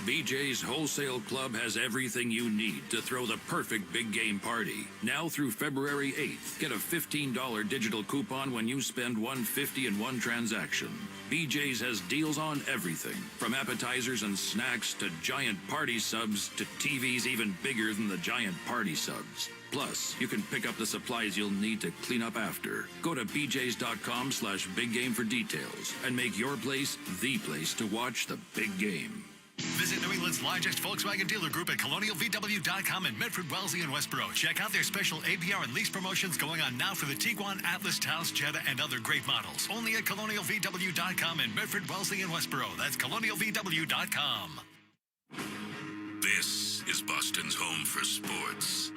BJ's Wholesale Club has everything you need to throw the perfect big game party. Now through February 8th, get a $15 digital coupon when you spend $150 in one transaction. BJ's has deals on everything, from appetizers and snacks to giant party subs to TVs even bigger than the giant party subs. Plus, you can pick up the supplies you'll need to clean up after. Go to bjs.com/biggame for details and make your place the place to watch the big game. Visit New England's largest Volkswagen dealer group at colonialvw.com in Medford, Wellesley, and Westboro. Check out their special APR and lease promotions going on now for the Tiguan, Atlas, Taos, Jetta, and other great models. Only at colonialvw.com in Medford, Wellesley, and Westboro. That's colonialvw.com. This is Boston's home for sports.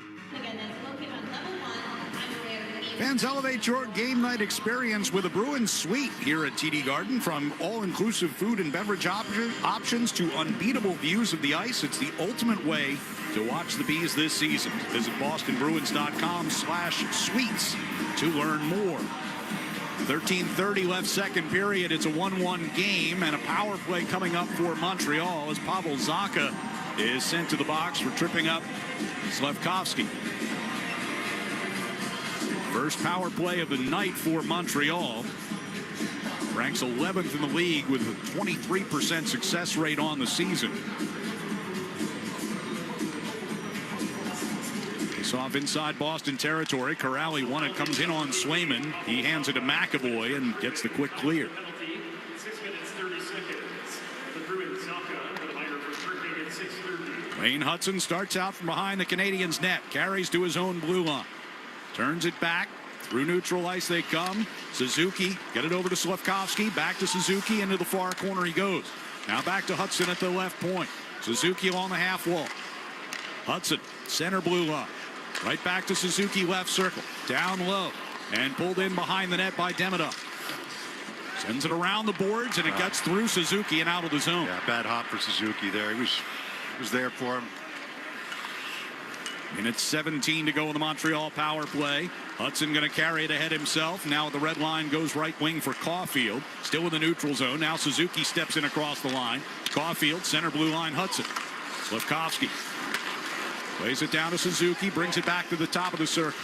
Fans, elevate your game night experience with a Bruins suite here at TD Garden. From all-inclusive food and beverage options to unbeatable views of the ice, it's the ultimate way to watch the Bees this season. Visit bostonbruins.com/suites to learn more. 13:30 left second period. It's a 1-1 game and a power play coming up for Montreal as Pavel Zacha is sent to the box for tripping up Slafkovsky. First power play of the night for Montreal. Ranks 11th in the league with a 23% success rate on the season. It's off inside Boston territory. Corrali won it, comes in on Swayman. He hands it to McAvoy and gets the quick clear. 6 minutes 30 seconds. The Bruins Zacha, the minor for tripping at 6:30. Wayne Hudson starts out from behind the Canadiens' net. Carries to his own blue line. Turns it back. Through neutral ice they come. Suzuki, get it over to Slafkovsky. Back to Suzuki. Into the far corner he goes. Now back to Hudson at the left point. Suzuki along the half wall. Hudson, center blue line. Right back to Suzuki, left circle. Down low. And pulled in behind the net by Demidov. Sends it around the boards, and it gets through Suzuki and out of the zone. Yeah, bad hop for Suzuki there. He was there for him. Minute 17 to go in the Montreal power play. Hudson going to carry it ahead himself. Now the red line goes right wing for Caulfield. Still in the neutral zone. Now Suzuki steps in across the line. Caulfield, center blue line, Hudson. Slafkovsky plays it down to Suzuki. Brings it back to the top of the circle.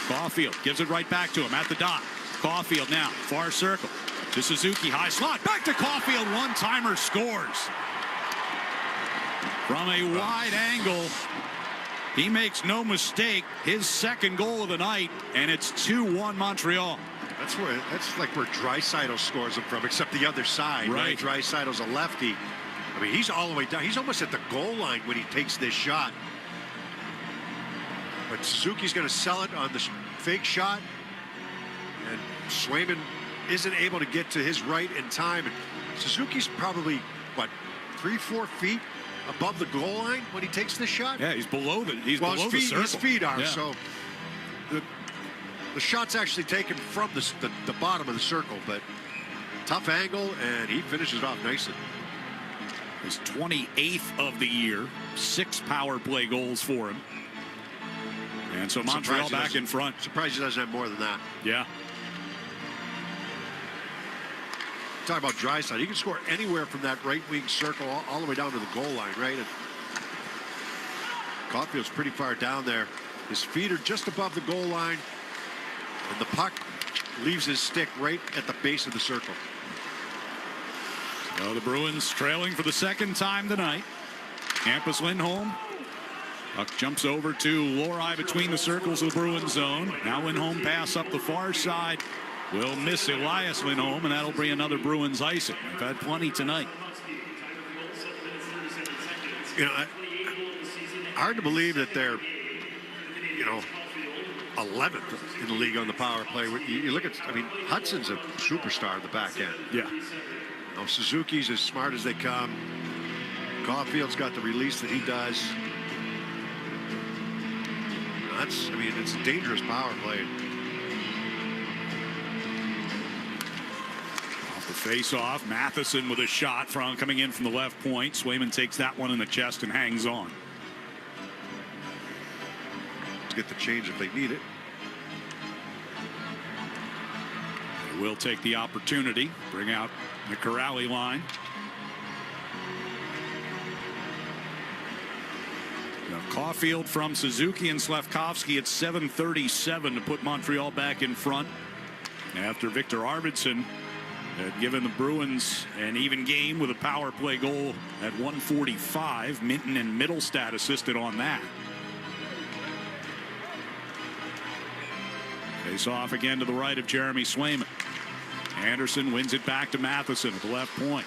Caulfield gives it right back to him at the dot. Caulfield now, far circle. To Suzuki, high slot. Back to Caulfield. One-timer scores. from a wide angle. He makes no mistake. His second goal of the night, and it's 2-1 Montreal. That's like where Draisaitl scores them from, except the other side. Right. Draisaitl's a lefty. I mean, he's all the way down. He's almost at the goal line when he takes this shot. But Suzuki's going to sell it on the fake shot. And Swayman isn't able to get to his right in time. And Suzuki's probably, what, 3-4 feet above the goal line when he takes this shot? Yeah, he's below the circle. His feet are, yeah. So the shot's actually taken from the bottom of the circle, but tough angle, and he finishes off nicely. His 28th of the year, 6 power play goals for him. And so Montreal back in front. Surprised he doesn't have more than that. Yeah. Talk about Draisaitl. He can score anywhere from that right wing circle all the way down to the goal line, right? And Caulfield's pretty far down there. His feet are just above the goal line, and the puck leaves his stick right at the base of the circle. So the Bruins trailing for the second time tonight. Hampus Lindholm. Puck jumps over to Lohrei between the circles of the Bruins zone. Now Lindholm pass up the far side. Will miss Elias Lindholm, and that'll bring another Bruins icing. They've had plenty tonight. You know, hard to believe that they're, 11th in the league on the power play. You look at, Hudson's a superstar in the back end. Yeah. Suzuki's as smart as they come. Caulfield's got the release that he does. It's a dangerous power play. Off the face-off, Matheson with a shot coming in from the left point. Swayman takes that one in the chest and hangs on. To get the change if they need it. They will take the opportunity, bring out the Corrali line. Now Caulfield from Suzuki and Slafkovsky at 7:37 to put Montreal back in front after Victor Arvidsson had given the Bruins an even game with a power play goal at 1:45. Minton and Middlestad assisted on that. Face off again to the right of Jeremy Swayman. Anderson wins it back to Matheson at the left point.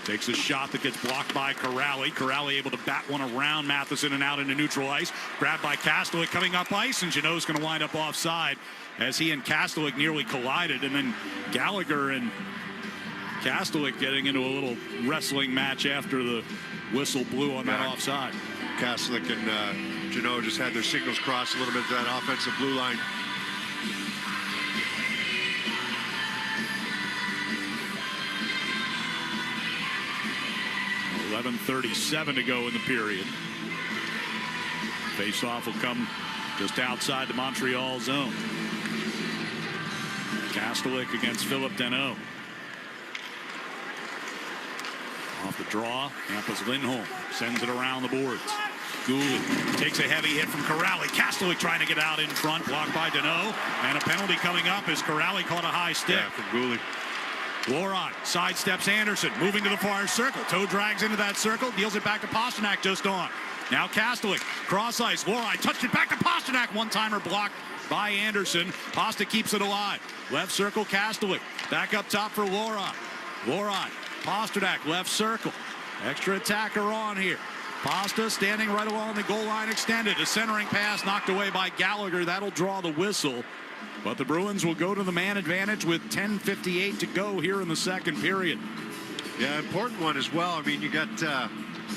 Takes a shot that gets blocked by Corrali. Corrali able to bat one around Matheson and out into neutral ice. Grabbed by Kastelik coming up ice, and Jeannot's going to wind up offside as he and Kastelik nearly collided. And then Gallagher and Kastelik getting into a little wrestling match after the whistle blew on that offside. Kastelik and Jeannot just had their signals crossed a little bit to that offensive blue line. .37 to go in the period. Face-off will come just outside the Montreal zone. Kastelik against Philip Deneau. Off the draw, Hampus Lindholm sends it around the boards. Goulet takes a heavy hit from Corrali. Kastelik trying to get out in front, blocked by Deneau. And a penalty coming up as Corrali caught a high stick. Yeah, from Goulet. Lohrei sidesteps Anderson, moving to the far circle. Toe drags into that circle, deals it back to Pastrnak just on. Now Kastelik, cross ice. Lohrei touched it back to Pastrnak. One-timer blocked by Anderson. Pasta keeps it alive. Left circle, Kastelik. Back up top for Lohrei. Lohrei, Pastrnak, left circle. Extra attacker on here. Pasta standing right along the goal line extended. A centering pass knocked away by Gallagher. That'll draw the whistle. But the Bruins will go to the man advantage with 10:58 to go here in the second period. Yeah, important one as well. You got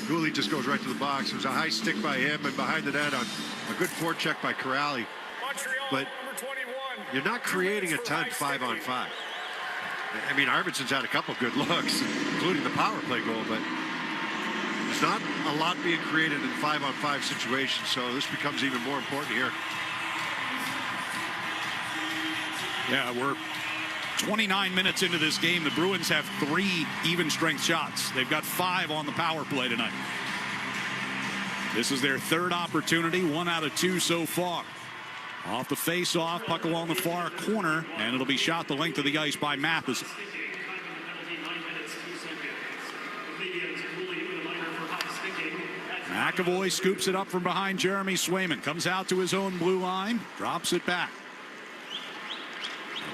Goulet just goes right to the box. It was a high stick by him, and behind the net on a good forecheck by Corrali. But you're not creating a ton 5-on-5. Arvidsson's had a couple good looks, including the power play goal, but there's not a lot being created in 5-on-5 situations, so this becomes even more important here. Yeah, we're 29 minutes into this game. The Bruins have 3 even strength shots. They've got 5 on the power play tonight. This is their 3rd opportunity, 1 out of 2 so far. Off the face-off, puck along the far corner, and it'll be shot the length of the ice by Matheson. McAvoy scoops it up from behind Jeremy Swayman. Comes out to his own blue line. Drops it back.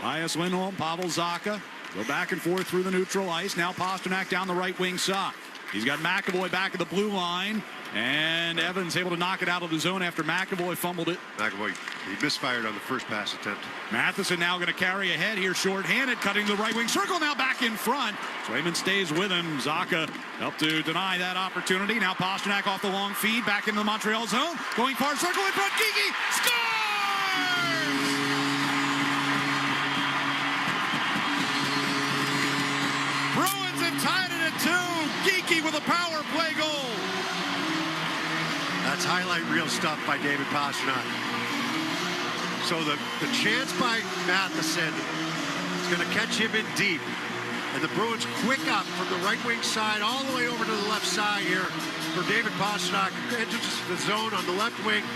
Elias Lindholm, Pavel Zacha go back and forth through the neutral ice. Now Pastrnak down the right wing side. He's got McAvoy back at the blue line. And Evans able to knock it out of the zone after McAvoy fumbled it. McAvoy, he misfired on the first pass attempt. Matheson now going to carry ahead here short-handed, cutting the right wing circle, now back in front. Swayman stays with him. Zacha helped to deny that opportunity. Now Pastrnak off the long feed, back into the Montreal zone. Going far circle in front, Geekie scores! Bruins have tied it at 2. Geekie with a power play goal. That's highlight reel stuff by David Pastrnak. So the chance by Matheson is going to catch him in deep. And the Bruins quick up from the right wing side all the way over to the left side here for David Pastrnak. Enters the zone on the left wing.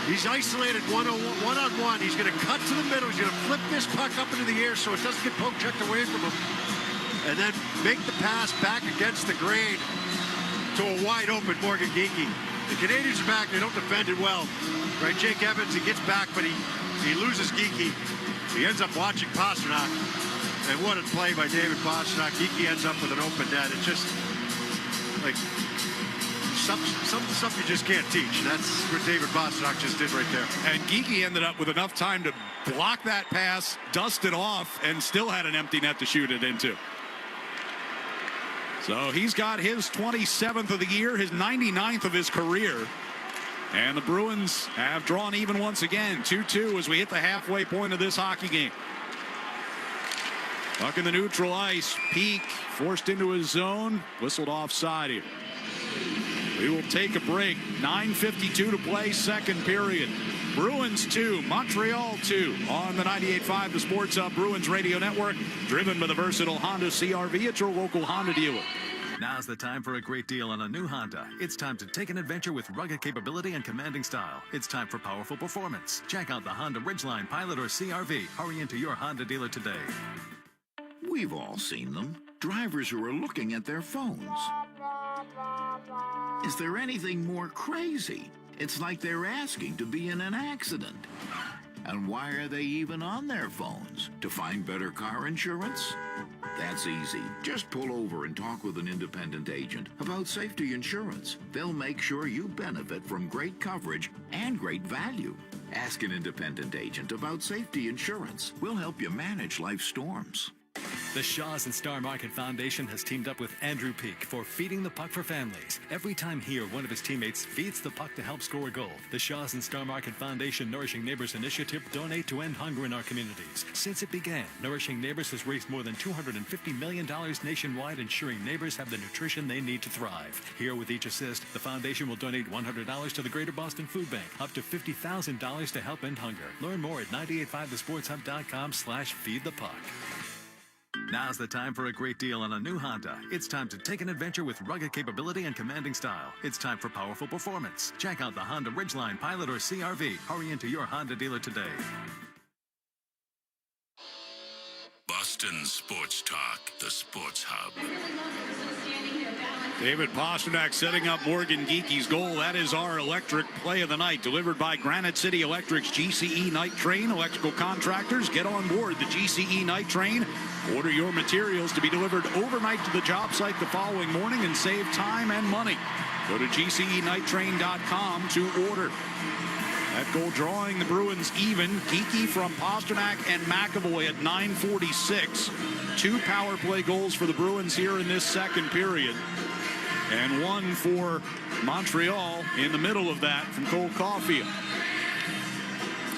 He's isolated one-on-one. He's going to cut to the middle. He's going to flip this puck up into the air so it doesn't get poke checked away from him. And then make the pass back against the grain to a wide open Morgan Geekie. The Canadians are back. They don't defend it well. Right, Jake Evans, he gets back, but he loses Geekie. He ends up watching Pastrnak. And what a play by David Pastrnak. Geekie ends up with an open net. It's just like some stuff you just can't teach. That's what David Pastrnak just did right there. And Geekie ended up with enough time to block that pass, dust it off, and still had an empty net to shoot it into. So he's got his 27th of the year, his 99th of his career. And the Bruins have drawn even once again, 2-2 as we hit the halfway point of this hockey game. Puck in the neutral ice. Peak forced into his zone. Whistled offside here. We will take a break. 9:52 to play, second period. Bruins 2, Montreal 2 on the 98.5 The Sports Hub Bruins Radio Network, driven by the versatile Honda CR-V at your local Honda dealer. Now's the time for a great deal on a new Honda. It's time to take an adventure with rugged capability and commanding style. It's time for powerful performance. Check out the Honda Ridgeline, Pilot, or CR-V. Hurry into your Honda dealer today. We've all seen them. Drivers who are looking at their phones. Is there anything more crazy? It's like they're asking to be in an accident. And why are they even on their phones? To find better car insurance? That's easy. Just pull over and talk with an independent agent about safety insurance. They'll make sure you benefit from great coverage and great value. Ask an independent agent about safety insurance. We'll help you manage life's storms. The Shaws and Star Market Foundation has teamed up with Andrew Peak for Feeding the Puck for Families. Every time he or one of his teammates feeds the puck to help score a goal, the Shaws and Star Market Foundation Nourishing Neighbors initiative donate to end hunger in our communities. Since it began, Nourishing Neighbors has raised more than $250 million nationwide, ensuring neighbors have the nutrition they need to thrive. Here with each assist, the foundation will donate $100 to the Greater Boston Food Bank, up to $50,000 to help end hunger. Learn more at 985thesportshub.com/feedthepuck. Now's the time for a great deal on a new Honda. It's time to take an adventure with rugged capability and commanding style. It's time for powerful performance. Check out the Honda Ridgeline, Pilot, or CR-V. Hurry into your Honda dealer today. Boston Sports Talk, the Sports Hub. David Pastrnak setting up Morgan Geekie's goal. That is our electric play of the night, delivered by Granite City Electric's GCE Night Train. Electrical contractors, get on board the GCE Night Train. Order your materials to be delivered overnight to the job site the following morning and save time and money. Go to GCEnighttrain.com to order. That goal drawing the Bruins even. Geekie from Pastrnak and McAvoy at 9:46. 2 power play goals for the Bruins here in this second period. And 1 for Montreal in the middle of that from Cole Caulfield.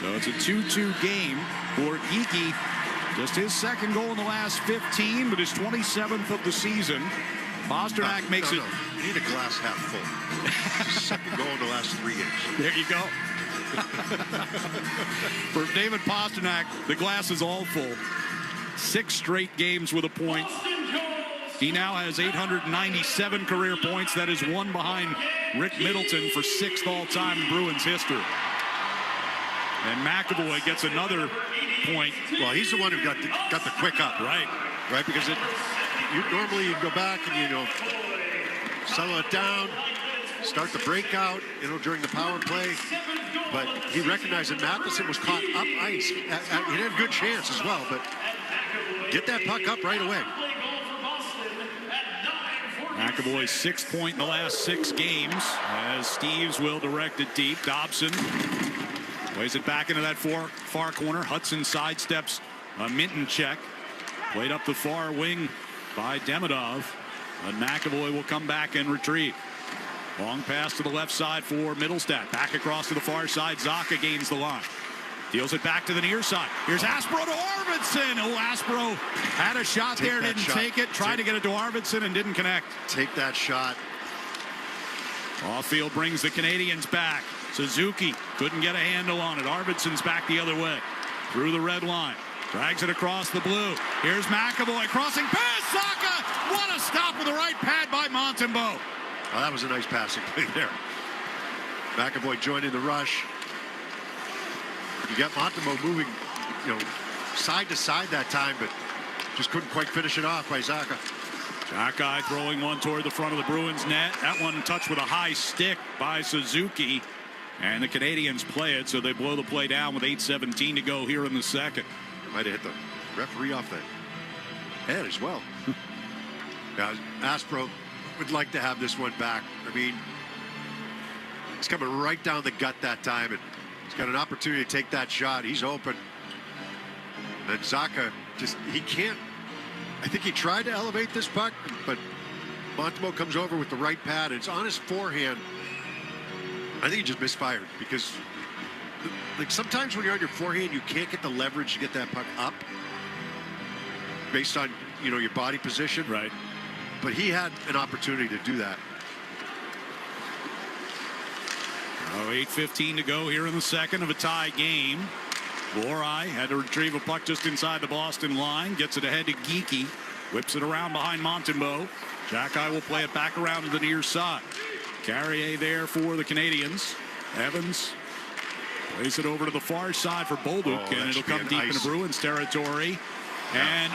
So it's a 2-2 game for Geekie. Just his second goal in the last 15, but his 27th of the season. Pastrnak makes it. You need a glass half full. His second goal in the last 3 games. There you go. For David Pastrnak, the glass is all full. 6 straight games with a point. He now has 897 career points. That is 1 behind Rick Middleton for 6th all-time in Bruins history. And McAvoy gets another point. Well, he's the one who got the quick up. Right. Right, because normally you go back and, settle it down. start the breakout, during the power play. But he recognized that Matheson was caught up ice. He had a good chance as well, but get that puck up right away. McAvoy's 6th point in the last 6 games as Steves will direct it deep. Dobson plays it back into that far corner. Hudson sidesteps a Minton check. Played up the far wing by Demidov. But McAvoy will come back and retrieve. Long pass to the left side for Middlestat. Back across to the far side. Zacha gains the line. Deals it back to the near side. Here's Aspro to Arvidsson. Oh, Aspro had a shot there, didn't take it. Tried to get it to Arvidsson and didn't connect. Take that shot. Caulfield brings the Canadians back. Suzuki couldn't get a handle on it. Arvidsson's back the other way. Through the red line. Drags it across the blue. Here's McAvoy crossing pass. Zacha! What a stop with the right pad by Montembeault. Oh, that was a nice passing play there. McAvoy joining the rush. You got Montembeault moving, side to side that time, but just couldn't quite finish it off by Zacha. Zacha throwing one toward the front of the Bruins net. That one touched with a high stick by Suzuki. And the Canadians play it, so they blow the play down with 8:17 to go here in the second. Might have hit the referee off the head as well. Now, Aspro would like to have this one back. I mean, he's coming right down the gut that time, and he's got an opportunity to take that shot. He's open. And Zacha he can't. I think he tried to elevate this puck, but Montembeault comes over with the right pad, and it's on his forehand. I think he just misfired because sometimes when you're on your forehand, you can't get the leverage to get that puck up based on, your body position. Right. But he had an opportunity to do that. 8:15 to go here in the second of a tie game. Lorai had to retrieve a puck just inside the Boston line. Gets it ahead to Geekie. Whips it around behind Montembeault. Jackeye will play it back around to the near side. Carrier there for the Canadians. Evans plays it over to the far side for Bolduc, and it'll come deep into Bruins territory. And,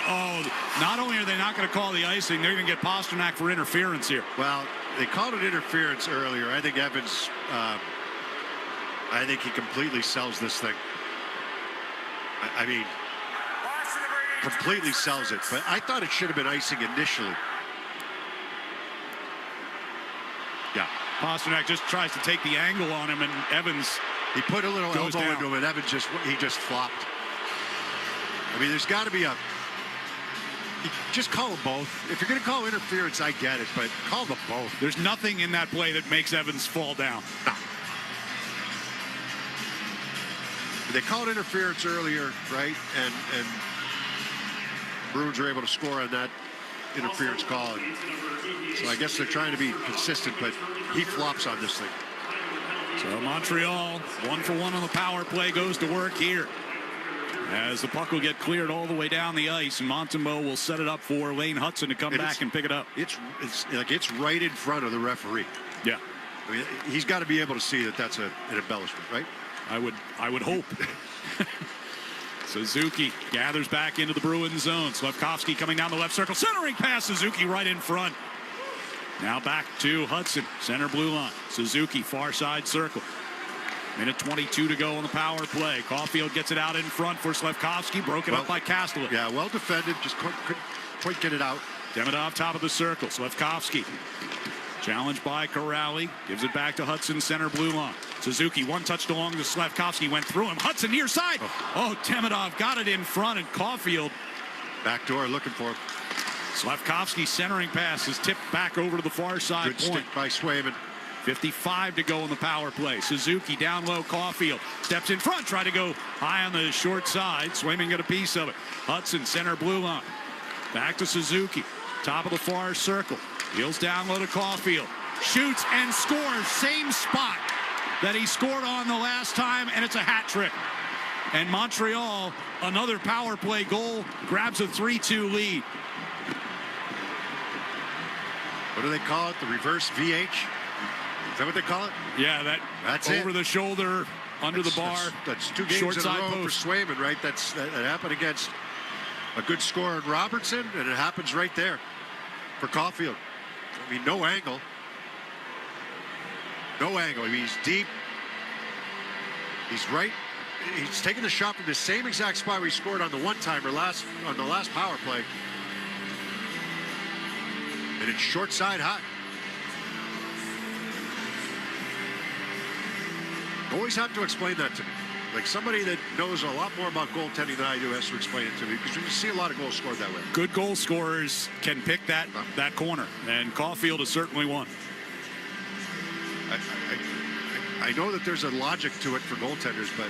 not only are they not going to call the icing, they're going to get Pasternak for interference here. Well, they called it interference earlier. I think Evans, I think he completely sells this thing. I mean, completely sells it. But I thought it should have been icing initially. Yeah. Pasternak just tries to take the angle on him, and Evans, he put a little elbow down into him, and Evans just flopped. I mean, there's got to be just call them both. If you're going to call interference, I get it, but call them both. There's nothing in that play that makes Evans fall down. No. They called interference earlier, right? And Bruins were able to score on that interference call. So I guess they're trying to be consistent, but he flops on this thing. So Montreal, 1-for-1 on the power play, goes to work here. As the puck will get cleared all the way down the ice, and Montembeault will set it up for Lane Hudson to come back and pick it up. It's right in front of the referee. Yeah. I mean, he's got to be able to see that that's an embellishment, right? I would hope. Suzuki gathers back into the Bruins zone. Slafkovsky coming down the left circle. Centering pass. Suzuki right in front. Now back to Hudson. Center blue line. Suzuki far side circle. Minute 22 to go on the power play. Caulfield gets it out in front for Slafkovsky. Broken up by Kastelik. Yeah, well defended. Just couldn't quite get it out. Demidov top of the circle. Slafkovsky challenged by Corrali. Gives it back to Hudson, center blue line. Suzuki one touched along to Slafkovsky. Went through him. Hudson near side. Oh, Demidov got it in front, and Caulfield back door looking for him. Slafkovsky centering pass is tipped back over to the far side. Good stick by Swayman. 55 to go in the power play. Suzuki down low. Caulfield steps in front. Try to go high on the short side. Swayman got a piece of it. Hudson center blue line. Back to Suzuki. Top of the far circle. Heels down low to Caulfield. Shoots and scores. Same spot that he scored on the last time, and it's a hat trick. And Montreal, another power play goal, grabs a 3-2 lead. What do they call it? The reverse VH? Is that what they call it? Yeah, that's over it. The shoulder, under the bar. That's 2 games short in a side row post. for Swayman, right? That happened against a good scorer in Robertson, and it happens right there for Caulfield. I mean, no angle. No angle. He's deep. He's right. He's taking the shot from the same exact spot where he scored on the one-timer on the last power play. And it's short side high. Always have to explain that to me. Like somebody that knows a lot more about goaltending than I do has to explain it to me, because you see a lot of goals scored that way. Good goal scorers can pick that corner, and Caulfield is certainly one. I know that there's a logic to it for goaltenders, but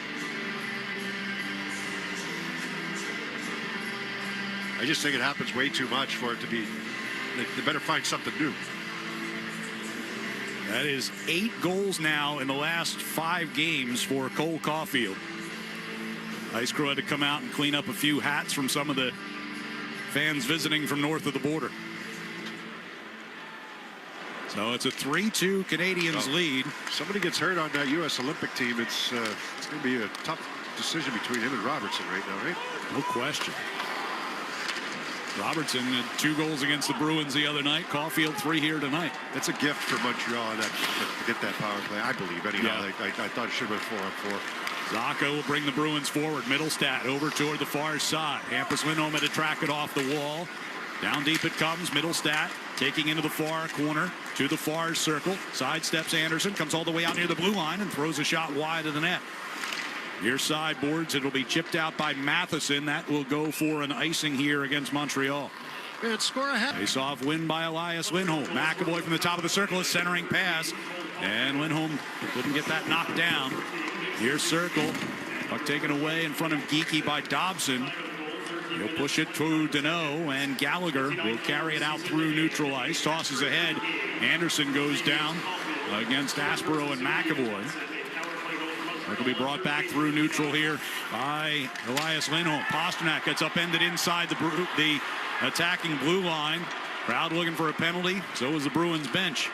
I just think it happens way too much for it to be. They better find something new. That is 8 goals now in the last 5 games for Cole Caulfield. Ice Crew had to come out and clean up a few hats from some of the fans visiting from north of the border. So it's a 3-2 Canadiens lead. If somebody gets hurt on that U.S. Olympic team, it's going to be a tough decision between him and Robertson right now, right? No question. Robertson had 2 goals against the Bruins the other night. Caulfield 3 here tonight. That's a gift for Montreal to get that power play, I believe. Anyhow, Yeah. I thought it should have been 4-on-4. Zaka will bring the Bruins forward. Middlestat over toward the far side. Hampus Lindholm had to track it off the wall. Down deep it comes. Middlestat taking into the far corner to the far circle. Sidesteps Anderson, comes all the way out near the blue line and throws a shot wide of the net. Near side boards, it'll be chipped out by Matheson. That will go for an icing here against Montreal. And score ahead. Face-off win by Elias Lindholm. McAvoy from the top of the circle, a centering pass. And Lindholm couldn't get that knocked down. Near circle. Puck taken away in front of Geekie by Dobson. He'll push it to Deneau, and Gallagher will carry it out through neutral ice. Tosses ahead. Anderson goes down against Aspero and McAvoy. It will be brought back through neutral here by Elias Lindholm. Pasternak gets upended inside the attacking blue line. Crowd looking for a penalty. So is the Bruins bench.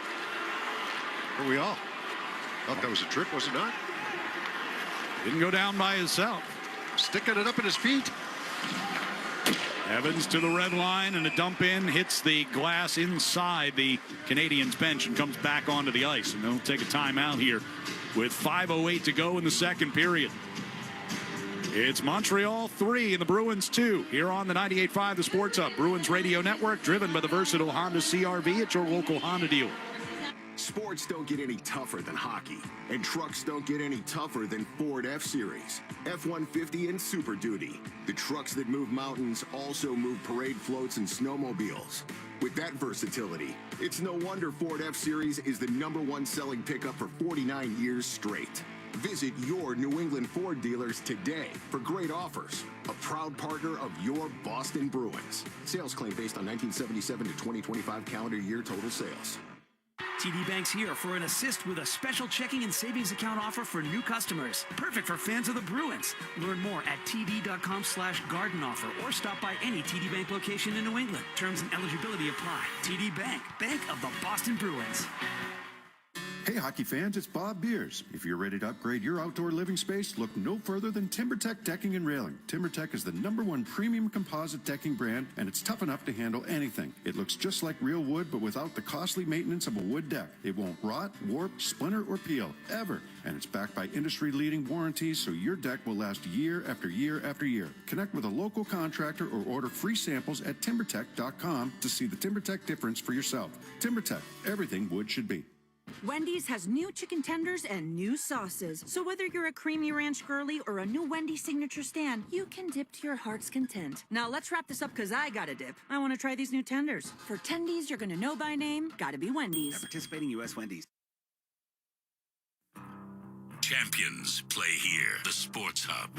Are we all? Thought that was a trick, was it not? Didn't go down by himself. Sticking it up at his feet. Evans to the red line, and a dump in hits the glass inside the Canadiens bench and comes back onto the ice. And they'll take a timeout here with 5:08 to go in the second period. It's Montreal 3 and the Bruins 2 here on the 98.5 The Sports Hub Bruins Radio Network, driven by the versatile Honda CR-V at your local Honda dealer. Sports don't get any tougher than hockey, and trucks don't get any tougher than Ford F-Series, F-150, and Super Duty. The trucks that move mountains also move parade floats and snowmobiles. With that versatility, it's no wonder Ford F-Series is the #1 selling pickup for 49 years straight. Visit your New England Ford dealers today for great offers. A proud partner of your Boston Bruins. Sales claim based on 1977 to 2025 calendar year total sales. TD Bank's here for an assist with a special checking and savings account offer for new customers. Perfect for fans of the Bruins. Learn more at td.com/garden offer or stop by any TD Bank location in New England. Terms and eligibility apply. TD Bank, Bank of the Boston Bruins. Hey hockey fans, it's Bob Beers. If you're ready to upgrade your outdoor living space, look no further than TimberTech Decking and Railing. TimberTech is the #1 premium composite decking brand, and it's tough enough to handle anything. It looks just like real wood, but without the costly maintenance of a wood deck. It won't rot, warp, splinter, or peel, ever. And it's backed by industry-leading warranties, so your deck will last year after year after year. Connect with a local contractor or order free samples at TimberTech.com to see the TimberTech difference for yourself. TimberTech, everything wood should be. Wendy's has new chicken tenders and new sauces. So whether you're a creamy ranch girly or a new Wendy's signature stand, you can dip to your heart's content. Now let's wrap this up because I gotta dip. I want to try these new tenders. For tendies you're gonna know by name, gotta be Wendy's. At participating U.S. Wendy's. Champions play here. The Sports Hub.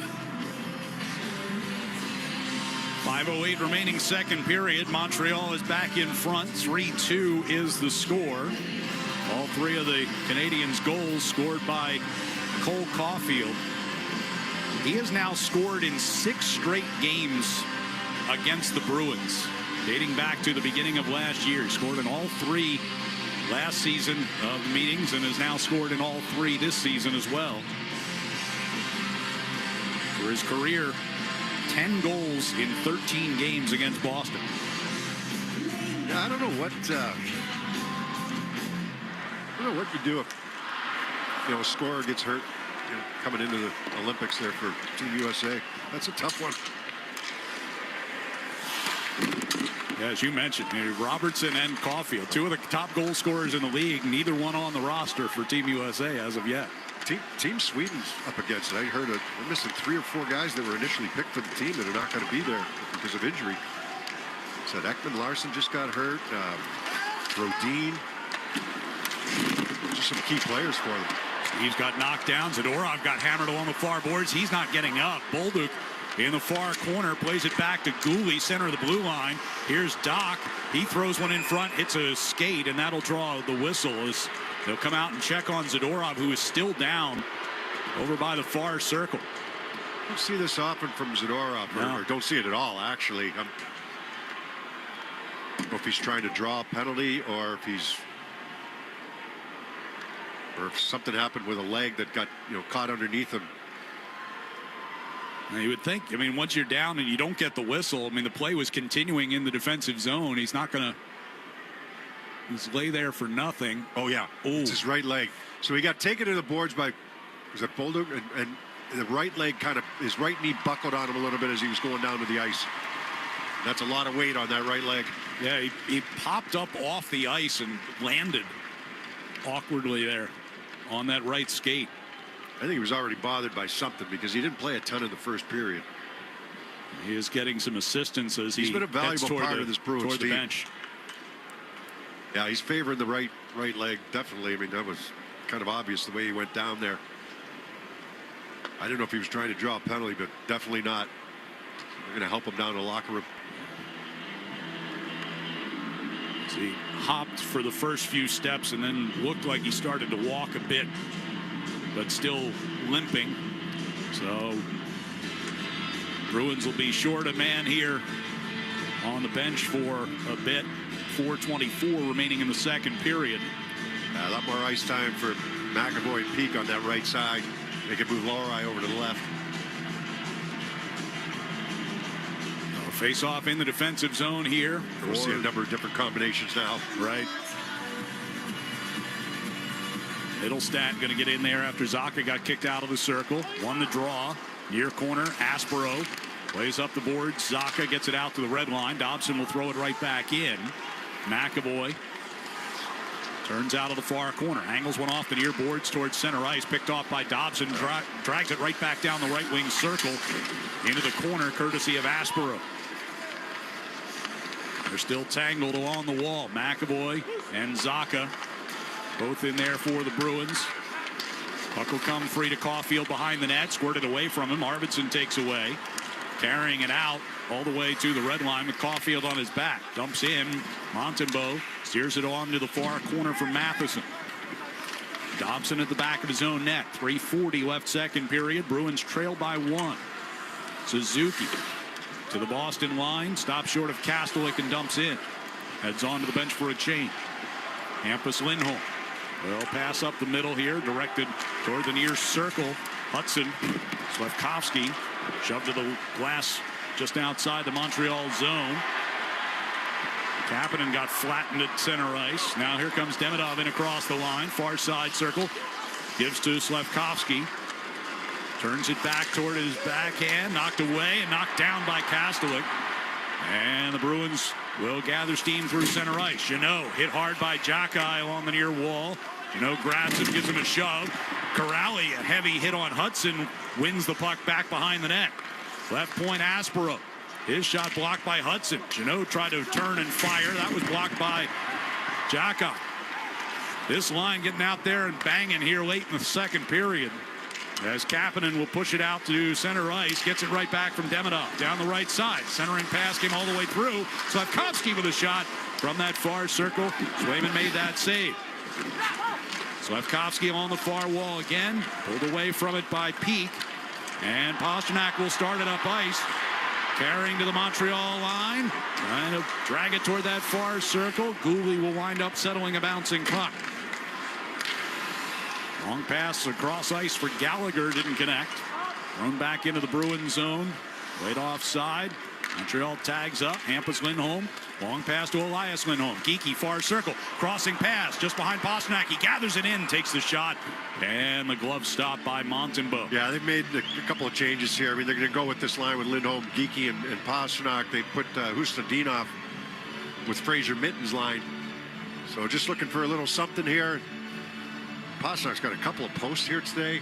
5:08 remaining second period. Montreal is back in front. 3-2 is the score. All 3 of the Canadiens' goals scored by Cole Caulfield. He has now scored in 6 straight games against the Bruins, dating back to the beginning of last year. He scored in all 3 last season of meetings and has now scored in all 3 this season as well. For his career, 10 goals in 13 games against Boston. I don't know what you do. a scorer gets hurt coming into the Olympics there for Team USA. That's a tough one. Yeah, as you mentioned, Robertson and Caulfield, two of the top goal scorers in the league, neither one on the roster for Team USA as of yet. Team Sweden's up against it. I heard they're missing 3 or 4 guys that were initially picked for the team that are not going to be there because of injury. Said Ekman Larsson just got hurt. Rodin. Just some key players for them. He's got knocked down. Zadorov got hammered along the far boards. He's not getting up. Bolduc in the far corner plays it back to Gooley, center of the blue line. Here's Doc. He throws one in front, hits a skate, and that'll draw the whistle as they'll come out and check on Zadorov, who is still down over by the far circle. Don't see this often from Zadorov, or don't see it at all, actually. I don't know if he's trying to draw a penalty or if something happened with a leg that got caught underneath him. Now you would think, once you're down and you don't get the whistle, the play was continuing in the defensive zone. He's not going to lay there for nothing. Oh, yeah. Ooh. It's his right leg. So he got taken to the boards by, was that Bolduc? And the right leg his right knee buckled on him a little bit as he was going down to the ice. That's a lot of weight on that right leg. Yeah, he popped up off the ice and landed awkwardly there on that right skate. I think he was already bothered by something because he didn't play a ton in the first period. He is getting some assistance as he's been a valuable part of this Bruins toward the bench. Yeah, he's favoring the right leg, definitely. That was kind of obvious the way he went down there. I don't know if he was trying to draw a penalty, but definitely not. We're going to help him down to the locker room. So he hopped for the first few steps and then looked like he started to walk a bit, but still limping. So Bruins will be short a man here on the bench for a bit. 4:24 remaining in the second period. A lot more ice time for McAvoy and Peak on that right side. They can move Lohrei over to the left. Face off in the defensive zone here. We'll see a number of different combinations now. Right. Middlestat going to get in there after Zacha got kicked out of the circle. Won the draw. Near corner, Aspero plays up the board. Zacha gets it out to the red line. Dobson will throw it right back in. McAvoy turns out of the far corner. Angles one off the near boards towards center ice. Picked off by Dobson. Drags it right back down the right wing circle into the corner courtesy of Aspero. They're still tangled along the wall. McAvoy and Zacha both in there for the Bruins. Puck will come free to Caulfield behind the net. Squirted away from him. Arvidsson takes away. Carrying it out all the way to the red line with Caulfield on his back. Dumps in. Montembeault steers it on to the far corner for Matheson. Dobson at the back of his own net. 3:40 left second period. Bruins trail by 1. Suzuki to the Boston line. Stops short of Kastelik and dumps in. Heads on to the bench for a change. Hampus Lindholm. They'll pass up the middle here. Directed toward the near circle. Hudson. Slafkovsky shoved to the glass just outside the Montreal zone. Kapanen got flattened at center ice. Now here comes Demidov in across the line. Far side circle. Gives to Slafkovsky. Turns it back toward his backhand. Knocked away and knocked down by Kastelik. And the Bruins will gather steam through center ice. Jeannot hit hard by Jackeye along the near wall. Jeannot grabs him, gives him a shove. Corrali, a heavy hit on Hudson, wins the puck back behind the net. Left point Aspero. His shot blocked by Hudson. Jeannot tried to turn and fire. That was blocked by Jackeye. This line getting out there and banging here late in the second period. As Kapanen will push it out to center ice. Gets it right back from Demidov. Down the right side. Centering pass came all the way through. Slafkovsky with a shot from that far circle. Swayman made that save. Slafkovsky on the far wall again. Pulled away from it by Peak. And Pasternak will start it up ice. Carrying to the Montreal line. Trying to drag it toward that far circle. Gooley will wind up settling a bouncing puck. Long pass across ice for Gallagher. Didn't connect. Thrown back into the Bruins zone. Played offside. Montreal tags up. Hampus Lindholm. Long pass to Elias Lindholm. Geeky far circle. Crossing pass just behind Pastrnak. He gathers it in. Takes the shot. And the glove stop by Montembeault. Yeah, they've made a couple of changes here. I mean, they're going to go with this line with Lindholm, Geeky, and Pastrnak. They put Hustadinov with Fraser Mitten's line. So just looking for a little something here. Pasternak's got a couple of posts here today.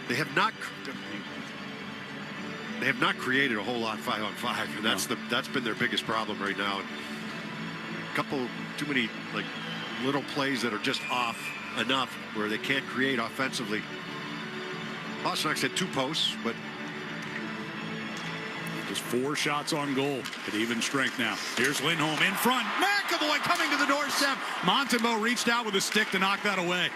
They have not created a whole lot 5-on-5, and that's been their biggest problem right now. A couple too many like little plays that are just off enough where they can't create offensively. Pasternak's had 2 posts, but just 4 shots on goal at even strength now. Here's Lindholm in front. McAvoy coming to the doorstep. Montembeault reached out with a stick to knock that away.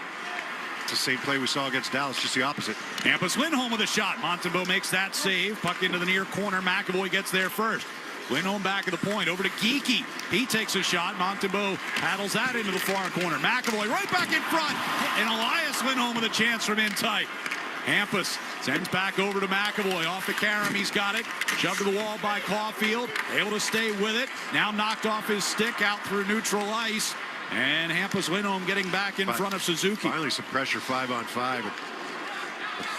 It's the same play we saw against Dallas, just the opposite. Hampus Lindholm with a shot. Montembeault makes that save. Puck into the near corner. McAvoy gets there first. Lindholm back at the point. Over to Geeky. He takes a shot. Montembeault paddles that into the far corner. McAvoy right back in front. And Elias Lindholm with a chance from in tight. Hampus sends back over to McAvoy. Off the Karam. He's got it. Shoved to the wall by Caulfield. Able to stay with it. Now knocked off his stick out through neutral ice. And Hampus Lindholm getting back in front of Suzuki. Finally some pressure 5-on-5.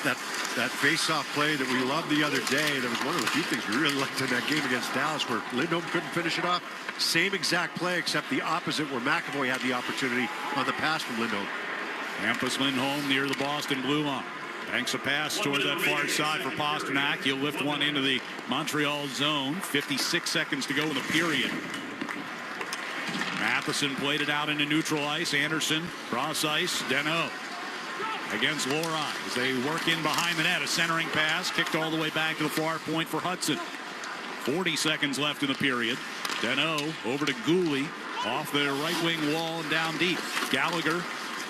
That face-off play that we loved the other day, that was one of the few things we really liked in that game against Dallas, where Lindholm couldn't finish it off. Same exact play, except the opposite, where McAvoy had the opportunity on the pass from Lindholm. Hampus Lindholm near the Boston blue line. Banks a pass toward that far side for Pastrnak. He'll lift one into the Montreal zone. 56 seconds to go in the period. Matheson played it out into neutral ice. Anderson, cross ice. Deno against Loran as they work in behind the net. A centering pass kicked all the way back to the far point for Hudson. 40 seconds left in the period. Deno over to Gooley off the right wing wall and down deep. Gallagher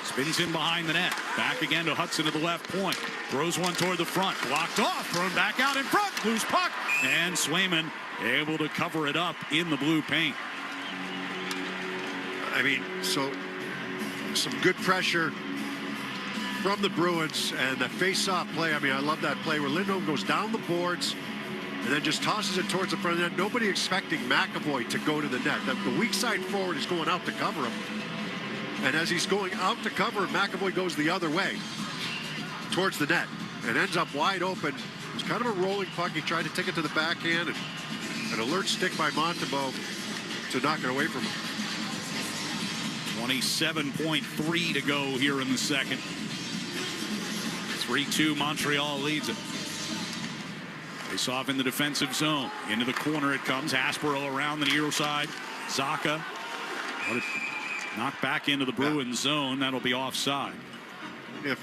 spins in behind the net. Back again to Hudson at the left point. Throws one toward the front. Blocked off. Thrown back out in front. Loose puck. And Swayman able to cover it up in the blue paint. I mean, so some good pressure from the Bruins, and that face-off play. I mean, I love that play where Lindholm goes down the boards and then just tosses it towards the front of the net. Nobody expecting McAvoy to go to the net. The weak side forward is going out to cover him. And as he's going out to cover him, McAvoy goes the other way towards the net and ends up wide open. It's kind of a rolling puck. He tried to take it to the backhand, and an alert stick by Montembeault to knock it away from him. 27.3 to go here in the second. 3-2, Montreal leads it. Face off in the defensive zone. Into the corner it comes. Aspero around the near side. Zacha. Knocked back into the Bruins zone. That'll be offside. If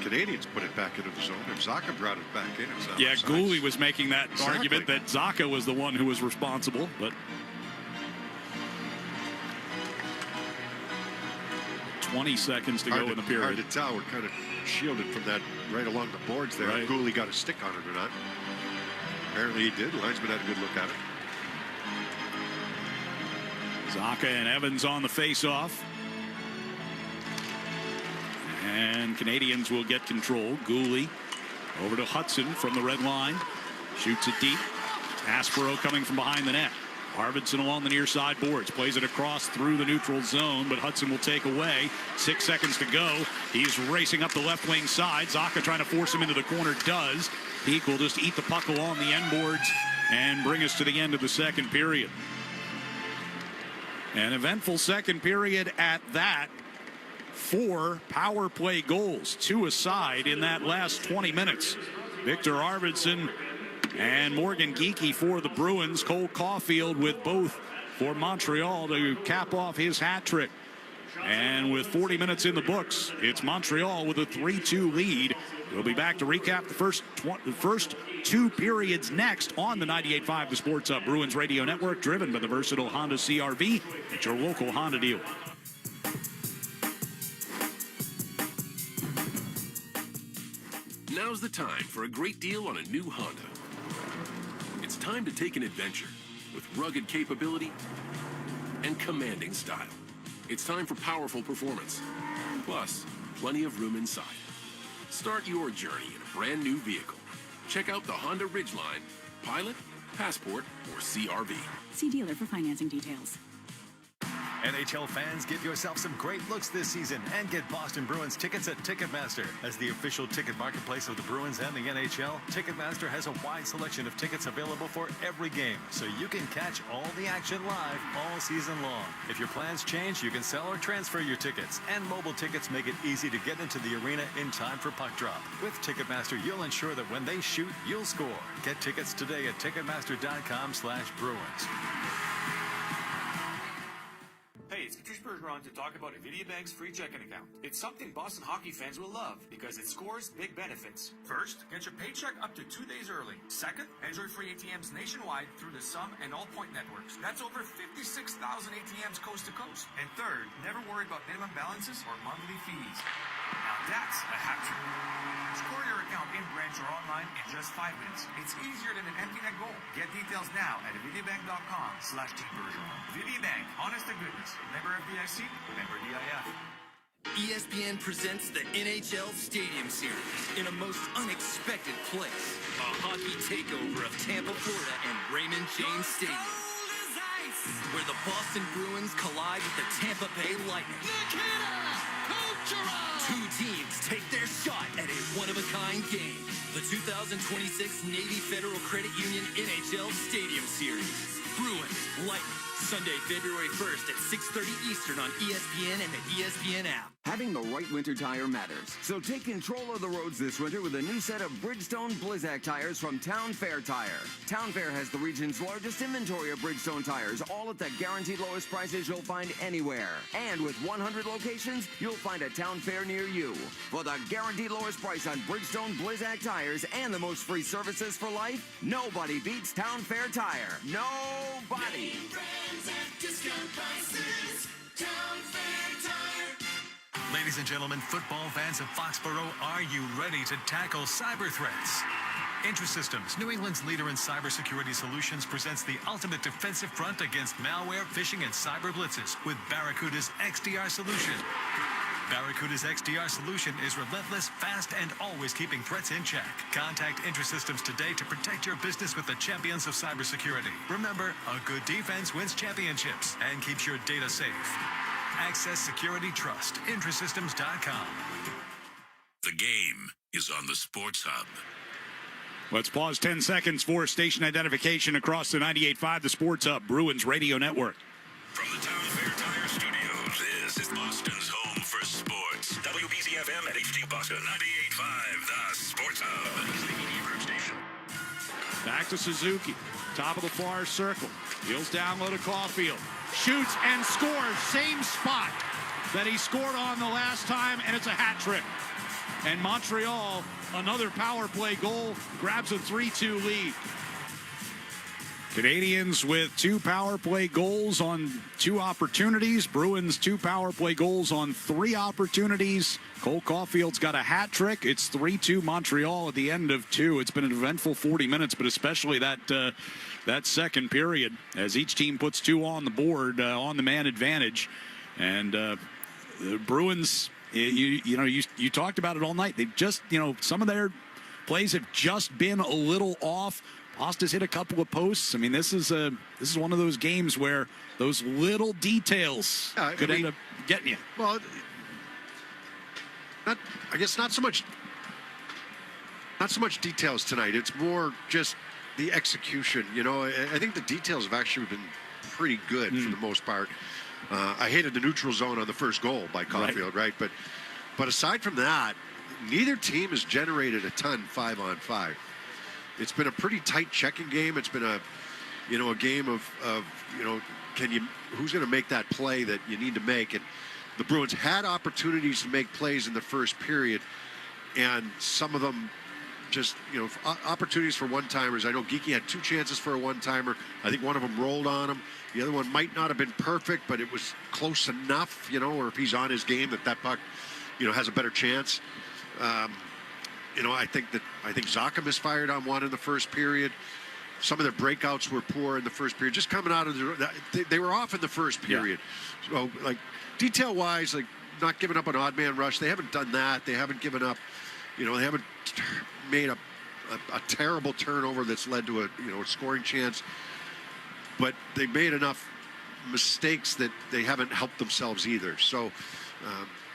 Canadians put it back into the zone, if Zacha brought it back in, it's yeah, offside. Gooley was making that argument that Zacha was the one who was responsible, but 20 seconds to go in the period. Hard to tell. We're kind of shielded from that right along the boards there. If Gooley got a stick on it or not. Apparently he did. Linesman had a good look at it. Zacha and Evans on the face-off. And Canadians will get control. Gooley over to Hudson from the red line. Shoots it deep. Aspero coming from behind the net. Arvidsson along the near side boards. Plays it across through the neutral zone, but Hudson will take away. 6 seconds to go. He's racing up the left wing side. Zacha trying to force him into the corner. Does. Peak will just eat the puck along the end boards and bring us to the end of the second period. An eventful second period at that. 4 power play goals, 2 aside in that last 20 minutes. Victor Arvidsson and Morgan Geeky for the Bruins. Cole Caulfield with both for Montreal to cap off his hat trick. And with 40 minutes in the books, it's Montreal with a 3-2 lead. We'll be back to recap the first 2 periods next on the 98.5 The Sports Hub Bruins Radio Network, driven by the versatile Honda CR-V at your local Honda dealer. Now's the time for a great deal on a new Honda. It's time to take an adventure with rugged capability and commanding style. It's time for powerful performance, plus plenty of room inside. Start your journey in a brand new vehicle. Check out the Honda Ridgeline, Pilot, passport, or CRV. See dealer for financing details. NHL fans, give yourself some great looks this season and get Boston Bruins tickets at Ticketmaster. As the official ticket marketplace of the Bruins and the NHL, Ticketmaster has a wide selection of tickets available for every game, so you can catch all the action live all season long. If your plans change, you can sell or transfer your tickets, and mobile tickets make it easy to get into the arena in time for puck drop. With Ticketmaster, you'll ensure that when they shoot, you'll score. Get tickets today at Ticketmaster.com/Bruins. Hey, it's Patrice Bergeron to talk about Bank's free checking account. It's something Boston hockey fans will love because it scores big benefits. First, get your paycheck up to 2 days early. Second, enjoy free ATMs nationwide through the Sum and All Point networks. That's over 56,000 ATMs coast to coast. And third, never worry about minimum balances or monthly fees. Now that's a hat trick. Score your account in branch or online in just 5 minutes. It's easier than an empty net goal. Get details now at VideoBank.com/TeamBergeron. VideoBank, honest to goodness. Member FDIC, member DIF. ESPN presents the NHL Stadium Series in a most unexpected place. A hockey takeover of Tampa, Florida and Raymond James Stadium, where the Boston Bruins collide with the Tampa Bay Lightning. Two teams take their shot at a one-of-a-kind game. The 2026 Navy Federal Credit Union NHL Stadium Series. Bruins, Lightning, Sunday, February 1st at 6:30 Eastern on ESPN and the ESPN app. Having the right winter tire matters. So take control of the roads this winter with a new set of Bridgestone Blizzak tires from Town Fair Tire. Town Fair has the region's largest inventory of Bridgestone tires, all at the guaranteed lowest prices you'll find anywhere. And with 100 locations, you'll find a Town Fair near you. For the guaranteed lowest price on Bridgestone Blizzak tires and the most free services for life, nobody beats Town Fair Tire. Nobody. Name brands at discount prices. Town Fair Tire. Ladies and gentlemen, football fans of Foxborough, are you ready to tackle cyber threats? IntraSystems, New England's leader in cybersecurity solutions, presents the ultimate defensive front against malware, phishing, and cyber blitzes with Barracuda's XDR solution. Barracuda's XDR solution is relentless, fast, and always keeping threats in check. Contact IntraSystems today to protect your business with the champions of cybersecurity. Remember, a good defense wins championships and keeps your data safe. Access Security Trust. IntraSystems.com. The game is on the Sports Hub. Let's pause 10 seconds for station identification across the 98.5, the Sports Hub, Bruins Radio Network. From the Town Fair Tire Studios, this is Boston's home for sports. WBC-FM at HD Boston, 98.5, the Sports Hub. The Media Group station. Back to Suzuki, top of the far circle. Heels down low to Caulfield. Shoots and scores, same spot that he scored on the last time, and it's a hat trick. And Montreal, another power play goal, grabs a 3-2 lead. Canadians with 2 power play goals on 2 opportunities. Bruins 2 power play goals on 3 opportunities. Cole Caulfield's got a hat trick. It's 3-2 Montreal at the end of 2. It's been an eventful 40 minutes, but especially that second period as each team puts 2 on the board on the man advantage. And the Bruins, you talked about it all night. They've just, some of their plays have just been a little off. Pasta's hit a couple of posts. I mean, this is one of those games where those little details could end up getting you. Well, I guess not so much details tonight. It's more just the execution. I think the details have actually been pretty good for the most part. I hated the neutral zone on the first goal by Caulfield, right? But aside from that, neither team has generated a ton 5-on-5. It's been a pretty tight checking game. It's been a game of who's going to make that play that you need to make. And the Bruins had opportunities to make plays in the first period, and some of them just, opportunities for one-timers. I know Geekie had 2 chances for a one-timer. I think one of them rolled on him. The other one might not have been perfect, but it was close enough, or if he's on his game, that puck, has a better chance. I think Zacha misfired on one in the first period. Some of their breakouts were poor in the first period. Just coming out of they were off in the first period. Yeah. So, detail-wise, not giving up an odd man rush. They haven't done that. They haven't given up. They haven't made a a terrible turnover that's led to a scoring chance, but they made enough mistakes that they haven't helped themselves either. So,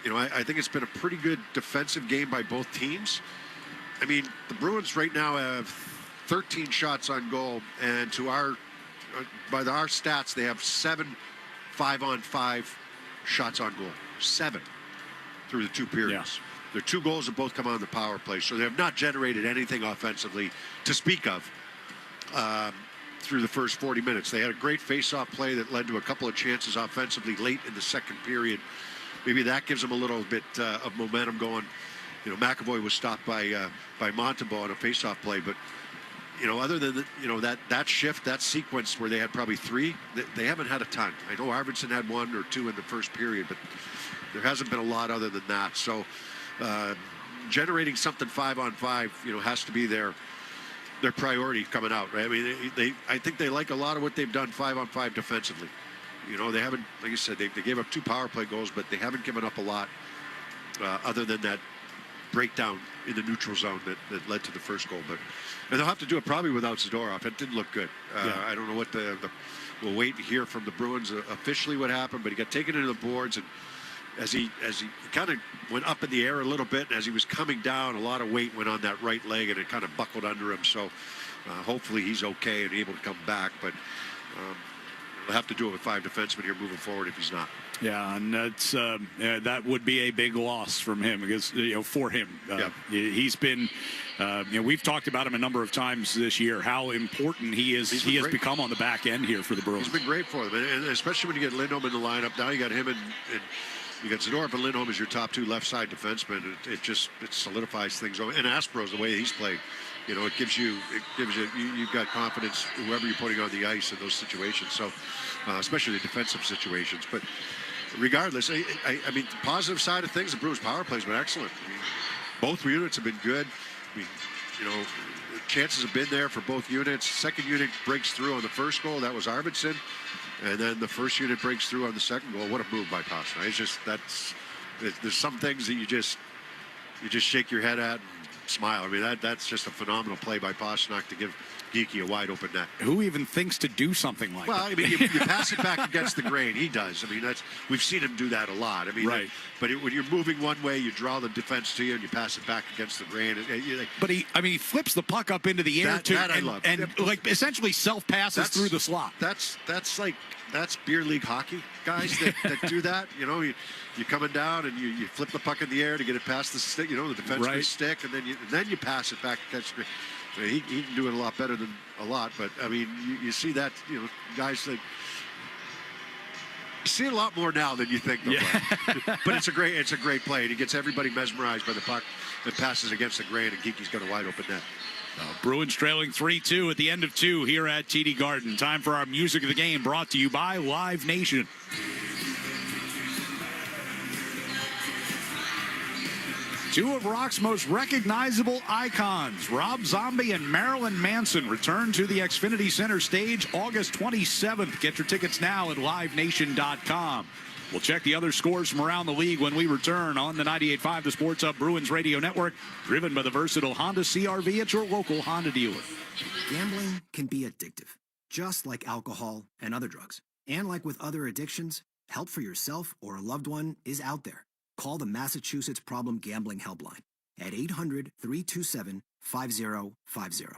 I think it's been a pretty good defensive game by both teams. I mean, the Bruins right now have 13 shots on goal, and by our stats, they have 7 5-on-5 shots on goal. 7 through the 2 periods. Yeah. Their 2 goals have both come on the power play, so they have not generated anything offensively to speak of through the first 40 minutes. They had a great face-off play that led to a couple of chances offensively late in the second period. Maybe that gives them a little bit of momentum going. McAvoy was stopped by Montembeault on a face-off play, but other than that shift, that sequence where they had probably 3, they haven't had a ton. I know Arvidsson had 1 or 2 in the first period, but there hasn't been a lot other than that. So generating something 5-on-5, has to be their priority coming out, right? I mean, I think they like a lot of what they've done 5-on-5 defensively. They haven't, like you said, they gave up 2 power play goals, but they haven't given up a lot other than that breakdown in the neutral zone that led to the first goal. And they'll have to do it probably without Zadorov. It didn't look good. I don't know what we'll wait to hear from the Bruins officially what happened, but he got taken into the boards, and as he kind of went up in the air a little bit, and as he was coming down, a lot of weight went on that right leg, and it kind of buckled under him. So hopefully he's okay and able to come back, but they'll have to do it with 5 defensemen here moving forward if he's not. Yeah, and that's that would be a big loss from him because for him, he's been. We've talked about him a number of times this year. How important he is. He has become on the back end here for the Bruins. He's been great for them, and especially when you get Lindholm in the lineup. Now you got him and you got Zadorov and Lindholm as your top 2 left side defensemen. It solidifies things. And Aspro's the way he's played. It gives you you've got confidence whoever you're putting on the ice in those situations. So especially the defensive situations, but. Regardless, I mean, the positive side of things, the Bruins' power play has been excellent. I mean, both units have been good. I mean, the chances have been there for both units. Second unit breaks through on the first goal. That was Arvidsson. And then the first unit breaks through on the second goal. What a move by Pastrnak. It's just, there's some things that you just shake your head at and smile. I mean, that's just a phenomenal play by Pastrnak to give Geekie a wide open net. Who even thinks to do something like that? Well, I mean, you pass it back against the grain. He does. I mean, we've seen him do that a lot. I mean, right. But when you're moving one way, you draw the defense to you and you pass it back against the grain. But he flips the puck up into the air and like essentially self passes through the slot. That's beer league hockey guys that do that. You're coming down and you flip the puck in the air to get it past the stick. The defenseman's stick, and then you pass it back against the grain. He can do it a lot better than a lot, but I mean, you see that, guys that you see it a lot more now than you think. But it's a great play, and he gets everybody mesmerized by the puck that passes against the grain, and Geekie's got a wide open net. Bruins trailing 3-2 at the end of 2 here at TD Garden. Time for our music of the game, brought to you by Live Nation. Two of rock's most recognizable icons, Rob Zombie and Marilyn Manson, return to the Xfinity Center stage August 27th. Get your tickets now at livenation.com. We'll check the other scores from around the league when we return on the 98.5 The Sports Hub Bruins Radio Network, driven by the versatile Honda CR-V at your local Honda dealer. Gambling can be addictive, just like alcohol and other drugs. And like with other addictions, help for yourself or a loved one is out there. Call the Massachusetts Problem Gambling Helpline at 800-327-5050.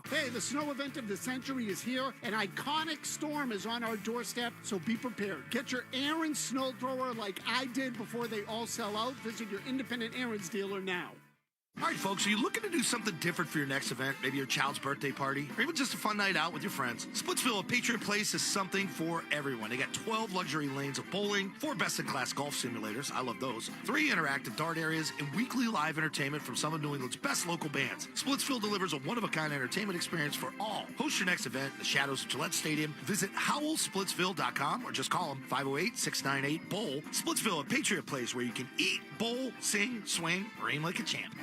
Hey, the snow event of the century is here. An iconic storm is on our doorstep, so be prepared. Get your Aaron's snow thrower like I did before they all sell out. Visit your independent Aaron's dealer now. All right, folks, are you looking to do something different for your next event? Maybe your child's birthday party, or even just a fun night out with your friends? Splitsville at Patriot Place is something for everyone. They got 12 luxury lanes of bowling, 4 best-in-class golf simulators, I love those, 3 interactive dart areas, and weekly live entertainment from some of New England's best local bands. Splitsville delivers a one-of-a-kind entertainment experience for all. Host your next event in the shadows of Gillette Stadium. Visit howlsplitsville.com or just call them 508-698-BOWL. Splitsville at Patriot Place, where you can eat, bowl, sing, swing, or aim like a champ.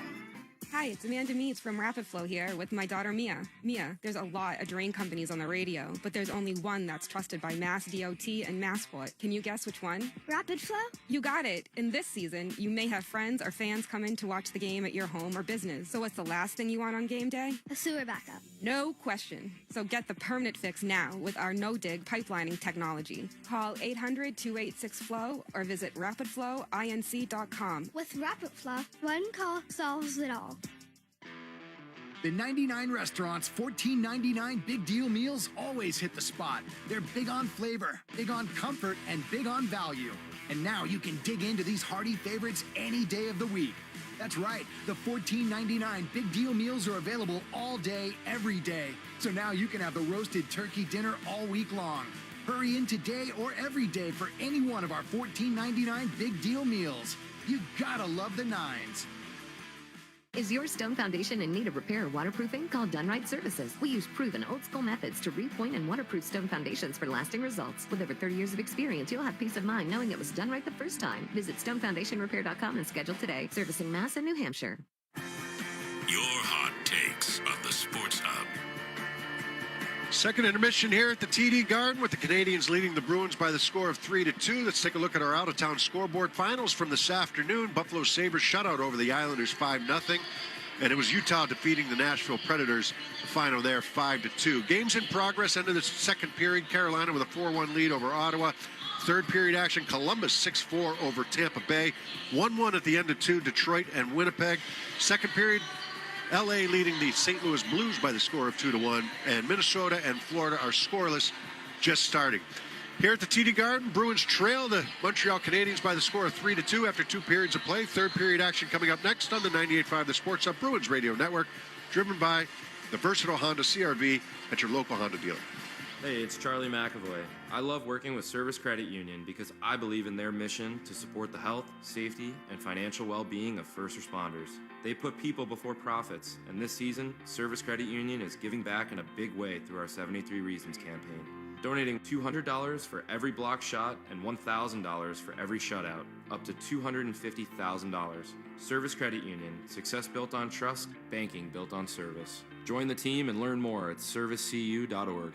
Hi, it's Amanda Meads from Rapid Flow here with my daughter Mia. Mia, there's a lot of drain companies on the radio, but there's only one that's trusted by Mass DOT and Massport. Can you guess which one? Rapid Flow? You got it. In this season, you may have friends or fans come in to watch the game at your home or business. So what's the last thing you want on game day? A sewer backup. No question. So get the permanent fix now with our no-dig pipelining technology. Call 800-286-FLOW or visit rapidflowinc.com. With Rapid Flow, one call solves it all. The 99 Restaurants $14.99 Big Deal Meals always hit the spot. They're big on flavor, big on comfort, and big on value. And now you can dig into these hearty favorites any day of the week. That's right, the $14.99 Big Deal Meals are available all day, every day. So now you can have the roasted turkey dinner all week long. Hurry in today or every day for any one of our $14.99 Big Deal Meals. You gotta love the nines. Is your stone foundation in need of repair or waterproofing? Call Done Right Services. We use proven old-school methods to repoint and waterproof stone foundations for lasting results. With over 30 years of experience, you'll have peace of mind knowing it was done right the first time. Visit stonefoundationrepair.com and schedule today. Servicing Mass and New Hampshire. Your hot takes on the Sports Hub. Second intermission here at the TD Garden with the Canadians leading the Bruins by the score of 3-2. Let's take a look at our out-of-town scoreboard finals from this afternoon. Buffalo Sabres shutout over the Islanders 5-0. And it was Utah defeating the Nashville Predators. The final there 5-2. Games in progress, end of the second period. Carolina with a 4-1 lead over Ottawa. Third period action, Columbus 6-4 over Tampa Bay. 1-1 at the end of two, Detroit and Winnipeg. Second period, LA leading the St. Louis Blues by the score of 2-1, and Minnesota and Florida are scoreless, just starting. Here at the TD Garden, Bruins trail the Montreal Canadiens by the score of 3-2 after 2 periods of play. Third period action coming up next on the 98.5 The Sports Hub Bruins Radio Network, driven by the versatile Honda CR-V at your local Honda dealer. Hey, it's Charlie McAvoy. I love working with Service Credit Union because I believe in their mission to support the health, safety, and financial well-being of first responders. They put people before profits, and this season, Service Credit Union is giving back in a big way through our 73 Reasons campaign, donating $200 for every block shot and $1,000 for every shutout, up to $250,000. Service Credit Union, success built on trust, banking built on service. Join the team and learn more at servicecu.org.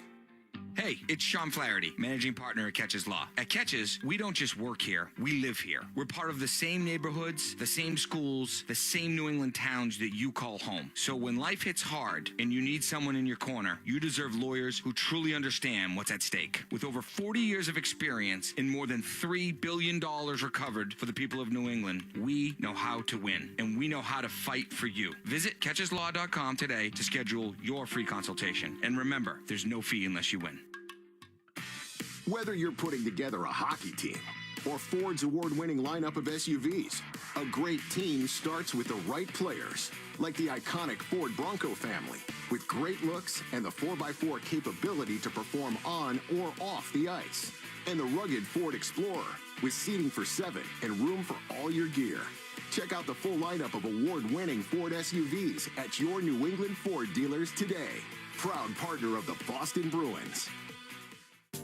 Hey, it's Sean Flaherty, managing partner at Catches Law. At Catches, we don't just work here, we live here. We're part of the same neighborhoods, the same schools, the same New England towns that you call home. So when life hits hard and you need someone in your corner, you deserve lawyers who truly understand what's at stake. With over 40 years of experience and more than $3 billion recovered for the people of New England, we know how to win, and we know how to fight for you. Visit catcheslaw.com today to schedule your free consultation. And remember, there's no fee unless you win. Whether you're putting together a hockey team or Ford's award-winning lineup of SUVs, a great team starts with the right players, like the iconic Ford Bronco family, with great looks and the 4x4 capability to perform on or off the ice, and the rugged Ford Explorer with seating for 7 and room for all your gear. Check out the full lineup of award-winning Ford SUVs at your New England Ford dealers today. Proud partner of the Boston Bruins.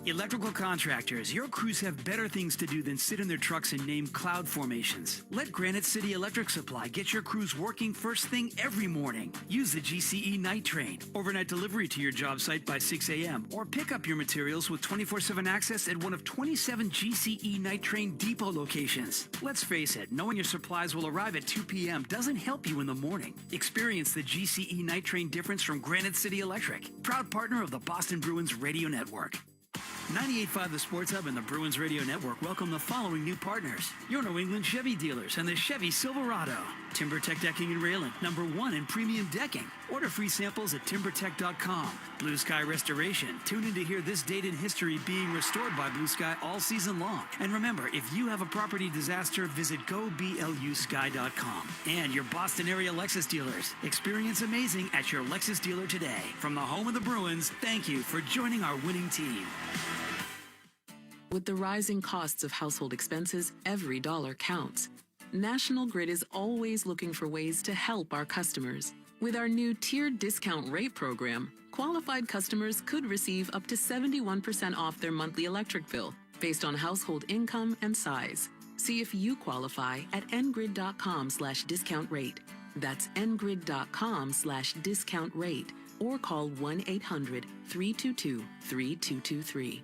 Electrical contractors, your crews have better things to do than sit in their trucks and name cloud formations. Let Granite City Electric Supply get your crews working first thing every morning. Use the GCE Night Train. Overnight delivery to your job site by 6 a.m. Or pick up your materials with 24/7 access at one of 27 GCE Night Train depot locations. Let's face it, knowing your supplies will arrive at 2 p.m. doesn't help you in the morning. Experience the GCE Night Train difference from Granite City Electric, proud partner of the Boston Bruins Radio Network. 98.5 The Sports Hub and the Bruins Radio Network welcome the following new partners. Your New England Chevy dealers and the Chevy Silverado. TimberTech Decking and Railing, #1 in premium decking. Order free samples at timbertech.com. Blue Sky Restoration. Tune in to hear this date in history being restored by Blue Sky all season long. And remember, if you have a property disaster, visit goblusky.com. And your Boston area Lexus dealers. Experience amazing at your Lexus dealer today. From the home of the Bruins, thank you for joining our winning team. With the rising costs of household expenses, every dollar counts. National Grid is always looking for ways to help our customers. With our new tiered discount rate program, qualified customers could receive up to 71% off their monthly electric bill based on household income and size. See if you qualify at ngrid.com/discount rate. That's ngrid.com/discount rate or call 1-800-322-3223.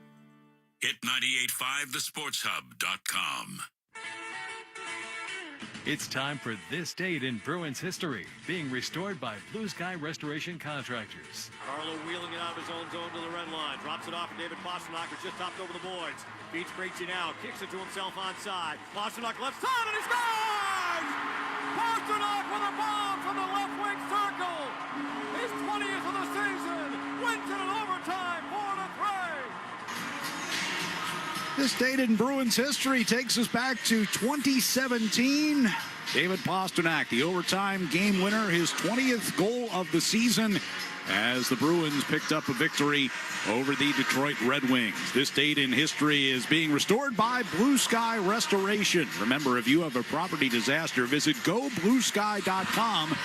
Hit 98.5thesportshub.com. It's time for This Date in Bruins History, being restored by Blue Sky Restoration Contractors. Carlo wheeling it out of his own zone to the red line. Drops it off, and David Pastrnak just topped over the boards. Beats Krejci now. Kicks it to himself onside. Pastrnak left side, and he scores! Pastrnak with a bomb from the left wing circle. His 20th of the season. Wins it in overtime, 4-3. This date in Bruins history takes us back to 2017. David Pastrnak, the overtime game winner, his 20th goal of the season as the Bruins picked up a victory over the Detroit Red Wings. This date in history is being restored by Blue Sky Restoration. Remember, if you have a property disaster, visit gobluesky.com.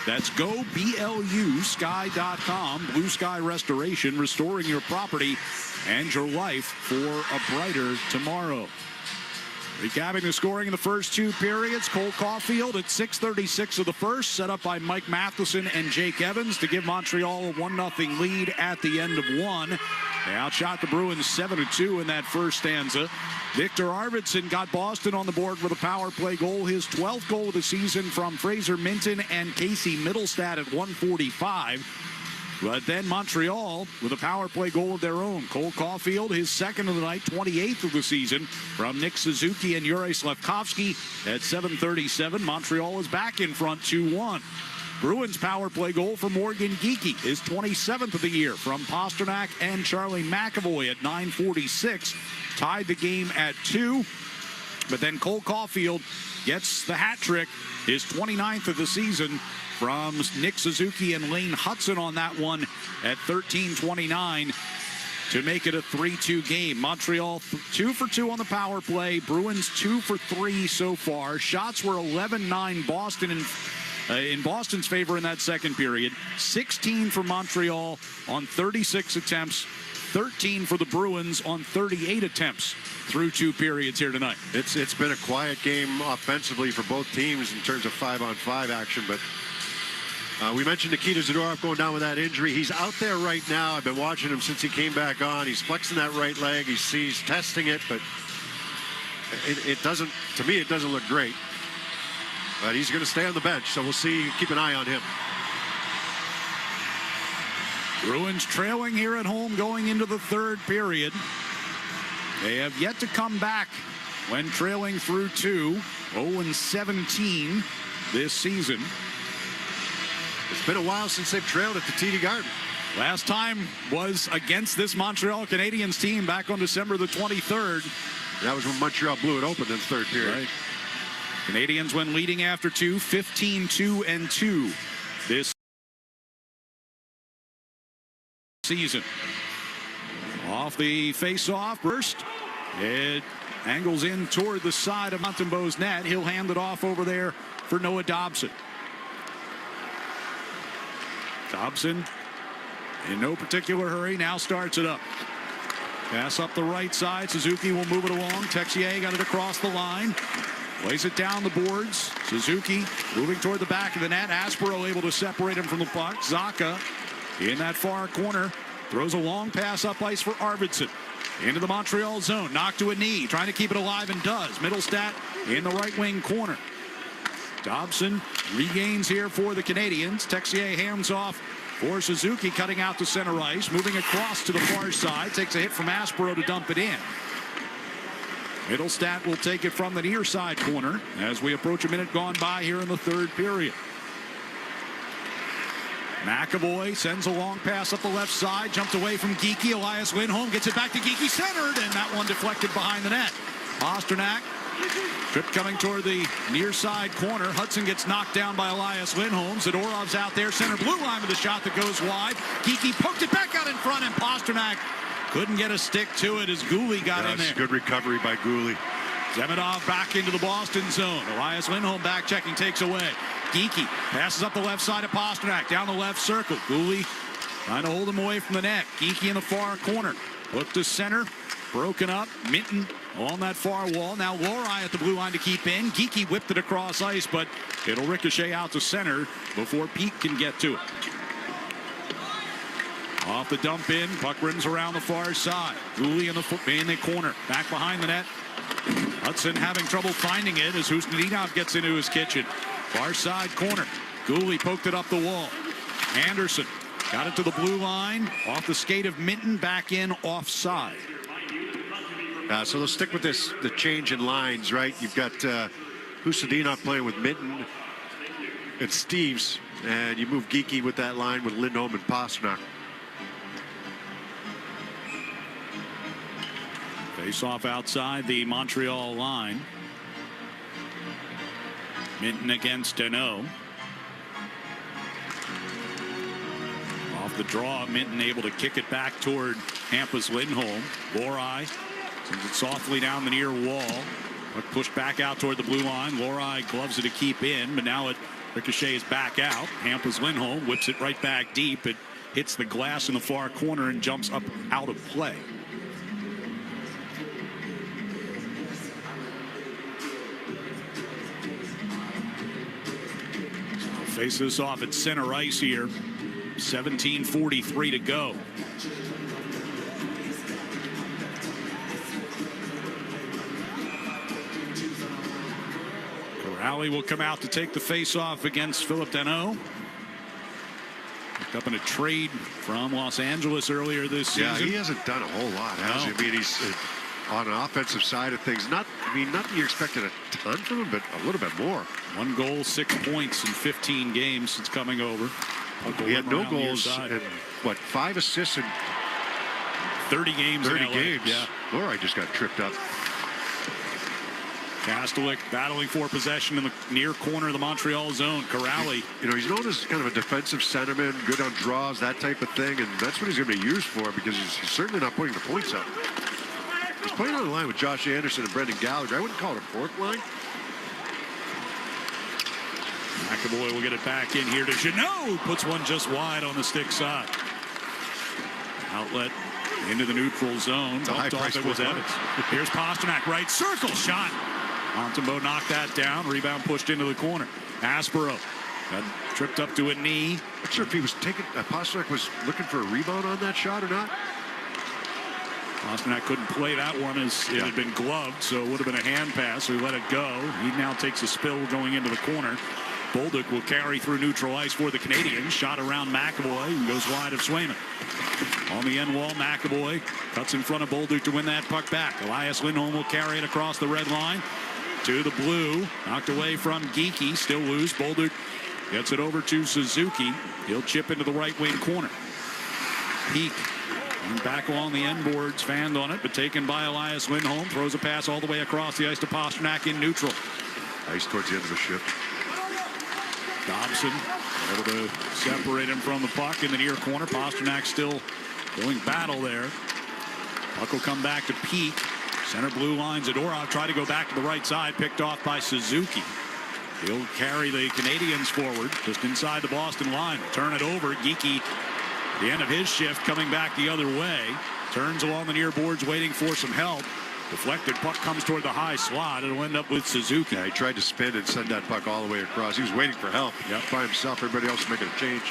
That's GoBLU Sky.com. Blue Sky Restoration, restoring your property and your life for a brighter tomorrow. Recapping the scoring in the first two periods, Cole Caulfield at 6:36 of the first, set up by Mike Matheson and Jake Evans to give Montreal a 1-0 lead at the end of one. They outshot the Bruins 7-2 in that first stanza. Victor Arvidsson got Boston on the board with a power play goal, his 12th goal of the season from Fraser Minton and Casey Middlestat at 1:45. But then Montreal with a power play goal of their own. Cole Caulfield, his second of the night, 28th of the season from Nick Suzuki and Yuri Slafkovsky at 7:37. Montreal is back in front 2-1. Bruins power play goal for Morgan Geekie, his 27th of the year from Pastrnak and Charlie McAvoy at 9:46. Tied the game at 2. But then Cole Caulfield gets the hat trick, his 29th of the season from Nick Suzuki and Lane Hudson on that one at 13:29 to make it a 3-2 game. Montreal 2 for 2 on the power play. Bruins 2 for 3 so far. Shots were 11-9 Boston in Boston's favor in that second period. 16 for Montreal on 36 attempts. 13 for the Bruins on 38 attempts through two periods here tonight. It's been a quiet game offensively for both teams in terms of 5-on-5 action, but we mentioned Nikita Zadorov going down with that injury. He's out there right now. I've been watching him since he came back on. He's flexing that right leg. He's testing it, but it doesn't, to me, it doesn't look great. But he's going to stay on the bench, so we'll see. Keep an eye on him. Bruins trailing here at home going into the third period. They have yet to come back when trailing through 2. 0-17 this season. It's been a while since they've trailed at the TD Garden. Last time was against this Montreal Canadiens team back on December the 23rd. That was when Montreal blew it open in the third period. Right. Canadiens when leading after 2, 15-2-2 this season. Off the face-off burst. It angles in toward the side of Montembeau's net. He'll hand it off over there for Noah Dobson. Dobson, in no particular hurry, now starts it up. Pass up the right side. Suzuki will move it along. Texier got it across the line. Plays it down the boards. Suzuki moving toward the back of the net. Aspero able to separate him from the puck. Zacha in that far corner throws a long pass up ice for Arvidsson. Into the Montreal zone. Knocked to a knee. Trying to keep it alive and does. Middlestat in the right wing corner. Dobson regains here for the Canadiens. Texier hands off for Suzuki, cutting out to center ice. Moving across to the far side. Takes a hit from Aspero to dump it in. Middlestat will take it from the near side corner as we approach a minute gone by here in the third period. McAvoy sends a long pass up the left side. Jumped away from Geekie. Elias Lindholm gets it back to Geekie, centered, and that one deflected behind the net. Pastrnak. Trip coming toward the near side corner. Hudson gets knocked down by Elias Lindholm. Zadorov's out there, center blue line with a shot that goes wide. Geekie poked it back out in front, and Pastrnak couldn't get a stick to it as Gouli got in there. Good recovery by Gouli. Zemedov back into the Boston zone. Elias Lindholm back checking, takes away. Geekie passes up the left side of Pastrnak, down the left circle. Gouli trying to hold him away from the net. Geekie in the far corner. Look to center. broken up. Minton on that far wall. Now Lorai at the blue line to keep in. Geekie whipped it across ice, but it'll ricochet out to center before Pete can get to it. Off the dump in, puck rims around the far side. Gooley in the corner, back behind the net. Hudson having trouble finding it as Husnudinov gets into his kitchen. Far side corner. Gooley poked it up the wall. Anderson got it to the blue line. Off the skate of Minton, back in offside. So they'll stick with this, the change in lines, right? You've got Husnudinov playing with Minton and Steves, and you move Geekie with that line with Lindholm and Pasternak. Face off outside the Montreal line. Minton against Deneau. Off the draw, Minton able to kick it back toward Hampus Lindholm. Lorai sends it softly down the near wall. Puck pushed back out toward the blue line. Lorai gloves it to keep in, but now it ricochets back out. Hampus Lindholm whips it right back deep. It hits the glass in the far corner and jumps up out of play. Face this off at center ice here. 17:43 to go. Corrali will come out to take the face off against Philip Deneau. Picked up in a trade from Los Angeles earlier this season. Yeah, he hasn't done a whole lot, has he? I mean, he's on an offensive side of things. Not that you expected a ton from him, but a little bit more. 1 goal, 6 points in 15 games since coming over. He had no goals and 5 assists in 30 games. 30 in games. Yeah. Lorai just got tripped up. Kastelik battling for possession in the near corner of the Montreal zone. Corrali. He's known as kind of a defensive centerman, good on draws, that type of thing, and that's what he's going to be used for because he's certainly not putting the points up. He's playing on the line with Josh Anderson and Brendan Gallagher. I wouldn't call it a fourth line. McAvoy will get it back in here to Jeannot. Puts one just wide on the stick side. Outlet into the neutral zone. Bumped off it was Evans. Here's Pasternak, right circle shot. Montembeault knocked that down. Rebound pushed into the corner. Aspero got tripped up to a knee. Not sure if he was taking. Pasternak was looking for a rebound on that shot or not. Pasternak couldn't play that one as it had been gloved, so it would have been a hand pass, so he let it go. He now takes a spill going into the corner. Bolduc will carry through neutral ice for the Canadiens. Shot around McAvoy and goes wide of Swayman. On the end wall, McAvoy cuts in front of Bolduc to win that puck back. Elias Lindholm will carry it across the red line to the blue. Knocked away from Geekie, still loose. Bolduc gets it over to Suzuki. He'll chip into the right wing corner. Peak. And back along the end boards, fanned on it, but taken by Elias Lindholm. Throws a pass all the way across the ice to Pasternak in neutral. Ice towards the end of the shift. Dobson able to separate him from the puck in the near corner. Pasternak still doing battle there. Puck will come back to Peak. Center blue line. Zadorov tried to go back to the right side, picked off by Suzuki. He'll carry the Canadiens forward just inside the Boston line. Turn it over. Geekie, the end of his shift, coming back the other way. Turns along the near boards, waiting for some help. Deflected puck comes toward the high slot. It'll end up with Suzuki. Yeah, he tried to spin and send that puck all the way across. He was waiting for help by himself. Everybody else making a change.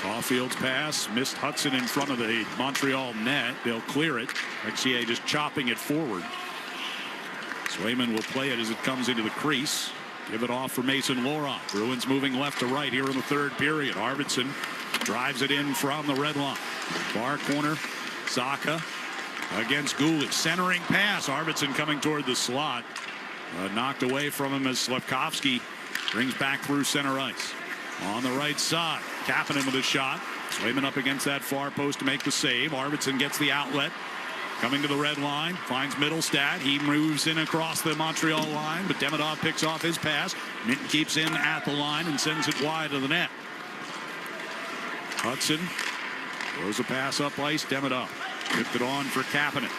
Caulfield's pass missed Hudson in front of the Montreal net. They'll clear it. XCA just chopping it forward. Swayman will play it as it comes into the crease. Give it off for Mason Lohrei. Bruins moving left to right here in the third period. Arvidsson drives it in from the red line. Far corner, Zacha against Gulick. Centering pass. Arvidsson coming toward the slot. Knocked away from him as Slavkovsky brings back through center ice. On the right side, Kapanen with a shot. Swayman up against that far post to make the save. Arvidsson gets the outlet. Coming to the red line, finds Middlestad. He moves in across the Montreal line, but Demidov picks off his pass. Minton keeps in at the line and sends it wide of the net. Hudson throws a pass up ice. Demidov tipped it on for Kapanen.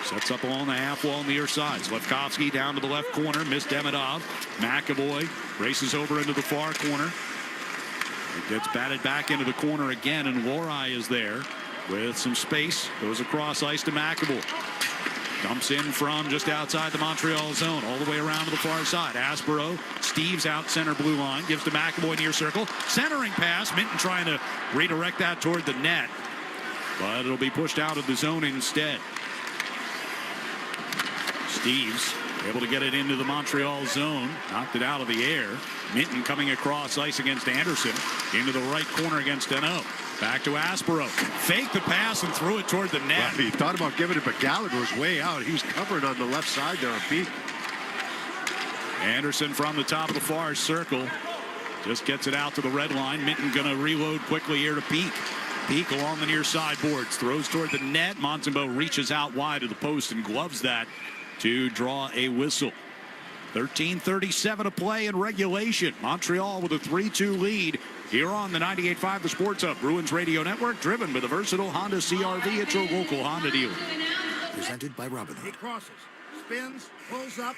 Sets up along the half wall near side. Slavkovsky down to the left corner. Missed Demidov. McAvoy races over into the far corner. It gets batted back into the corner again, and Lohrei is there. with some space. Goes across ice to McAvoy. Dumps in from just outside the Montreal zone, all the way around to the far side. Aspero, Steve's out center blue line, gives to McAvoy near circle. Centering pass, Minton trying to redirect that toward the net. But it'll be pushed out of the zone instead. Steve's able to get it into the Montreal zone. Knocked it out of the air. Minton coming across ice against Anderson. Into the right corner against Deneau. Back to Aspero. Faked the pass and threw it toward the net. Well, he thought about giving it, but Gallagher was way out. He was covering on the left side there on Peak. Anderson from the top of the far circle. Just gets it out to the red line. Minton going to reload quickly here to Peak. Peak along the near side boards. Throws toward the net. Montembeault reaches out wide of the post and gloves that to draw a whistle. 13:37 to play in regulation. Montreal with a 3-2 lead here on the 98.5 The Sports Hub Bruins Radio Network, driven by the versatile Honda CR-V at your local Honda dealer. Presented by Robinhood. He crosses, spins, pulls up.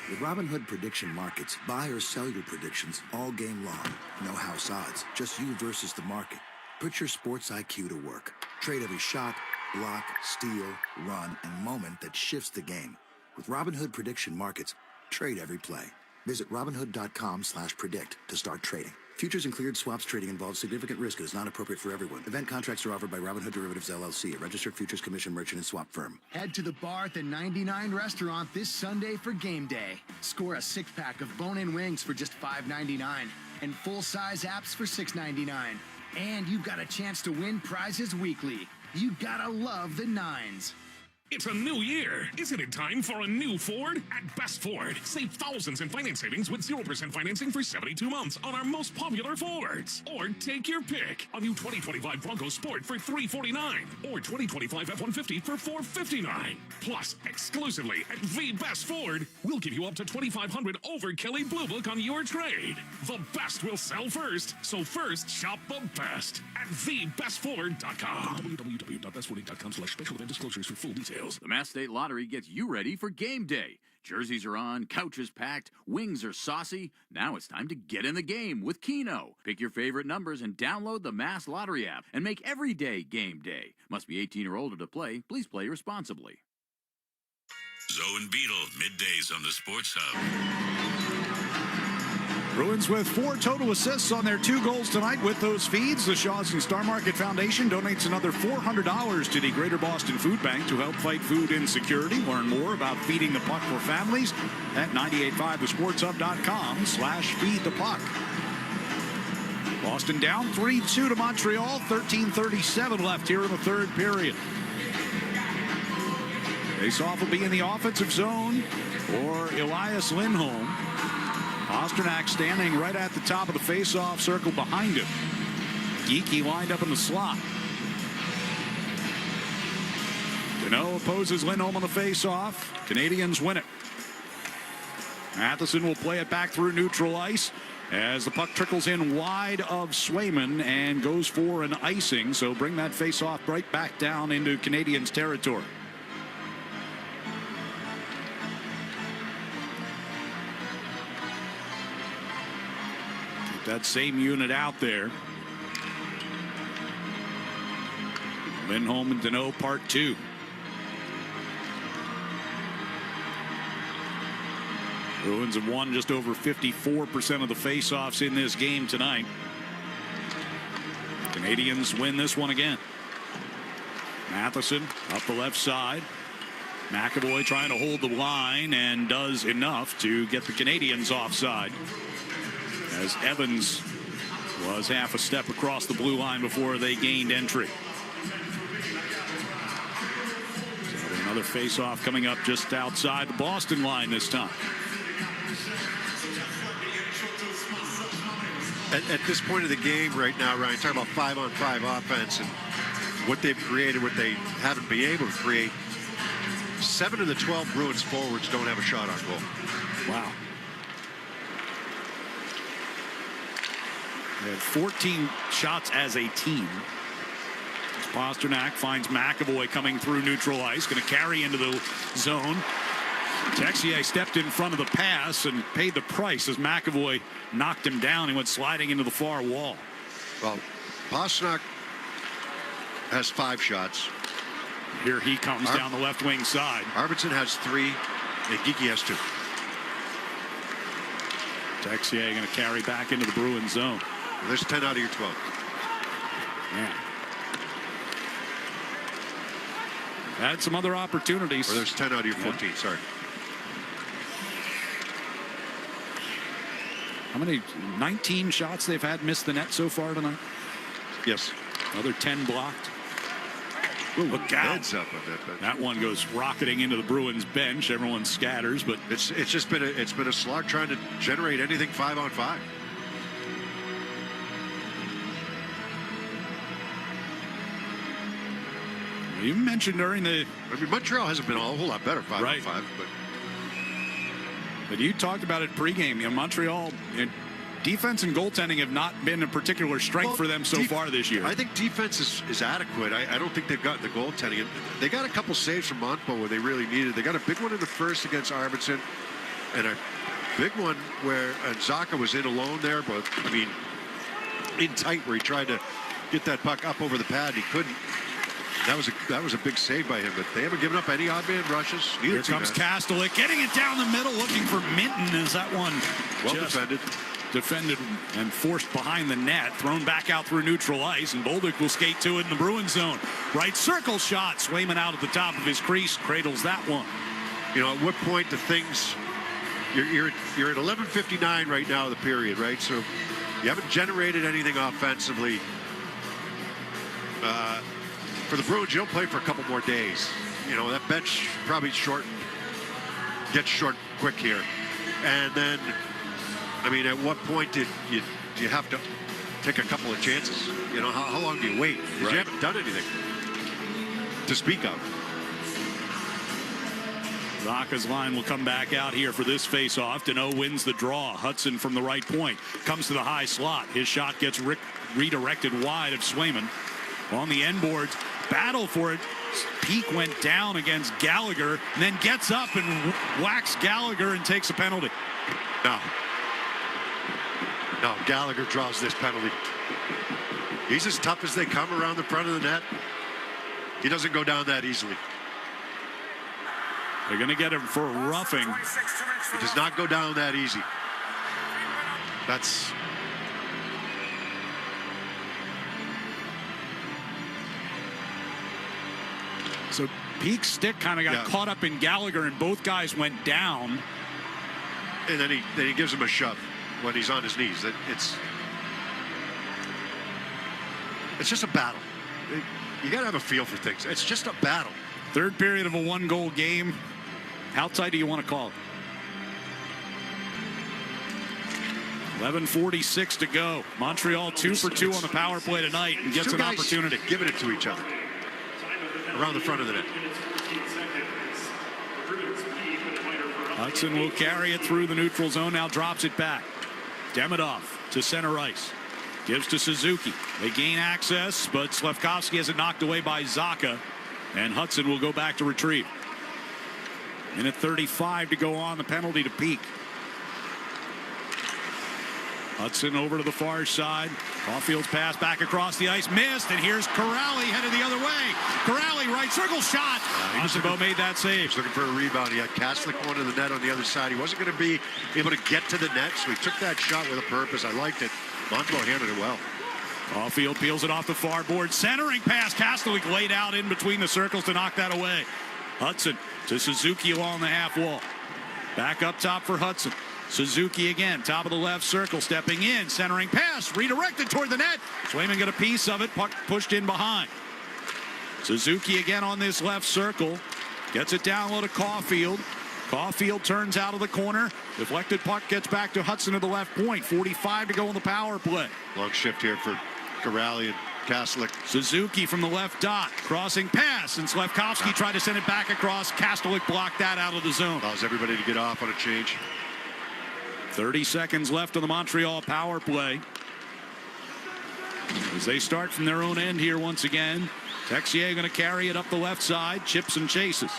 With Robinhood prediction markets, buy or sell your predictions all game long. No house odds, just you versus the market. Put your sports IQ to work. Trade every shot, block, steal, run, and moment that shifts the game. With Robinhood prediction markets, trade every play. Visit Robinhood.com/predict to start trading. Futures and cleared swaps trading involves significant risk and is not appropriate for everyone. Event contracts are offered by Robinhood Derivatives LLC, a registered futures commission merchant and swap firm. Head to the bar at the 99 restaurant this Sunday for game day. Score a 6-pack of bone-in wings for just $5.99 and full-size apps for $6.99. And you've got a chance to win prizes weekly. You gotta love the nines. It's a new year. Isn't it time for a new Ford? At Best Ford, save thousands in finance savings with 0% financing for 72 months on our most popular Fords. Or take your pick. A new 2025 Bronco Sport for $349 or 2025 F-150 for $459. Plus, exclusively at the Best Ford, we'll give you up to $2,500 over Kelly Blue Book on your trade. The best will sell first, so first shop the best at thebestford.com. www.bestford.com/special event disclosures for full details. The Mass State Lottery gets you ready for game day. Jerseys are on, couches packed, wings are saucy. Now it's time to get in the game with Keno. Pick your favorite numbers and download the Mass Lottery app and make every day game day. Must be 18 or older to play. Please play responsibly. Zoe and Beetle, middays on the Sports Hub. Bruins with 4 total assists on their 2 goals tonight with those feeds. The Shaw's and Star Market Foundation donates another $400 to the Greater Boston Food Bank to help fight food insecurity. Learn more about feeding the puck for families at 985thesportshub.com/feedthepuck. Boston down 3-2 to Montreal. 13:37 left here in the third period. Faceoff will be in the offensive zone for Elias Lindholm. Pasternak standing right at the top of the face-off circle behind him. Geekie lined up in the slot. Deneau opposes Lindholm on the face-off. Canadians win it. Matheson will play it back through neutral ice as the puck trickles in wide of Swayman and goes for an icing. So bring that face-off right back down into Canadians territory. That same unit out there. Lindholm and Deneau part 2. Bruins have won just over 54% of the faceoffs in this game tonight. Canadians win this one again. Matheson up the left side. McAvoy trying to hold the line and does enough to get the Canadians offside, as Evans was half a step across the blue line before they gained entry. So another face-off coming up just outside the Boston line this time. At this point of the game right now, Ryan, talking about 5-on-5 offense and what they've created, what they haven't been able to create. 7 of the 12 Bruins forwards don't have a shot on goal. Wow. They had 14 shots as a team. Pasternak finds McAvoy coming through neutral ice, going to carry into the zone. Texier stepped in front of the pass and paid the price as McAvoy knocked him down. He went sliding into the far wall. Well, Pasternak has 5 shots. Here he comes down the left wing side. Arvidsson has 3, and Geekie has 2. Texier going to carry back into the Bruins zone. Well, there's 10 out of your 12. Man. Had some other opportunities. Or there's 10 out of your 14, sorry. How many? 19 shots they've had missed the net so far tonight? Yes. Another 10 blocked. Ooh, look out. Heads up on that bench. That one goes rocketing into the Bruins bench. Everyone scatters, but it's just been a slog trying to generate anything 5-on-5. You mentioned during the... I mean, Montreal hasn't been a whole lot better 5-on-5, but you talked about it pregame. You know, Montreal, defense and goaltending have not been a particular strength for them so far this year. I think defense is adequate. I don't think they've gotten the goaltending. They got a couple saves from Montreal where they really needed. They got a big one in the first against Arvidsson, and a big one where Zacha was in alone there, but I mean, in tight where he tried to get that puck up over the pad. He couldn't. That was a big save by him, but they haven't given up any odd man rushes. Here comes Kastelik, getting it down the middle, looking for Minton. Is that one well defended? Defended and forced behind the net, thrown back out through neutral ice, and Bolduc will skate to it in the Bruins zone. Right circle shot, Swayman out at the top of his crease, cradles that one. You know, at what point do things? You're at 11:59 right now of the period, right? So you haven't generated anything offensively. For the Bruins, you don't play for a couple more days. You know, that bench probably gets short quick here. And then, I mean, at what point do you have to take a couple of chances? You know, how long do you wait? Because you haven't done anything to speak of. Zacha's line will come back out here for this face-off. Deneau wins the draw. Hudson from the right point comes to the high slot. His shot gets redirected wide of Swayman. On the end boards, battle for it. Peak went down against Gallagher and then gets up and whacks Gallagher and takes a penalty. No, Gallagher draws this penalty. He's as tough as they come around the front of the net. He doesn't go down that easily. They're going to get him for a roughing. He does not go down that easy. That's... So Peak's stick kind of got caught up in Gallagher, and both guys went down. And then he gives him a shove when he's on his knees. It's just a battle. You got to have a feel for things. It's just a battle. Third period of a one-goal game. Outside, do you want to call it? 11:46 to go. Montreal 2 for 2 on the power play tonight and gets an opportunity. Giving it to each other around the front of the net. Hudson will carry it through the neutral zone. Now drops it back. Demidov to center ice. Gives to Suzuki. They gain access, but Slafkovsky has it knocked away by Zacha. And Hudson will go back to retrieve. Minute 35 to go on. The penalty to Peak. Hudson over to the far side. Caulfield's pass back across the ice. Missed. And here's Corrali headed the other way. Corrali, right circle shot. Montembeault made that save. He was looking for a rebound. He had Kastelik going to the net on the other side. He wasn't going to be able to get to the net, so he took that shot with a purpose. I liked it. Montembeault handled it well. Caulfield peels it off the far board. Centering pass. Kastelik laid out in between the circles to knock that away. Hudson to Suzuki along the half wall. Back up top for Hudson. Suzuki again, top of the left circle, stepping in, centering pass, redirected toward the net. Swayman got a piece of it, puck pushed in behind. Suzuki again on this left circle, gets it down low to Caulfield. Caulfield turns out of the corner. Deflected puck gets back to Hudson at the left point. 45 to go in the power play. Long shift here for Corrali and Kastelik. Suzuki from the left dot, crossing pass, and Slafkovsky tried to send it back across. Kastelik blocked that out of the zone. Allows everybody to get off on a change. 30 seconds left on the Montreal power play. As they start from their own end here once again. Texier going to carry it up the left side. Chips and chases.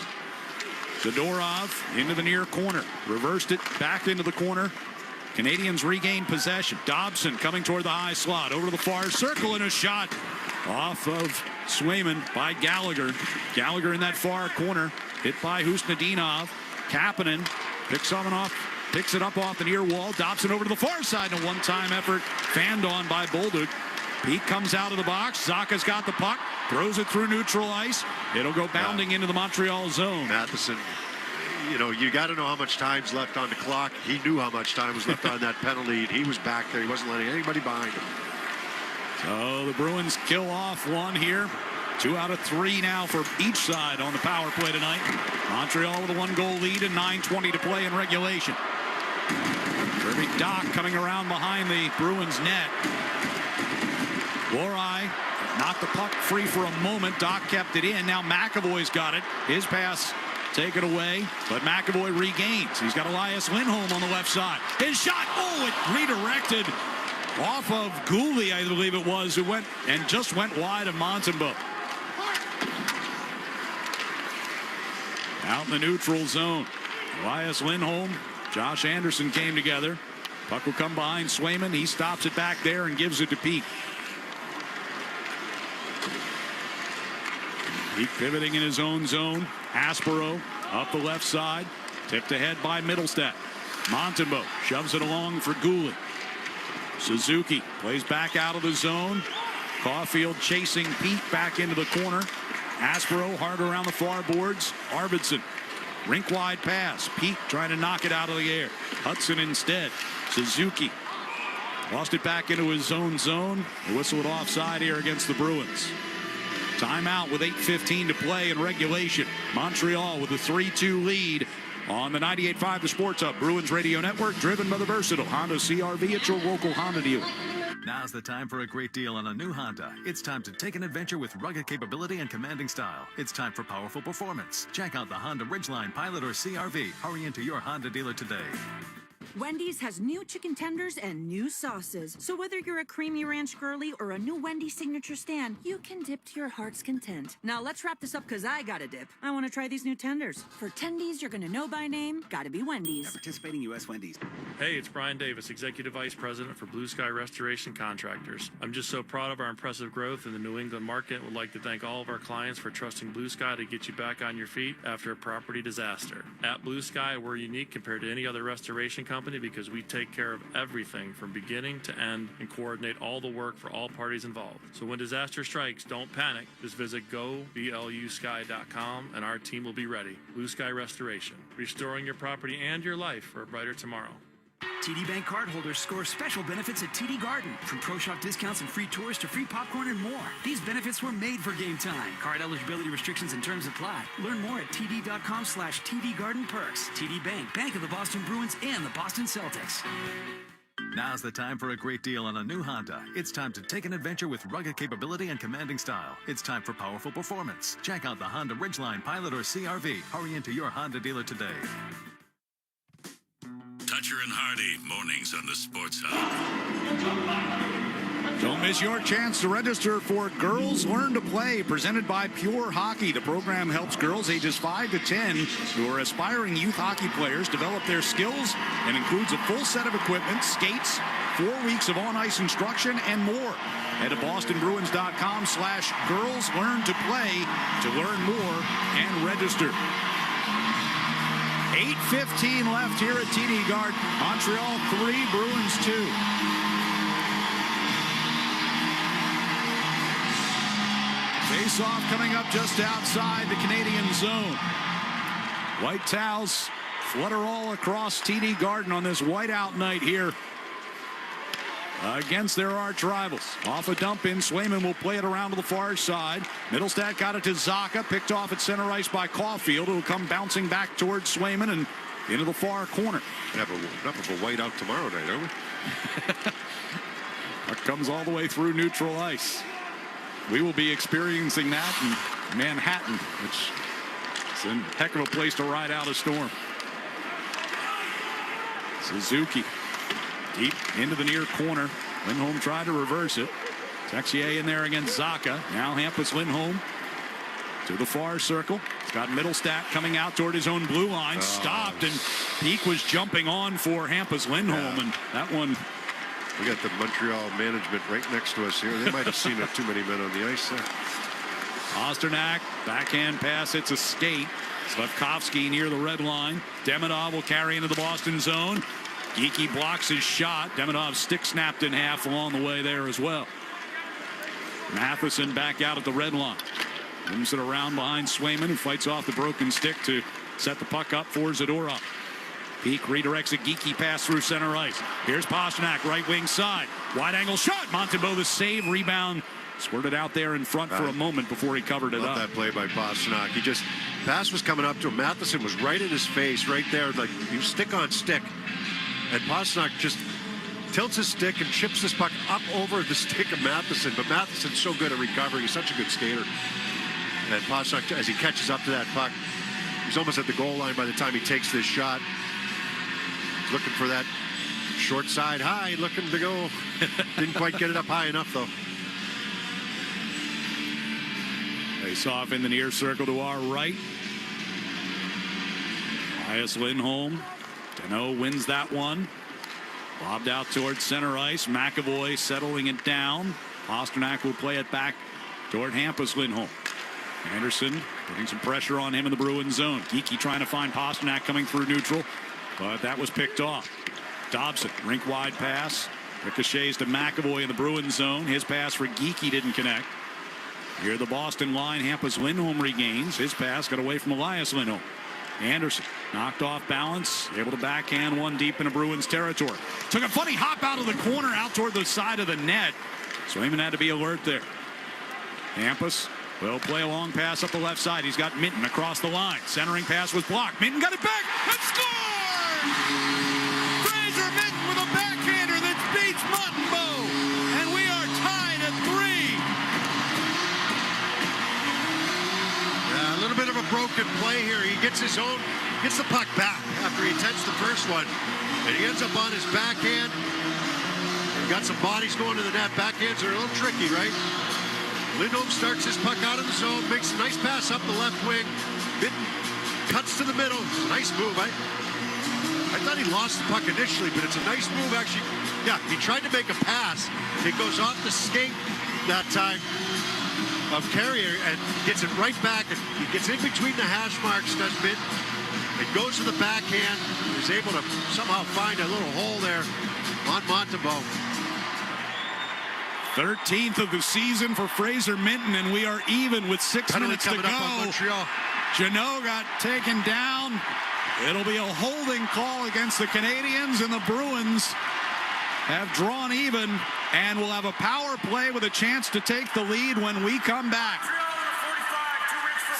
Zadorov into the near corner. Reversed it back into the corner. Canadians regain possession. Dobson coming toward the high slot. Over to the far circle and a shot off of Swayman by Gallagher. Gallagher in that far corner. Hit by Husnadinov. Kapanen picks it up off the near wall. Dobson over to the far side. And a one-time effort fanned on by Bolduc. Pete comes out of the box. Zaka's got the puck. Throws it through neutral ice. It'll go bounding into the Montreal zone. Matheson, you know, you got to know how much time's left on the clock. He knew how much time was left on that penalty. He was back there. He wasn't letting anybody behind him. So the Bruins kill off one here. 2 out of 3 now for each side on the power play tonight. Montreal with a 1-goal lead and 9:20 to play in regulation. Kirby Dach coming around behind the Bruins net. Lorai knocked the puck free for a moment. Dach kept it in. Now McAvoy's got it. His pass taken away, but McAvoy regains. He's got Elias Lindholm on the left side. His shot, oh, it redirected off of Gooley, I believe it was, who went wide of Montembeault. Out in the neutral zone. Elias Lindholm, Josh Anderson came together. Puck will come behind Swayman. He stops it back there and gives it to Peak. Peak pivoting in his own zone. Aspero up the left side. Tipped ahead by Middlestat. Montembeault shoves it along for Gooley. Suzuki plays back out of the zone. Caulfield chasing Peak back into the corner. Aspero hard around the far boards. Arvidsson, rink wide pass. Peak trying to knock it out of the air. Hudson instead. Suzuki lost it back into his own zone. A whistle at offside here against the Bruins. Timeout with 8:15 to play in regulation. Montreal with a 3-2 lead on the 98.5 The Sports Hub Bruins Radio Network, driven by the versatile Honda CR-V at your local Honda dealer. Now's the time for a great deal on a new Honda. It's time to take an adventure with rugged capability and commanding style. It's time for powerful performance. Check out the Honda Ridgeline, Pilot, or CR-V. Hurry into your Honda dealer today. Wendy's has new chicken tenders and new sauces. So whether you're a creamy ranch girly or a new Wendy's signature stand, you can dip to your heart's content. Now let's wrap this up because I gotta dip. I want to try these new tenders. For tendies you're gonna know by name, gotta be Wendy's. At participating U.S. Wendy's. Hey, it's Brian Davis, Executive Vice President for Blue Sky Restoration Contractors. I'm just so proud of our impressive growth in the New England market. Would like to thank all of our clients for trusting Blue Sky to get you back on your feet after a property disaster. At Blue Sky, we're unique compared to any other restoration company because we take care of everything from beginning to end and coordinate all the work for all parties involved. So when disaster strikes, don't panic. Just visit goblusky.com and our team will be ready. Blue Sky Restoration, restoring your property and your life for a brighter tomorrow. TD Bank cardholders score special benefits at TD Garden, from Pro Shop discounts and free tours to free popcorn and more. These benefits were made for game time. Card eligibility restrictions and terms apply. Learn more at td.com/TD Garden Perks. TD Bank, Bank of the Boston Bruins and the Boston Celtics. Now's the time for a great deal on a new Honda. It's time to take an adventure with rugged capability and commanding style. It's time for powerful performance. Check out the Honda Ridgeline, Pilot, or CR-V. Hurry into your Honda dealer today. Toucher and Hardy, mornings on the Sports Hub. Don't miss your chance to register for Girls Learn to Play, presented by Pure Hockey. The program helps girls ages 5 to 10 who are aspiring youth hockey players develop their skills and includes a full set of equipment, skates, 4 weeks of on-ice instruction, and more. Head to bostonbruins.com/girls learn to play to learn more and register. 8:15 left here at TD Garden. Montreal 3, Bruins 2. Face-off coming up just outside the Canadian zone. White towels flutter all across TD Garden on this whiteout night here against their arch rivals. Off a dump in, Swayman will play it around to the far side. Middlestat got it to Zacha, picked off at center ice by Caulfield, who will come bouncing back towards Swayman and into the far corner. Have enough of a whiteout tomorrow night, don't we? Puck comes all the way through neutral ice. We will be experiencing that in Manhattan, which is a heck of a place to ride out a storm. Suzuki deep into the near corner. Lindholm tried to reverse it. Texier in there against Zacha. Now Hampus Lindholm to the far circle. Got Middlestat coming out toward his own blue line. Stopped, and Peak was jumping on for Hampus Lindholm, and that one. We got the Montreal management right next to us here. They might have seen too many men on the ice there. Pastrnak, backhand pass, it's a skate. Slafkovsky near the red line. Demidov will carry into the Boston zone. Geekie blocks his shot. Demidov stick snapped in half along the way there as well. Matheson back out at the red line. Moves it around behind Swayman, who fights off the broken stick to set the puck up for Zadorov. Peak redirects a Geekie pass through center ice. Here's Pastrnak, right wing side. Wide angle shot. Montembeault the save. Rebound squirted out there in front for a moment before he covered it up. That play by Pastrnak. Pass was coming up to him. Matheson was right in his face, right there. Like, he was stick on stick. And Pastrnak just tilts his stick and chips this puck up over the stick of Matheson. But Matheson's so good at recovering. He's such a good skater. And Pastrnak, as he catches up to that puck, he's almost at the goal line by the time he takes this shot. He's looking for that short side high, looking to go. Didn't quite get it up high enough, though. Face off in the near circle to our right. Elias Lindholm. Dano wins that one. Lobbed out towards center ice. McAvoy settling it down. Pastrnak will play it back toward Hampus Lindholm. Anderson putting some pressure on him in the Bruins zone. Geekie trying to find Pastrnak coming through neutral, but that was picked off. Dobson, rink wide pass. Ricochets to McAvoy in the Bruins zone. His pass for Geekie didn't connect. Here the Boston line. Hampus Lindholm regains. His pass got away from Elias Lindholm. Anderson knocked off balance, able to backhand one deep into Bruins territory. Took a funny hop out of the corner out toward the side of the net. Swayman had to be alert there. Hampus will play a long pass up the left side. He's got Minton across the line. Centering pass was blocked. Minton got it back and scored! Fraser Minton with a backhander that beats Montembeault. And we are tied at 3. Yeah, a little bit of a broken play here. He gets the puck back after he attempts the first one. And he ends up on his backhand. He got some bodies going to the net. Backhands are a little tricky, right? Lindholm starts his puck out of the zone, makes a nice pass up the left wing. Minton cuts to the middle. It's a nice move. I thought he lost the puck initially, but it's a nice move actually. Yeah, he tried to make a pass. It goes off the skate that time of Carrier and gets it right back. And he gets in between the hash marks, does Minton. It goes to the backhand. He's able to somehow find a little hole there on Montembeault. 13th of the season for Fraser Minton, and we are even with 6 minutes to go. Jeannot got taken down. It'll be a holding call against the Canadiens, and the Bruins have drawn even, and will have a power play with a chance to take the lead when we come back.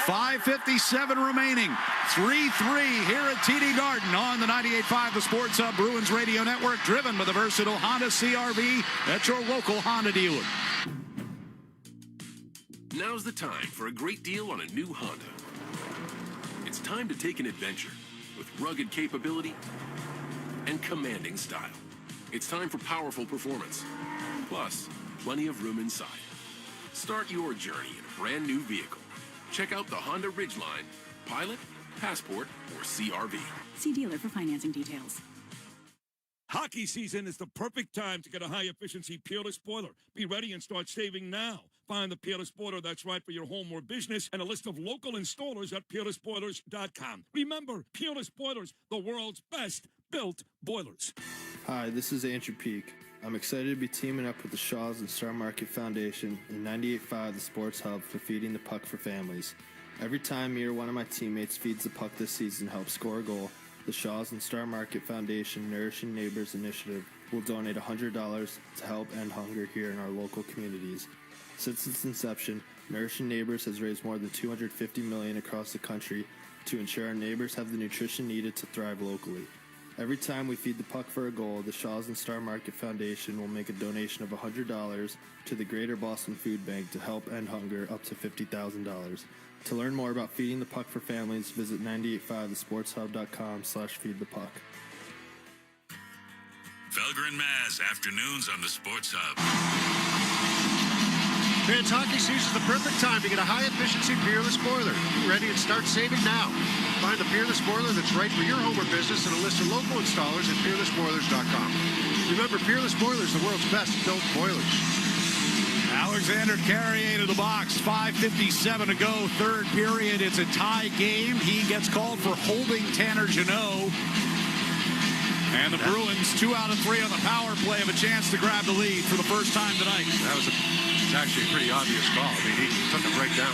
5:57 remaining. 3-3 here at TD Garden on the 98.5 The Sports Hub Bruins Radio Network, driven by the versatile Honda CR-V at your local Honda dealer. Now's the time for a great deal on a new Honda. It's time to take an adventure with rugged capability and commanding style. It's time for powerful performance, plus plenty of room inside. Start your journey in a brand new vehicle. Check out the Honda Ridgeline, Pilot, Passport, or CR-V. See dealer for financing details. Hockey season is the perfect time to get a high-efficiency Peerless boiler. Be ready and start saving now. Find the Peerless boiler that's right for your home or business and a list of local installers at peerlessboilers.com. Remember, Peerless Boilers, the world's best built boilers. Hi, this is Andrew Peak. I'm excited to be teaming up with the Shaws and Star Market Foundation and 98.5 The Sports Hub for Feeding the Puck for Families. Every time me or one of my teammates feeds the puck this season helps score a goal, the Shaws and Star Market Foundation Nourishing Neighbors Initiative will donate $100 to help end hunger here in our local communities. Since its inception, Nourishing Neighbors has raised more than $250 million across the country to ensure our neighbors have the nutrition needed to thrive locally. Every time we feed the puck for a goal, the Shaws and Star Market Foundation will make a donation of $100 to the Greater Boston Food Bank to help end hunger up to $50,000. To learn more about feeding the puck for families, visit 985thesportshub.com/feedthepuck. Felger and Maz, afternoons on the Sports Hub. Fans, hockey season is the perfect time to get a high-efficiency Peerless boiler. Get ready and start saving now. Find the Peerless boiler that's right for your home or business and a list of local installers at peerlessboilers.com. Remember, Peerless Boilers, the world's best built boilers. Alexander Carrier to the box. 5:57 to go. Third period. It's a tie game. He gets called for holding Tanner Jeannot. And the Bruins, 2 out of 3 on the power play, have a chance to grab the lead for the first time tonight. It's actually a pretty obvious call. I mean, he took him right down.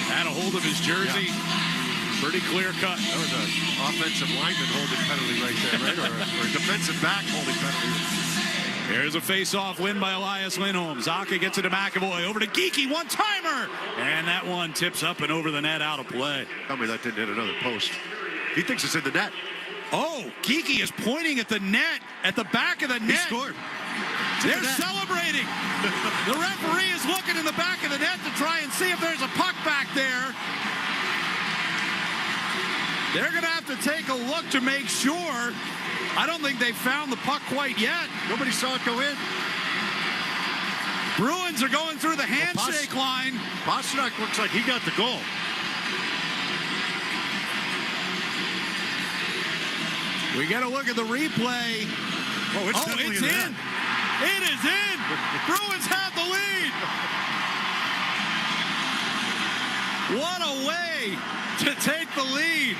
Had a hold of his jersey. Yeah. Pretty clear cut. That was an offensive lineman holding penalty right there, right? or a defensive back holding penalty. There's a face-off win by Elias Lindholm. Zaka gets it to McAvoy. Over to Geekie. One-timer. And that one tips up and over the net, out of play. Tell me that didn't hit another post. He thinks it's in the net. Oh, Geekie is pointing at the net, at the back of the net. He scored. They're celebrating. The referee is looking in the back of the net to try and see if there's a puck back there. They're going to have to take a look to make sure. I don't think they found the puck quite yet. Nobody saw it go in. Bruins are going through the handshake line. Pastrnak looks like he got the goal. We got to look at the replay. Oh, it's in. It is in. Bruins have the lead. What a way to take the lead.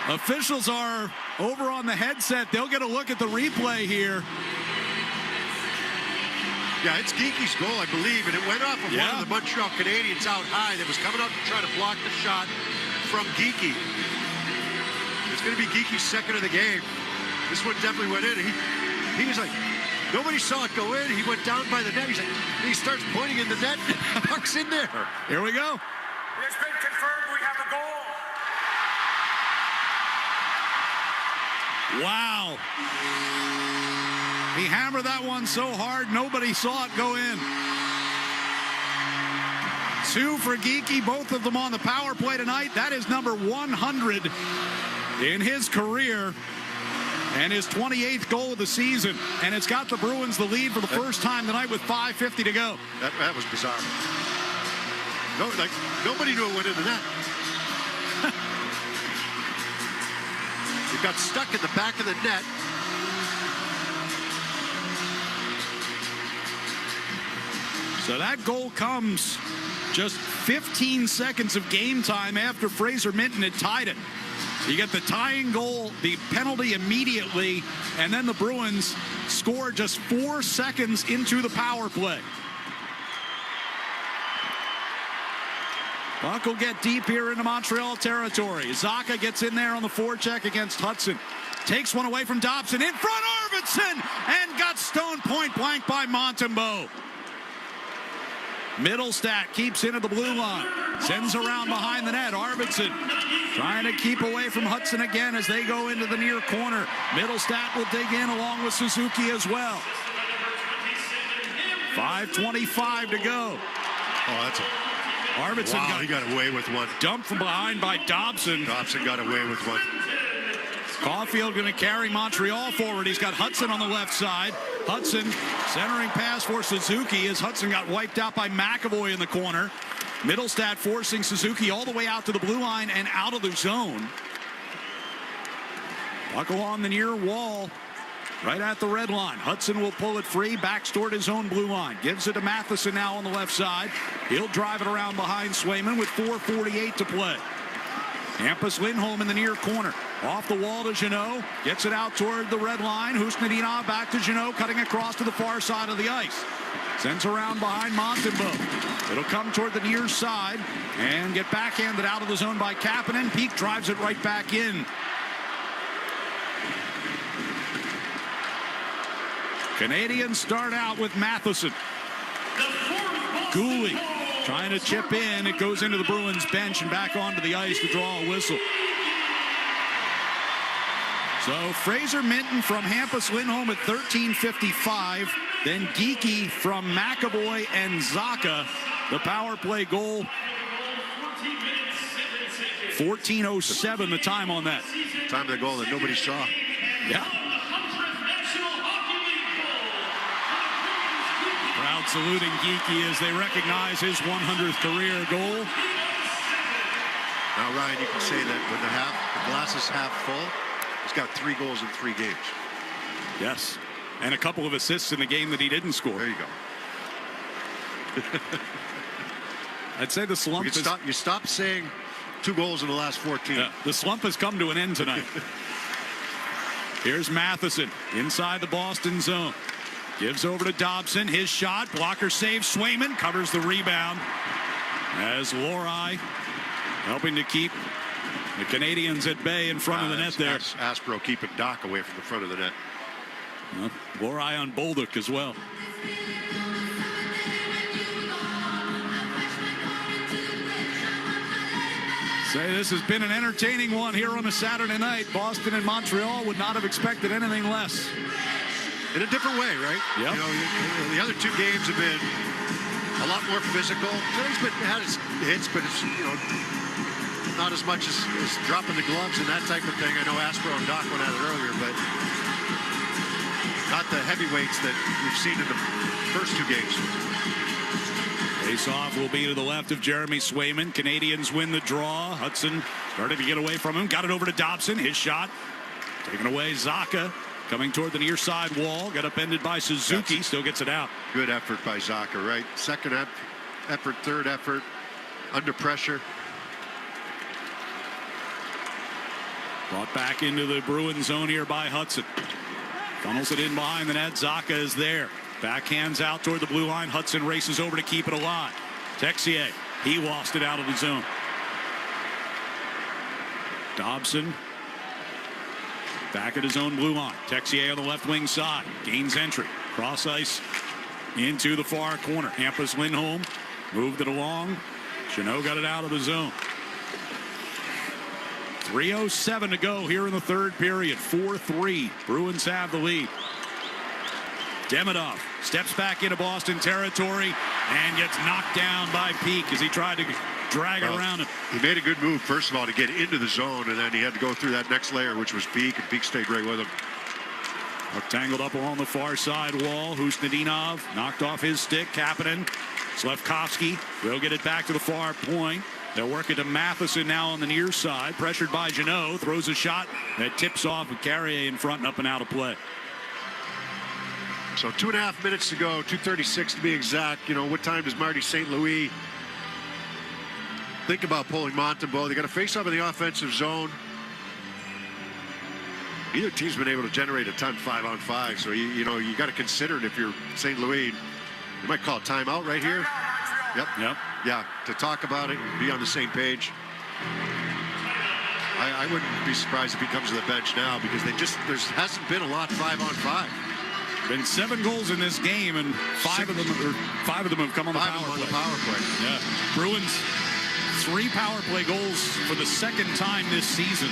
Officials are over on the headset. They'll get a look at the replay here. Yeah, it's Geekie's goal, I believe, and it went off of one of the Montreal Canadiens out high that was coming up to try to block the shot from Geekie. It's going to be Geekie's second of the game. This one definitely went in. He was like, nobody saw it go in. He went down by the net. He's like, he starts pointing in the net. Puck's in there. Here we go. It's been confirmed we have a goal. Wow. He hammered that one so hard, nobody saw it go in. 2 for Geekie, both of them on the power play tonight. That is number 100 in his career and his 28th goal of the season. And it's got the Bruins the lead for the first time tonight with 5:50 to go. That was bizarre. Nobody knew it went in the net. He got stuck in the back of the net. So that goal comes just 15 seconds of game time after Fraser Minton had tied it. You get the tying goal, the penalty immediately, and then the Bruins score just 4 seconds into the power play. Puck will get deep here into Montreal territory. Zaka gets in there on the forecheck against Hudson. Takes one away from Dobson. In front, Arvidsson! And got stoned point blank by Montembeault. Middlestat keeps into the blue line. Sends around behind the net. Arvidsson trying to keep away from Hudson again as they go into the near corner. Middlestat will dig in along with Suzuki as well. 5:25 to go. Oh, that's a... Arvidsson he got away with one. Dumped from behind by Dobson. Dobson got away with one. Caulfield going to carry Montreal forward. He's got Hudson on the left side. Hudson centering pass for Suzuki as Hudson got wiped out by McAvoy in the corner. Middlestat forcing Suzuki all the way out to the blue line and out of the zone. Puck along the near wall. Right at the red line. Hudson will pull it free. Backs toward his own blue line. Gives it to Matheson now on the left side. He'll drive it around behind Swayman with 4:48 to play. Hampus Lindholm in the near corner. Off the wall to Jeannot. Gets it out toward the red line. Husnadinov back to Jeannot. Cutting across to the far side of the ice. Sends around behind Montembeault. It'll come toward the near side. And get backhanded out of the zone by Kapanen. Peak drives it right back in. Canadians start out with Matheson. Gooley trying to chip in. It goes into the Bruins bench and back onto the ice to draw a whistle. So Fraser Minton from Hampus Lindholm at 13:55. Then Geekie from McAvoy and Zaka. The power play goal. 14:07 the time on that. Time of the goal that nobody saw. Yeah. Crowd saluting Geekie as they recognize his 100th career goal. Now, Ryan, you can say that when the glass is half full, he's got 3 goals in 3 games. Yes. And a couple of assists in the game that he didn't score. There you go. I'd say the slump you stop saying 2 goals in the last 14. Yeah, the slump has come to an end tonight. Here's Matheson inside the Boston zone. Gives over to Dobson. His shot. Blocker saves. Swayman covers the rebound. As Lohrei helping to keep the Canadians at bay in front of the net there. Aspro keeping Doc away from the front of the net. Well, Lohrei on Bolduc as well. Say this has been an entertaining one here on a Saturday night. Boston and Montreal would not have expected anything less. In a different way, right? Yep. You know, the other 2 games have been a lot more physical. He's had his hits, but it's, you know, not as much as dropping the gloves and that type of thing. I know Aspro and Doc went at it earlier, but not the heavyweights that we've seen in the first 2 games. Face-off will be to the left of Jeremy Swayman. Canadians win the draw. Hudson started to get away from him. Got it over to Dobson. His shot taken away. Zaka coming toward the near side wall. Got upended by Suzuki. Still gets it out. Good effort by Zaka, right? Second effort, third effort. Under pressure. Brought back into the Bruin zone here by Hudson. Funnels it in behind the net. Zaka is there. Backhands out toward the blue line. Hudson races over to keep it alive. Texier, he lost it out of the zone. Dobson back at his own blue line. Texier on the left wing side. Gains entry. Cross ice into the far corner. Hampus Lindholm moved it along. Chanot got it out of the zone. 3:07 to go here in the third period. 4-3. Bruins have the lead. Demidov steps back into Boston territory and gets knocked down by Peak as he tried to drag it around him. He made a good move, first of all, to get into the zone, and then he had to go through that next layer, which was Peak, and Peak stayed right with him. Tangled up along the far side wall. Husnudinov knocked off his stick. Kapanen, Slafkovsky will get it back to the far point. They're working to Matheson now on the near side. Pressured by Janot. Throws a shot that tips off with Carrier in front and up and out of play. So 2.5 minutes to go, 2:36 to be exact. You know, what time does Marty St. Louis think about pulling Montembeault? They got to face up in the offensive zone. Neither team's been able to generate a ton 5-on-5, so you know you got to consider it if you're St. Louis. You might call a timeout right here. Yep. Yeah, to talk about it and be on the same page. I wouldn't be surprised if he comes to the bench now because there hasn't been a lot 5-on-5. Been 7 goals in this game, and 5 of them have come on the power play. Yeah, Bruins 3 power play goals for the second time this season.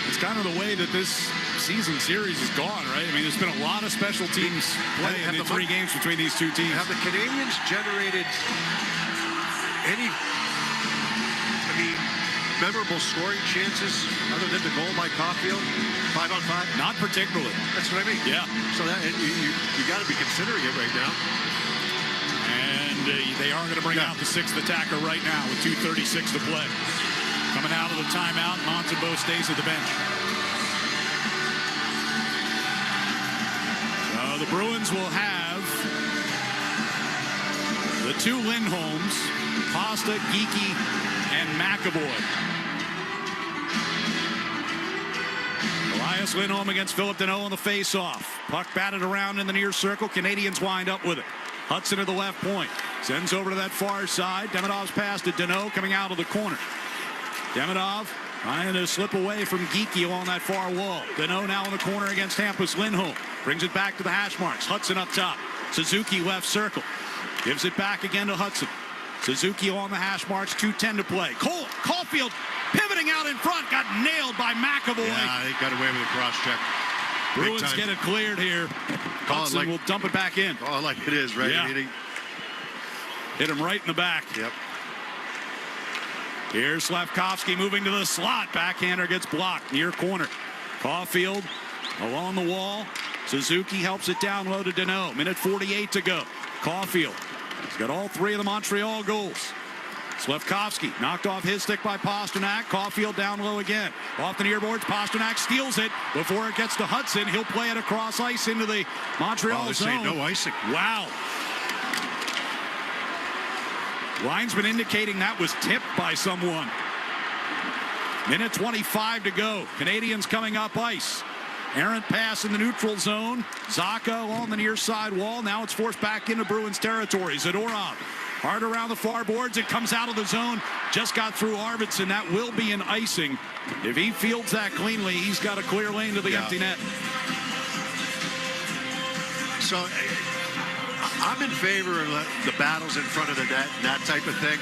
It's kind of the way that this season series has gone, right? I mean, there's been a lot of special teams play in the 3 games between these 2 teams. Have the Canadians generated any, memorable scoring chances other than the goal by Caulfield? 5-on-5? Not particularly. That's what I mean. Yeah. So that you got to be considering it right now. And they are going to bring out the 6th attacker right now with 2:36 to play. Coming out of the timeout, Montembeault stays at the bench. So the Bruins will have the 2 Lindholms, Pasta, Geekie, and McAvoy. Elias Lindholm against Philip Deneau on the face-off. Puck batted around in the near circle. Canadians wind up with it. Hudson to the left point. Sends over to that far side. Demidov's pass to Deneau coming out of the corner. Demidov trying to slip away from Geekie along that far wall. Deneau now in the corner against Hampus Lindholm. Brings it back to the hash marks. Hudson up top. Suzuki left circle. Gives it back again to Hudson. Suzuki along the hash marks, 2:10 to play. Caulfield pivoting out in front, got nailed by McAvoy. Yeah, they got away with a cross check. Bruins get it cleared here. Hudson will dump it back in. Oh, like it is, right? Yeah. Hit him right in the back. Yep. Here's Slafkovsky moving to the slot. Backhander gets blocked near corner. Caulfield along the wall. Suzuki helps it down low to Deneau. Minute 48 to go. Caulfield has got all three of the Montreal goals. Slafkovsky knocked off his stick by Pasternak. Caulfield down low again. Off the near boards, Pasternak steals it before it gets to Hudson. He'll play it across ice into the Montreal zone. No icing. Wow. Linesman indicating that was tipped by someone. Minute 25 to go. Canadians coming up ice. Errant pass in the neutral zone. Zacha along the near side wall. Now it's forced back into Bruins territory. Zadorov hard around the far boards. It comes out of the zone. Just got through Arvidsson. That will be an icing. If he fields that cleanly, he's got a clear lane to the empty net. So I'm in favor of the battles in front of the net and that type of thing.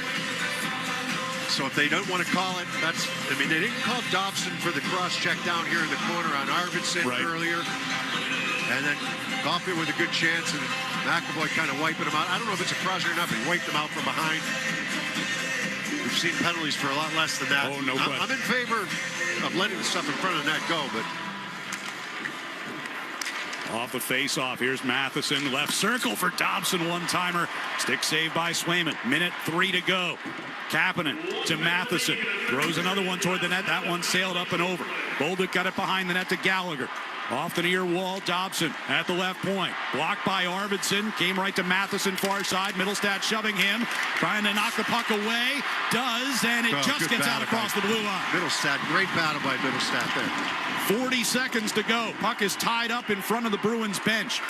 So if they don't want to call it, they didn't call Dobson for the cross check down here in the corner on Arvidsson earlier. And then Caulfield with a good chance, and McAvoy kind of wiping him out. I don't know if it's a cross or not, but he wiped him out from behind. We've seen penalties for a lot less than that. Oh, no question. I'm in favor of letting the stuff in front of the net go, but... Off the face-off, here's Matheson. Left circle for Dobson, one-timer. Stick save by Swayman. Minute 3 to go. Kapanen to Matheson. Throws another one toward the net. That one sailed up and over. Bolduc got it behind the net to Gallagher. Off the near wall, Dobson at the left point. Blocked by Arvidsson. Came right to Matheson, far side. Middlestat shoving him. Trying to knock the puck away. Does, and it just gets out across the blue line. Middlestat, great battle by Middlestat there. 40 seconds to go. Puck is tied up in front of the Bruins bench.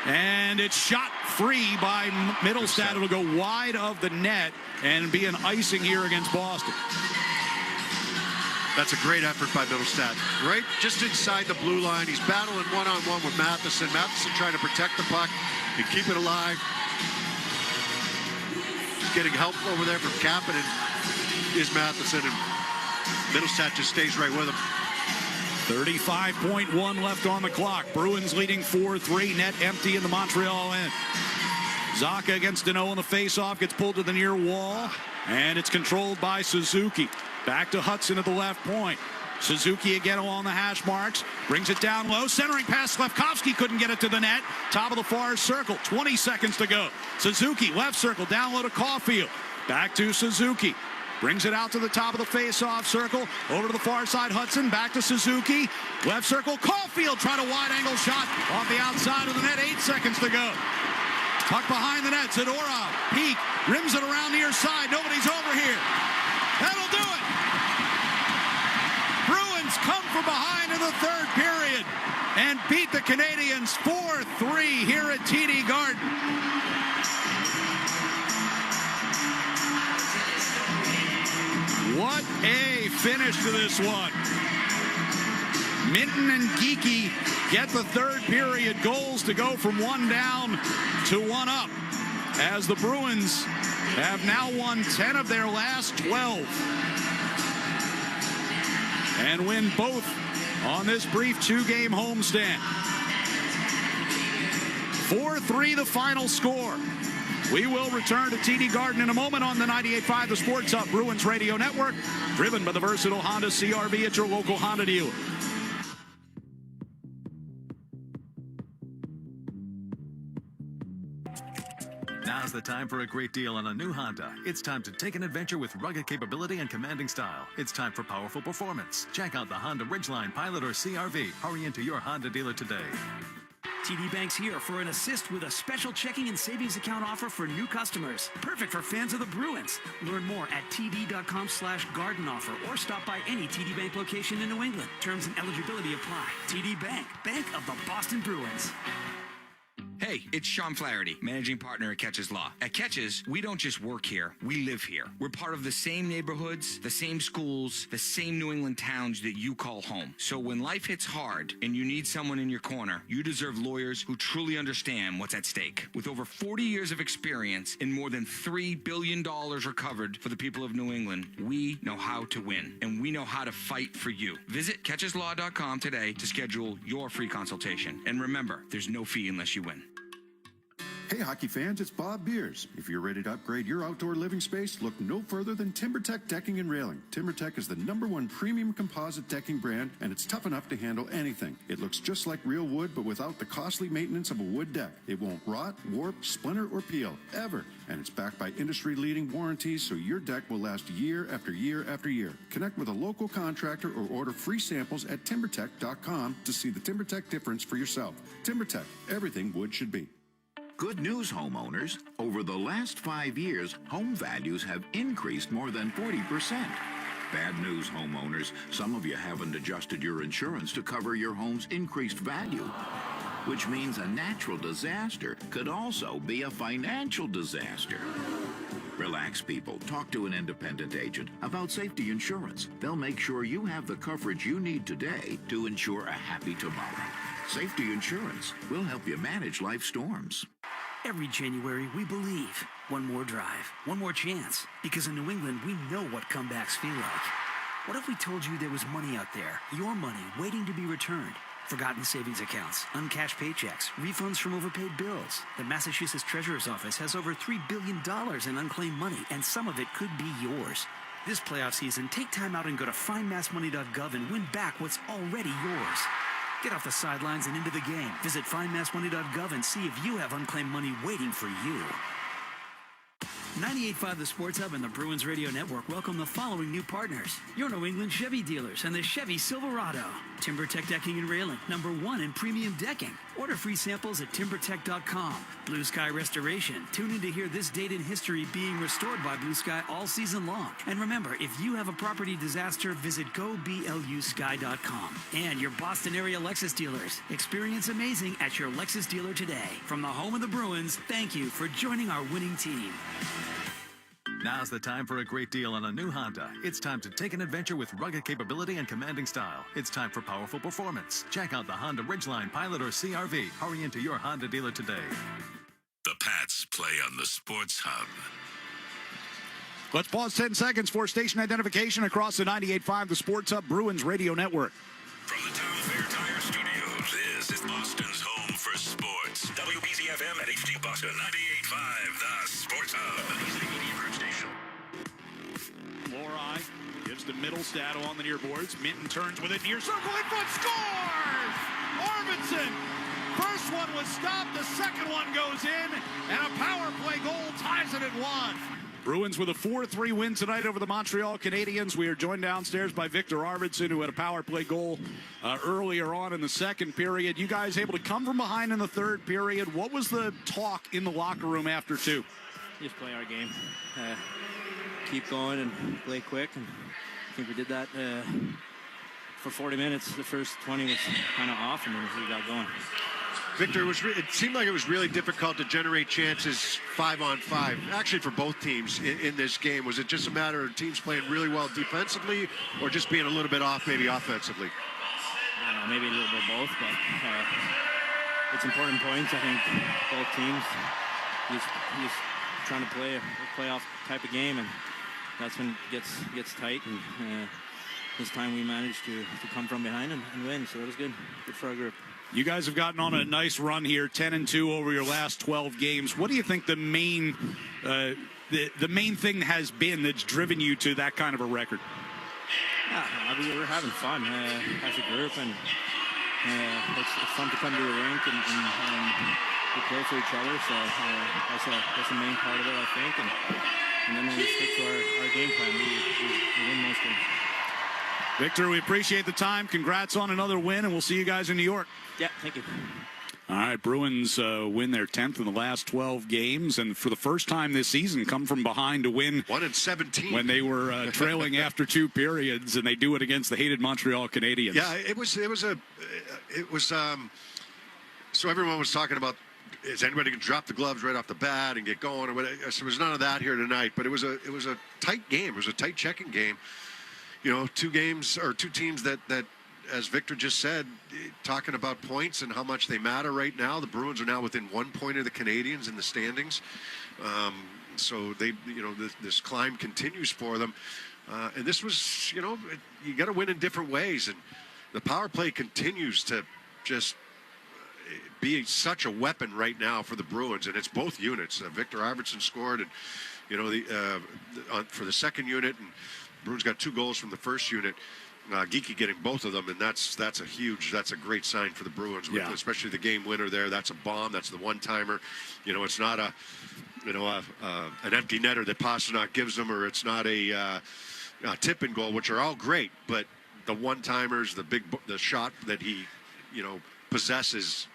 And it's shot free by Middlestat. It'll go wide of the net and be an icing here against Boston. That's a great effort by Middlestat. Right just inside the blue line. He's battling one-on-one with Matheson. Matheson trying to protect the puck and keep it alive. Getting help over there from Kapanen is Matheson, and Middlestat just stays right with him. 35.1 left on the clock. Bruins leading 4-3. Net empty in the Montreal end. Zacha against Deneau on the face-off. Gets pulled to the near wall. And it's controlled by Suzuki. Back to Hudson at the left point. Suzuki again along the hash marks. Brings it down low. Centering pass. Slafkovsky couldn't get it to the net. Top of the far circle. 20 seconds to go. Suzuki left circle. Down low to Caulfield. Back to Suzuki. Brings it out to the top of the face-off circle. Over to the far side, Hudson. Back to Suzuki. Left circle. Caulfield trying a wide-angle shot off the outside of the net. 8 seconds to go. Puck behind the net. Zadorov. Peak. Rims it around near side. Nobody's over here. That'll do it. Bruins come from behind in the third period and beat the Canadiens 4-3 here at TD Garden. What a finish to this one. Minton and Geekie get the third period goals to go from 1 down to 1 up, as the Bruins have now won 10 of their last 12 and win both on this brief 2-game homestand. 4-3 the final score. We will return to TD Garden in a moment on the 98.5 The Sports Hub Bruins Radio Network, driven by the versatile Honda CR-V at your local Honda dealer. Now's the time for a great deal on a new Honda. It's time to take an adventure with rugged capability and commanding style. It's time for powerful performance. Check out the Honda Ridgeline, Pilot, or CR-V. Hurry into your Honda dealer today. TD Bank's here for an assist with a special checking and savings account offer for new customers. Perfect for fans of the Bruins. Learn more at td.com/garden offer or stop by any TD Bank location in New England. Terms and eligibility apply. TD Bank, bank of the Boston Bruins. Hey, it's Sean Flaherty, managing partner at Catches Law. At Catches, we don't just work here, we live here. We're part of the same neighborhoods, the same schools, the same New England towns that you call home. So when life hits hard and you need someone in your corner, you deserve lawyers who truly understand what's at stake. With over 40 years of experience and more than $3 billion recovered for the people of New England, we know how to win, and we know how to fight for you. Visit catcheslaw.com today to schedule your free consultation. And remember, there's no fee unless you win. Hey hockey fans, it's Bob Beers. If you're ready to upgrade your outdoor living space, look no further than TimberTech Decking and Railing. TimberTech is the #1 premium composite decking brand, and it's tough enough to handle anything. It looks just like real wood, but without the costly maintenance of a wood deck. It won't rot, warp, splinter, or peel, ever. And it's backed by industry-leading warranties, so your deck will last year after year after year. Connect with a local contractor or order free samples at TimberTech.com to see the TimberTech difference for yourself. TimberTech, everything wood should be. Good news, homeowners. Over the last 5 years, home values have increased more than 40%. Bad news, homeowners. Some of you haven't adjusted your insurance to cover your home's increased value, which means a natural disaster could also be a financial disaster. Relax, people. Talk to an independent agent about safety insurance. They'll make sure you have the coverage you need today to ensure a happy tomorrow. Safety insurance will help you manage life storms. Every January, we believe. One more drive, one more chance. Because in New England, we know what comebacks feel like. What if we told you there was money out there, your money, waiting to be returned? Forgotten savings accounts, uncashed paychecks, refunds from overpaid bills. The Massachusetts Treasurer's Office has over $3 billion in unclaimed money, and some of it could be yours. This playoff season, take time out and go to findmassmoney.gov and win back what's already yours. Get off the sidelines and into the game. Visit findmassmoney.gov and see if you have unclaimed money waiting for you. 98.5 The Sports Hub and the Bruins Radio Network welcome the following new partners. Your New England Chevy dealers and the Chevy Silverado. TimberTech Decking and Railing, #1 in premium decking. Order free samples at timbertech.com. Blue Sky Restoration. Tune in to hear this date in history being restored by Blue Sky all season long. And remember, if you have a property disaster, visit goblusky.com. And your Boston area Lexus dealers. Experience amazing at your Lexus dealer today. From the home of the Bruins, thank you for joining our winning team. Now's the time for a great deal on a new Honda. It's time to take an adventure with rugged capability and commanding style. It's time for powerful performance. Check out the Honda Ridgeline, Pilot, or CRV. Hurry into your Honda dealer today. The Pats play on the Sports Hub. Let's pause 10 seconds for station identification across the 98.5 The Sports Hub Bruins Radio Network. From the Town Fair Tire Studios, this is Boston's home for sports. WBZ-FM at HD Boston 98.5 The Sports Hub. Lorai gives to Middlestad on the near boards. Minton turns with it near circle in front, scores! Arvidsson! First one was stopped, the second one goes in, and a power play goal ties it at 1. Bruins with a 4-3 win tonight over the Montreal Canadiens. We are joined downstairs by Victor Arvidsson, who had a power play goal earlier on in the second period. You guys able to come from behind in the third period. What was the talk in the locker room after 2? Just play our game. Keep going and play quick. And I think we did that for 40 minutes. The first 20 was kind of off, and then we got going. Victor, it seemed like it was really difficult to generate chances 5-on-5, actually for both teams in this game. Was it just a matter of teams playing really well defensively or just being a little bit off maybe offensively? I don't know, maybe a little bit both, but it's important points. I think both teams just trying to play a playoff type of game, and that's when it gets tight, and this time we managed to come from behind and win, so it was good for our group. You guys have gotten on a nice run here, 10-2 over your last 12 games. What do you think the main thing has been that's driven you to that kind of a record? Yeah, we're having fun as a group, and it's fun to come to the rink and we play for each other. So that's the main part of it, I think. And then when we stick to our game plan, we win most games. Victor, we appreciate the time. Congrats on another win, and we'll see you guys in New York. Yeah, thank you. All right, Bruins win their 10th in the last 12 games, and for the first time this season, come from behind to win 1-17 when they were trailing after 2 periods, and they do it against the hated Montreal Canadiens. Yeah, it was. So everyone was talking about, is anybody going to drop the gloves right off the bat and get going? So there was none of that here tonight, but it was a tight game. It was a tight checking game. You know, 2 teams that, as Victor just said, talking about points and how much they matter right now. The Bruins are now within 1 point of the Canadiens in the standings. So they, this climb continues for them. And this was, you got to win in different ways. And the power play continues to just be such a weapon right now for the Bruins, and it's both units. Victor Arvidsson scored, and for the second unit, and Bruins got 2 goals from the first unit. Geekie getting both of them, and that's a great sign for the Bruins, especially the game winner there. That's a bomb. That's the one-timer. It's not an empty netter that Pastrnak gives them, or it's not a tip-in goal, which are all great, but the one-timers, the shot that he, possesses,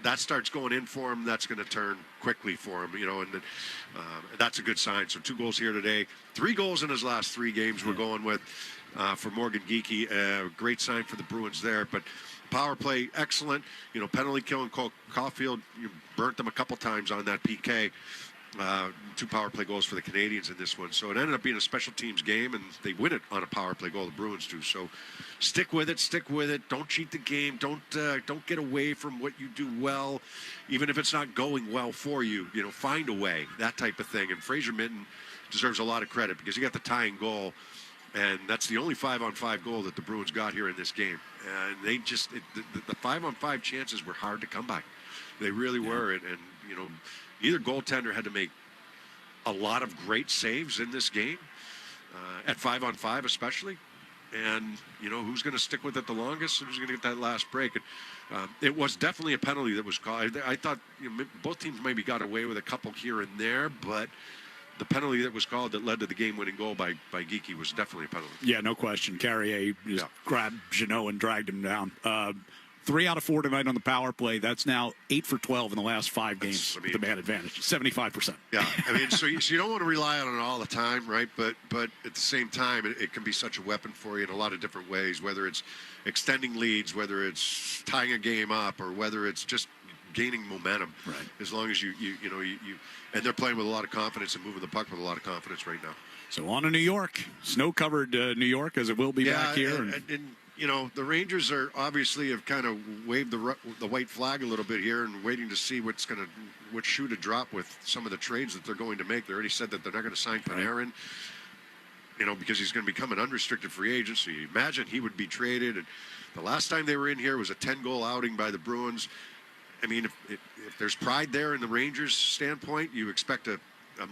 that starts going in for him. That's going to turn quickly for him, and that's a good sign. So 2 goals here today, 3 goals in his last 3 games. We're going with for Morgan Geekie. Great sign for the Bruins there, but power play excellent. Penalty kill and Caulfield, you burnt them a couple times on that PK. 2 power play goals for the Canadians in this one. So it ended up being a special teams game, and they win it on a power play goal, the Bruins do. So stick with it. Don't cheat the game. Don't get away from what you do well, even if it's not going well for you. Find a way, that type of thing. And Fraser Minten deserves a lot of credit because he got the tying goal, and that's the only 5-on-5 goal that the Bruins got here in this game. And they just the 5-on-5 chances were hard to come by. They really were, and either goaltender had to make a lot of great saves in this game, at 5-on-5 especially. And, who's going to stick with it the longest and who's going to get that last break. And it was definitely a penalty that was called. I thought both teams maybe got away with a couple here and there, but the penalty that was called that led to the game-winning goal by Geekie was definitely a penalty. Yeah, no question. Carrier just grabbed Jeannot and dragged him down. 3 out of 4 tonight on the power play. That's now 8 for 12 in the last 5 games with the man advantage, 75%. Yeah, so you don't want to rely on it all the time, right? But at the same time, it can be such a weapon for you in a lot of different ways, whether it's extending leads, whether it's tying a game up, or whether it's just gaining momentum. Right. As long as you and they're playing with a lot of confidence and moving the puck with a lot of confidence right now. So on to New York, snow-covered New York, as it will be back here. And the Rangers have kind of waved the white flag a little bit here and waiting to see what shoe to drop with some of the trades that they're going to make. They already said that they're not going to sign Panarin, because he's going to become an unrestricted free agent. So you imagine he would be traded. And the last time they were in here was a 10-goal outing by the Bruins. If there's pride there in the Rangers' standpoint, you expect a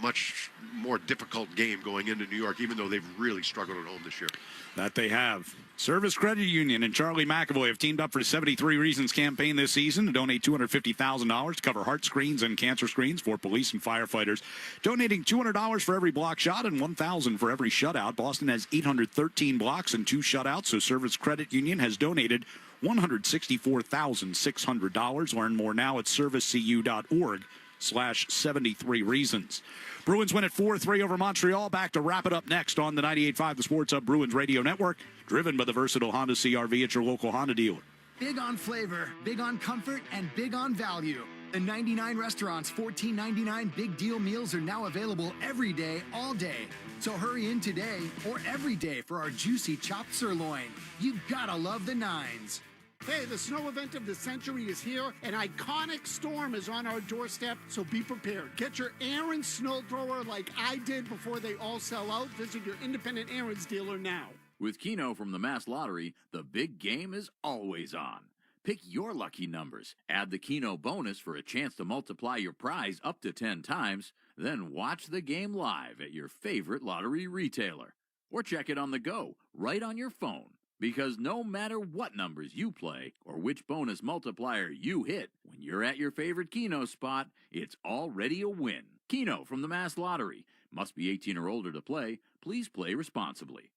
much more difficult game going into New York, even though they've really struggled at home this year. That they have. Service Credit Union and Charlie McAvoy have teamed up for the 73 Reasons campaign this season to donate $250,000 to cover heart screens and cancer screens for police and firefighters. Donating $200 for every block shot and $1,000 for every shutout. Boston has 813 blocks and 2 shutouts, so Service Credit Union has donated $164,600. Learn more now at servicecu.org/73 reasons. Bruins win at 4-3 over Montreal. Back to wrap it up next on the 98.5 The Sports Hub Bruins Radio Network, driven by the versatile Honda CR-V at your local Honda dealer. Big on flavor, big on comfort, and big on value. The 99 restaurant's $14.99 big deal meals are now available every day, all day. So hurry in today or every day for our juicy chopped sirloin. You've gotta love the nines. Hey, the snow event of the century is here. An iconic storm is on our doorstep, so be prepared. Get your Aaron's snow thrower like I did before they all sell out. Visit your independent Aaron's dealer now. With Keno from the Mass Lottery, the big game is always on. Pick your lucky numbers. Add the Keno bonus for a chance to multiply your prize up to 10 times. Then watch the game live at your favorite lottery retailer. Or check it on the go, right on your phone. Because no matter what numbers you play or which bonus multiplier you hit, when you're at your favorite Keno spot, it's already a win. Keno from the Mass Lottery. Must be 18 or older to play. Please play responsibly.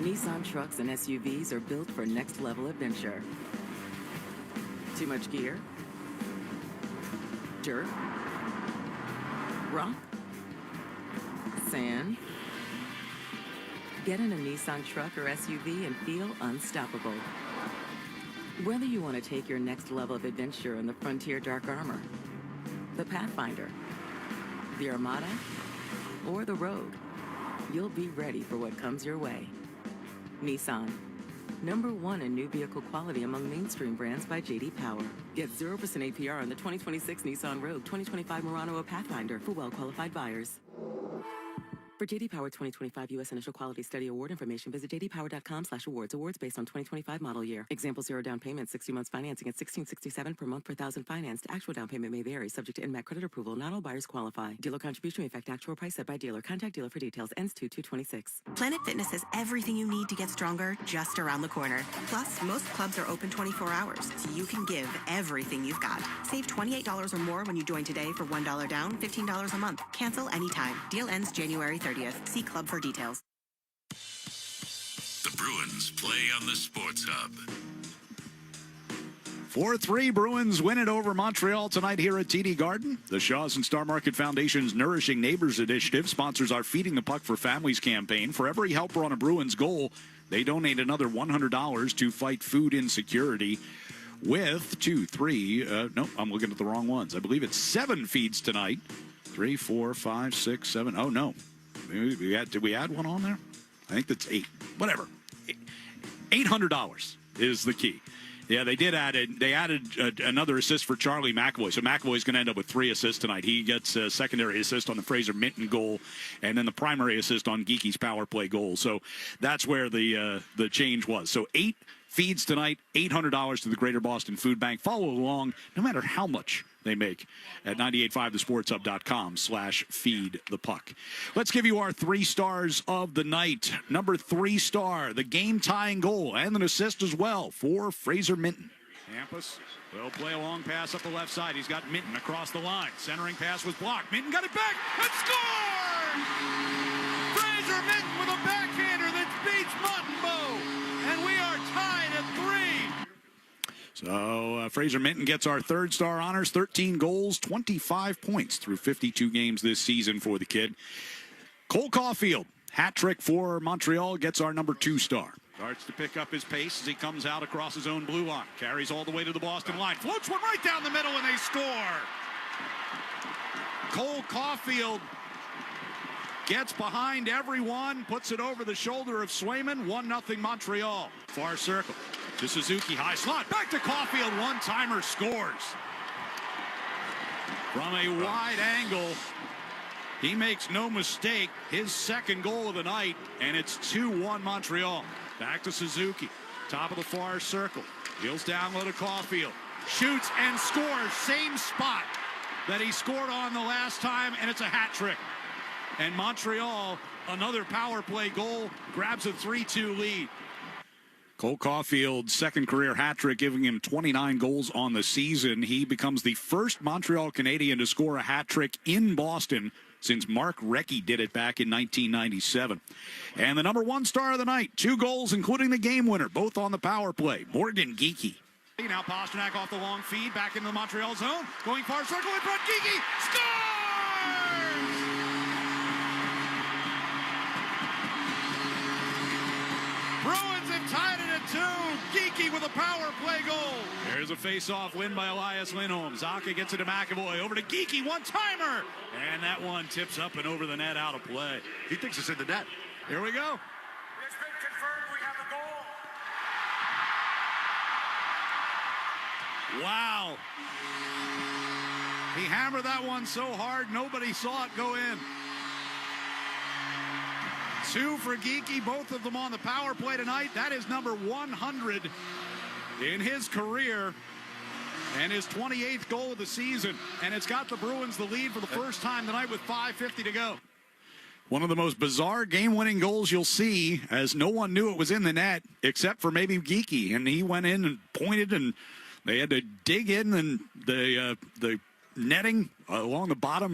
Nissan trucks and SUVs are built for next-level adventure. Too much gear? Dirt? Rock? Sand? Get in a Nissan truck or SUV and feel unstoppable. Whether you want to take your next level of adventure in the Frontier Dark Armor, the Pathfinder, the Armada, or the Rogue, you'll be ready for what comes your way. Nissan, #1 in new vehicle quality among mainstream brands by J.D. Power. Get 0% APR on the 2026 Nissan Rogue, 2025 Murano, or Pathfinder for well-qualified buyers. For JD Power 2025 U.S. Initial Quality Study Award information, visit jdpower.com/awards. Awards based on 2025 model year. Example: 0 down payment, 60 months financing at $1,667 per month per thousand financed. Actual down payment may vary, subject to INMAC credit approval. Not all buyers qualify. Dealer contribution may affect actual price set by dealer. Contact dealer for details. Ends 2/2/26. Planet Fitness has everything you need to get stronger just around the corner. Plus, most clubs are open 24 hours, so you can give everything you've got. Save $28 or more when you join today for $1 down, $15 a month. Cancel anytime. Deal ends January 30th. See club for details. The Bruins play on the Sports Hub. 4-3 Bruins win it over Montreal tonight here at TD Garden. The Shaws and Star Market Foundation's Nourishing Neighbors Initiative sponsors our Feeding the Puck for Families campaign. For every helper on a Bruins goal, they donate another $100 to fight food insecurity with no, I'm looking at the wrong ones. I believe it's 7 feeds tonight. 3, 4, 5, 6, 7. Oh, no. Did we add one on there? I think that's 8. Whatever. $800 is the key. Yeah, they did add it. They added another assist for Charlie McAvoy. So McAvoy's going to end up with 3 assists tonight. He gets a secondary assist on the Fraser Minton goal, and then the primary assist on Geeky's power play goal. So that's where the change was. So 8 feeds tonight, $800 to the Greater Boston Food Bank. Follow along, no matter how much they make, at 985thesportshub.com/feedthepuck. Let's give you our 3 stars of the night. Number 3 star, the game-tying goal and an assist as well for Fraser Minton. Campus will play a long pass up the left side. He's got Minton across the line. Centering pass was blocked. Minton got it back and scored! Fraser Minton with a backhander that beats Montembeault. And we are tied at 3. So Fraser Minton gets our 3rd star honors. 13 goals, 25 points through 52 games this season for the kid. Cole Caulfield, hat trick for Montreal, gets our number 2 star. Starts to pick up his pace as he comes out across his own blue line. Carries all the way to the Boston line. Floats one right down the middle and they score. Cole Caulfield gets behind everyone, puts it over the shoulder of Swayman. 1-0 Montreal. Far circle to Suzuki, high slot. Back to Caulfield, one-timer, scores. From a wide angle, he makes no mistake. His 2nd goal of the night, and it's 2-1 Montreal. Back to Suzuki, top of the far circle. Deals down low to Caulfield. Shoots and scores, same spot that he scored on the last time, and it's a hat trick. And Montreal, another power play goal, grabs a 3-2 lead. Cole Caulfield's 2nd career hat trick, giving him 29 goals on the season. He becomes the first Montreal Canadian to score a hat trick in Boston since Mark Recchi did it back in 1997. And the number 1 star of the night, 2 goals, including the game winner, both on the power play, Morgan Geeky. Now Pasternak off the long feed, back into the Montreal zone, going far circle in front, Geeky scores! Bruins have tied it at 2. Geeky with a power play goal. There's a face-off win by Elias Lindholm. Zacha gets it to McAvoy. Over to Geeky, one-timer. And that one tips up and over the net, out of play. He thinks it's in the net. Here we go. It's been confirmed we have a goal. Wow. He hammered that one so hard, nobody saw it go in. 2 for Geeky, both of them on the power play tonight. That is number 100 in his career and his 28th goal of the season. And it's got the Bruins the lead for the first time tonight with 5:50 to go. One of the most bizarre game-winning goals you'll see, as no one knew it was in the net except for maybe Geeky. And he went in and pointed, and they had to dig in, and the netting along the bottom